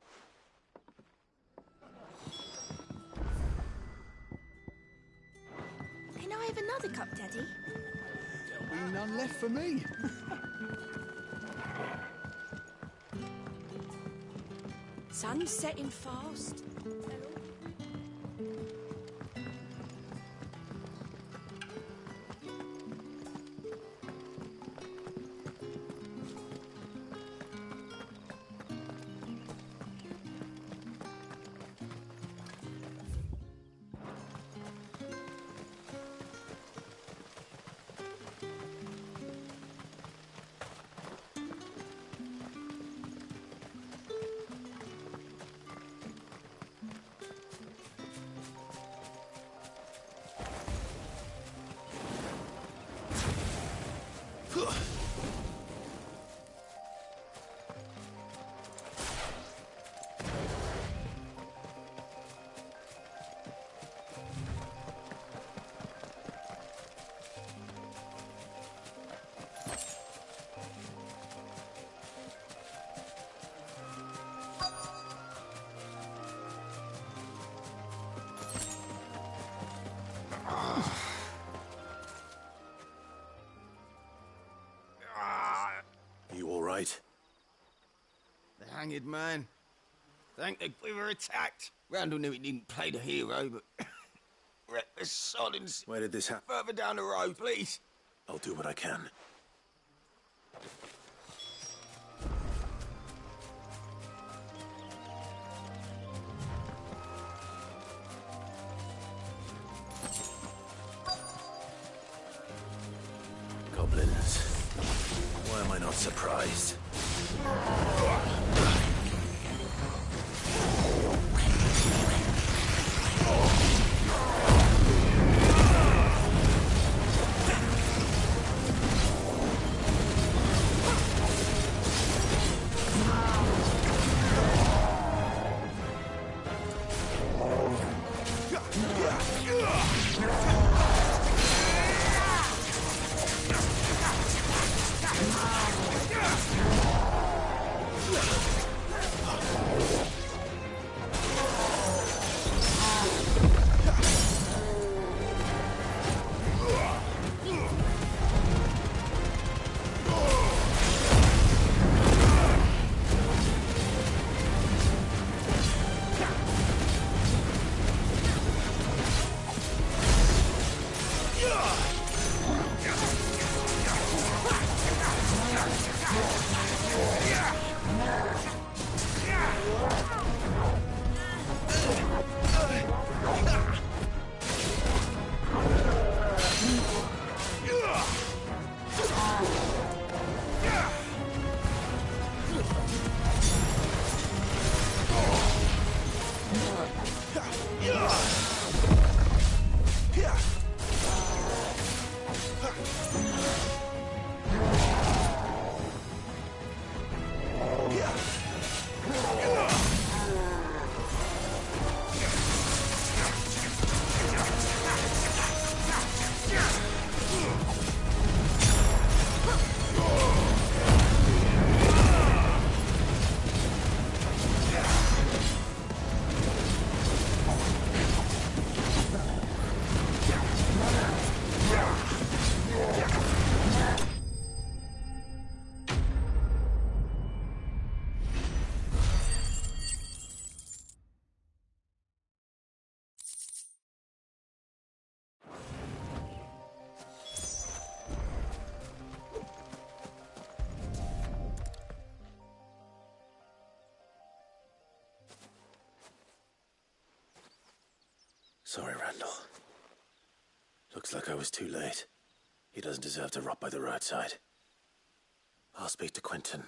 Can I have another cup, Daddy? There'll be none left for me. Sun's setting fast. You all right? The hanged man. Thank the we were attacked. Randall knew he didn't play the hero, but... reckless soddings. Where did this happen? Further down the road, please. I'll do what I can. Goblins. Why am I not surprised? Sorry, Randall. Looks like I was too late. He doesn't deserve to rot by the roadside. I'll speak to Quentin.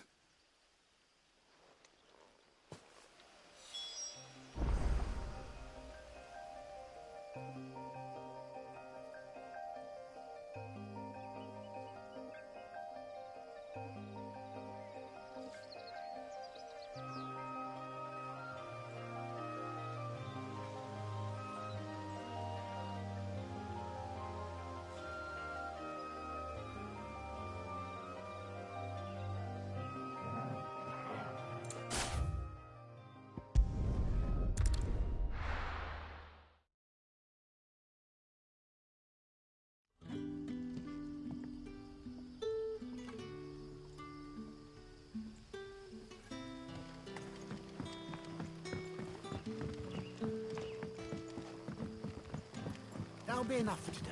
That'll be enough for today.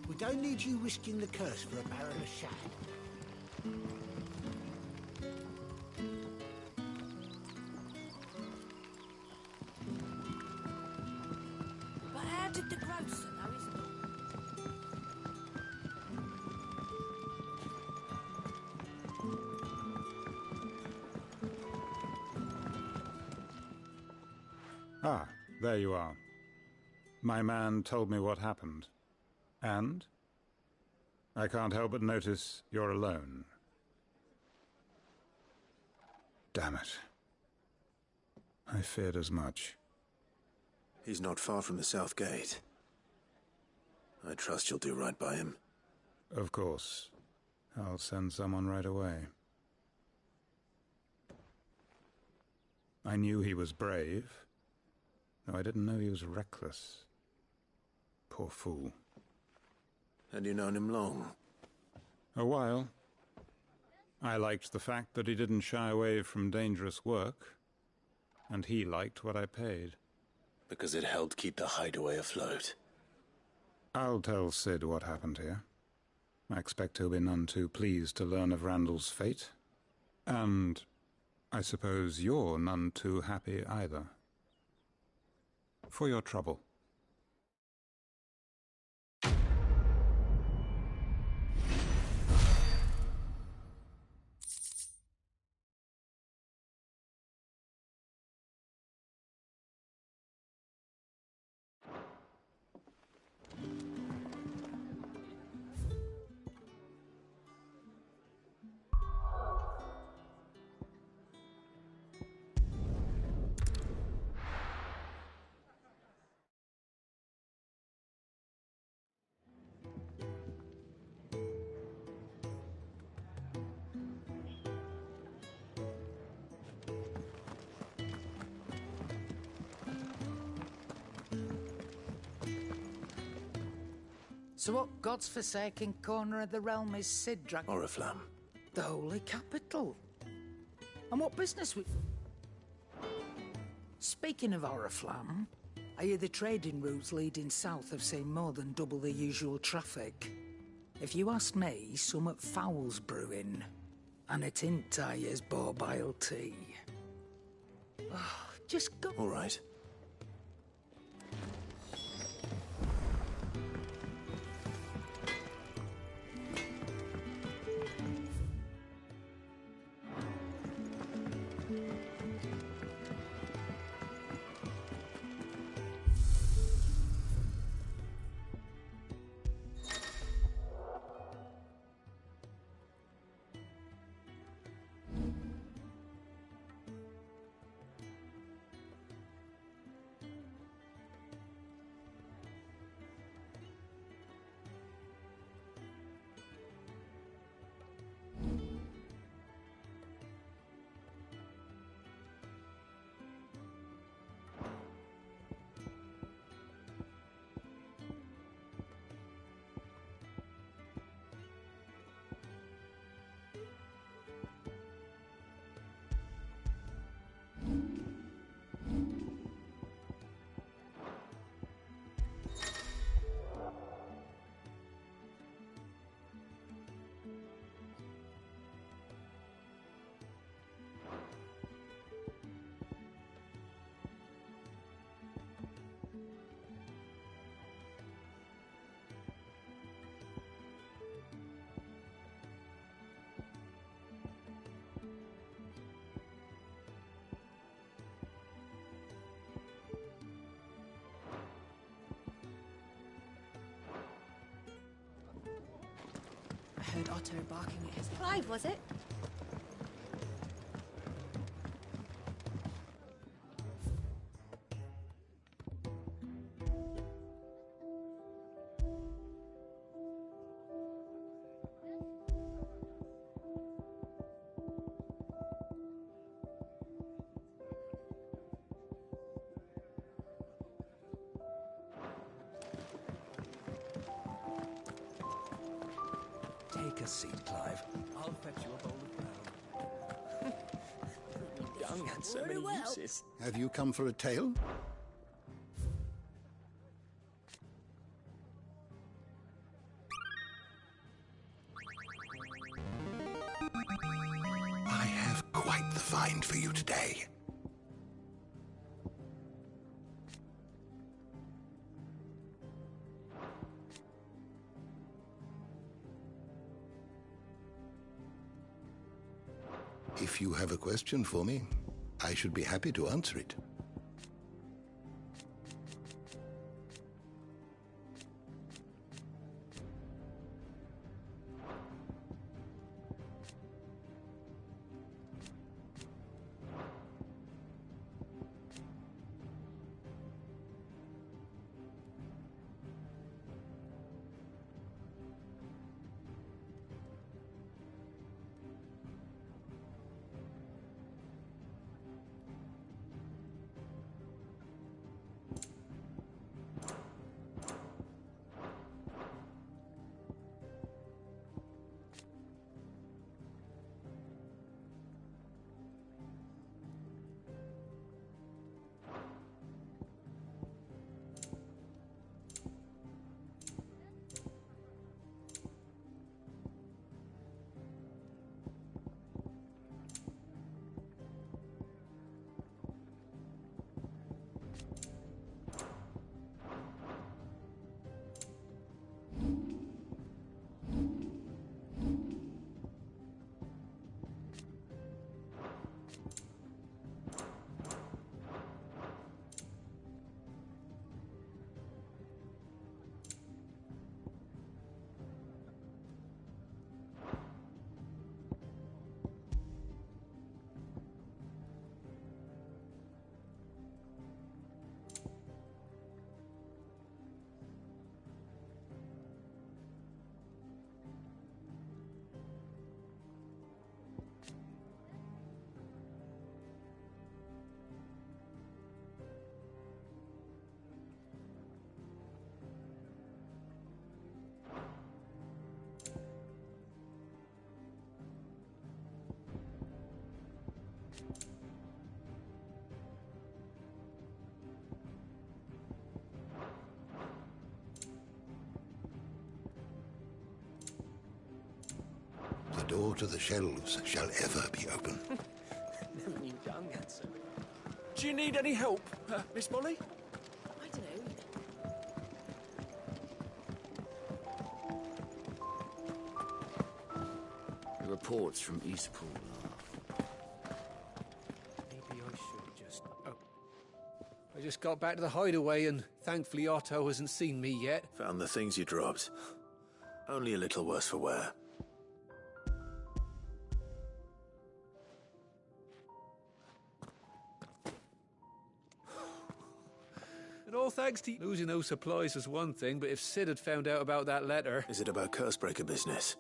We don't need you risking the curse for a barrel of shad. But how did the grocer know his book? Ah, there you are. My man told me what happened. And? I can't help but notice you're alone. Damn it. I feared as much. He's not far from the south gate. I trust you'll do right by him. Of course. I'll send someone right away. I knew he was brave, though I didn't know he was reckless. Poor fool. Had you known him long? A while. I liked the fact that he didn't shy away from dangerous work, and he liked what I paid. Because it helped keep the hideaway afloat. I'll tell Sid what happened here. I expect he'll be none too pleased to learn of Randall's fate. And I suppose you're none too happy either. For your trouble. So what God's forsaken corner of the realm is Sid Drag... Oriflamme. The holy capital. And what business we... Speaking of Oriflamme, I hear the trading routes leading south have seen more than double the usual traffic. If you ask me, summat foul's brewing. And it ain't Tyre's borbile tea. Oh, just go... All right. I heard Otto barking at his... Clive, was it? Take a seat, Clive. I'll fetch you a bowl of brown. Young had so many uses. Have you come for a tale? I have quite the find for you today. If you have a question for me, I should be happy to answer it. The door to the shelves shall ever be open. Never knew young had so. Do you need any help, Miss Molly? I don't know. The reports from Eastpool are... Maybe I should just... Oh. I just got back to the hideaway and thankfully Otto hasn't seen me yet. Found the things you dropped. Only a little worse for wear. And all thanks to losing those supplies was one thing, but if Sid had found out about that letter... Is it about Cursebreaker business?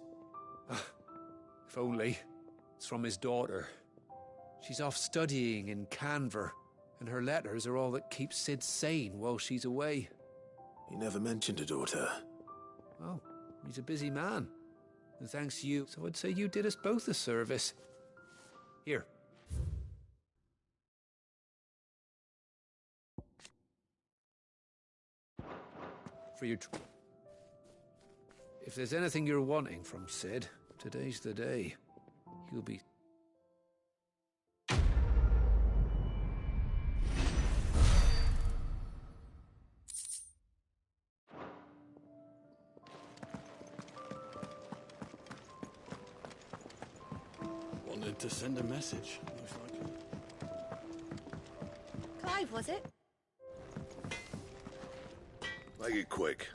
If only. It's from his daughter. She's off studying in Canver, and her letters are all that keeps Sid sane while she's away. He never mentioned a daughter. Oh, he's a busy man. And thanks to you, so I'd say you did us both a service. Here. For your... If there's anything you're wanting from Sid, today's the day. He'll be... Wanted to send a message, most likely. Clive, was it? Make it quick.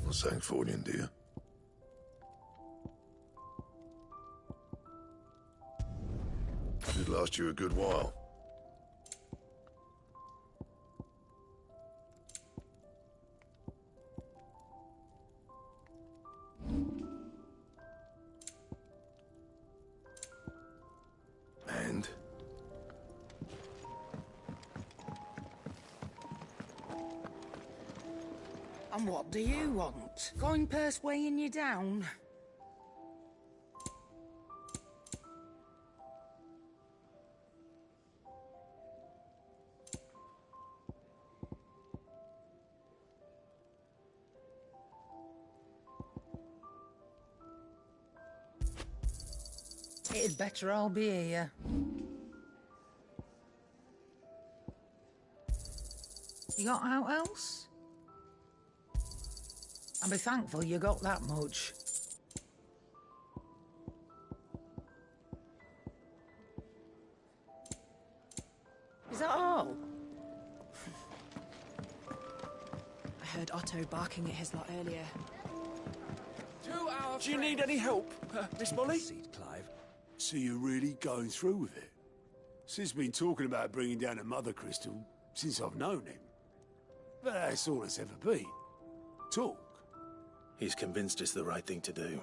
Not saying Fordian, do you? Should last you a good while. And? And what do you want? Going purse weighing you down? It'd better I'll be here. You got out else? I'll be thankful you got that much. Is that all? I heard Otto barking at his lot earlier. Do you need any help, Miss Molly? Clive. So you're really going through with it? Sid's been talking about bringing down a mother crystal since I've known him. But that's all it's ever been. Talk. He's convinced it's the right thing to do.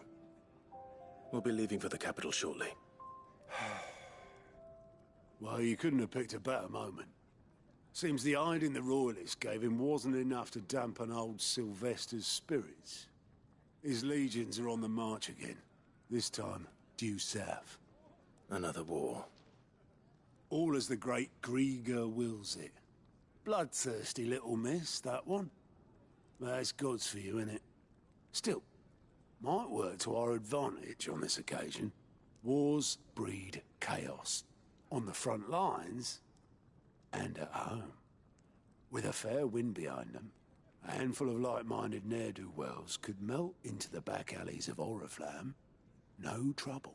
We'll be leaving for the capital shortly. Well, you couldn't have picked a better moment. Seems the hiding the Royalists gave him wasn't enough to dampen old Sylvester's spirits. His legions are on the march again. This time, due south. Another war. All as the great Grieger wills it. Bloodthirsty little miss, that one. That's God's for you, innit? Still, might work to our advantage on this occasion. Wars breed chaos. On the front lines, and at home. With a fair wind behind them, a handful of like-minded ne'er-do-wells could melt into the back alleys of Oriflamme. No trouble.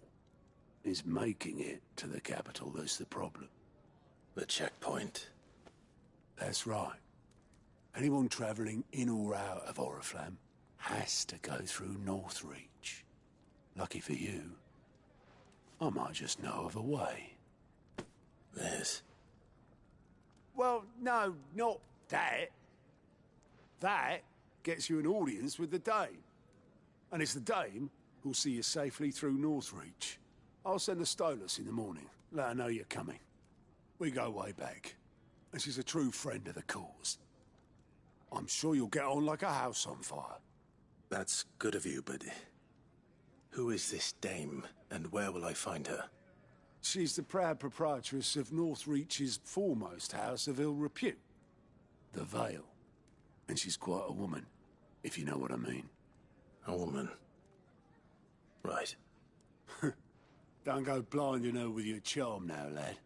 It's making it to the capital that's the problem. The checkpoint. That's right. Anyone travelling in or out of Oriflamme has to go through Northreach. Lucky for you, I might just know of a way. This? Well, no, not that. That gets you an audience with the Dame. And it's the Dame who'll see you safely through Northreach. I'll send a Stolas in the morning. Let her know you're coming. We go way back. And she's a true friend of the cause. I'm sure you'll get on like a house on fire. That's good of you, but... who is this Dame, and where will I find her? She's the proud proprietress of Northreach's foremost house of ill repute. The Vale. And she's quite a woman, if you know what I mean. A woman? Right. Don't go blinding her with your charm now, lad.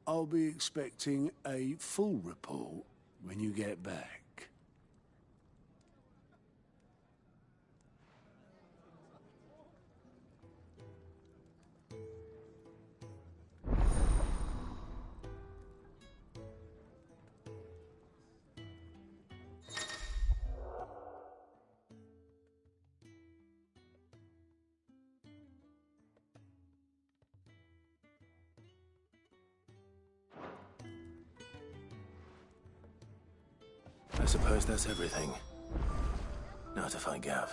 I'll be expecting a full report when you get back. I suppose that's everything. Now to find Gav.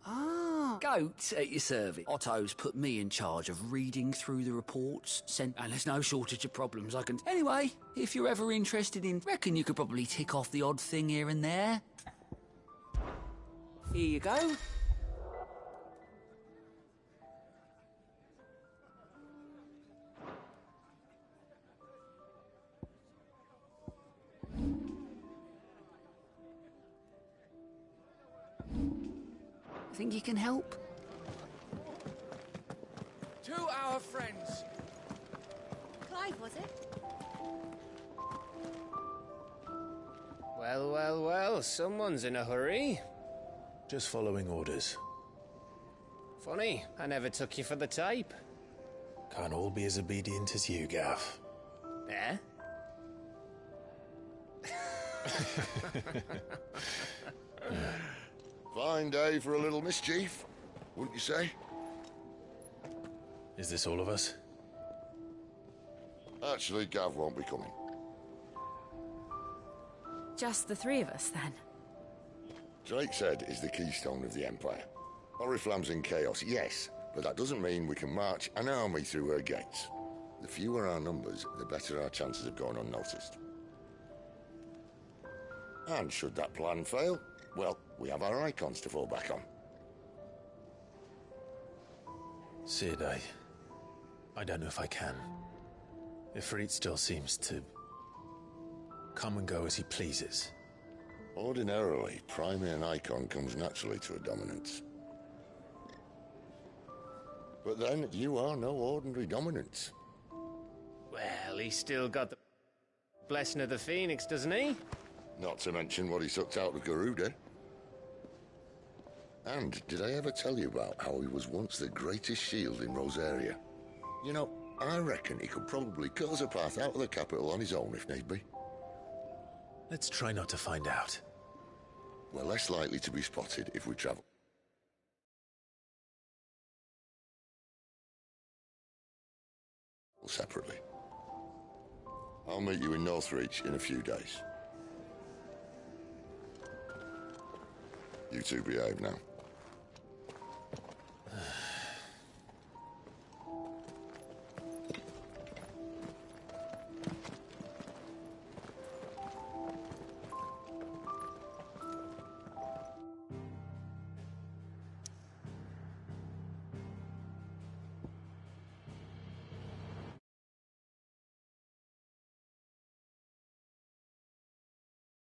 Ah, goat at your service. Otto's put me in charge of reading through the reports, and there's no shortage of problems I can... Anyway, if you're ever interested in... Reckon you could probably tick off the odd thing here and there. Here you go. Think you can help? To our friends. Clive, was it? Well, well, well, someone's in a hurry. Just following orders. Funny, I never took you for the type. Can't all be as obedient as you, Gav. Eh? Fine day for a little mischief, wouldn't you say? Is this all of us? Actually, Gav won't be coming. Just the three of us, then? Drake's Head is the keystone of the Empire. Oriflamme's in chaos, yes, but that doesn't mean we can march an army through her gates. The fewer our numbers, the better our chances of going unnoticed. And should that plan fail, well, we have our icons to fall back on. Sid, I don't know if I can. Ifrit still seems to come and go as he pleases. Ordinarily, priming an icon comes naturally to a dominance. But then, you are no ordinary dominance. Well, he's still got the blessing of the Phoenix, doesn't he? Not to mention what he sucked out of Garuda. And did I ever tell you about how he was once the greatest shield in Rosaria? You know, I reckon he could probably cut us a path out of the capital on his own if need be. Let's try not to find out. We're less likely to be spotted if we travel separately. I'll meet you in Northreach in a few days. You two behave now.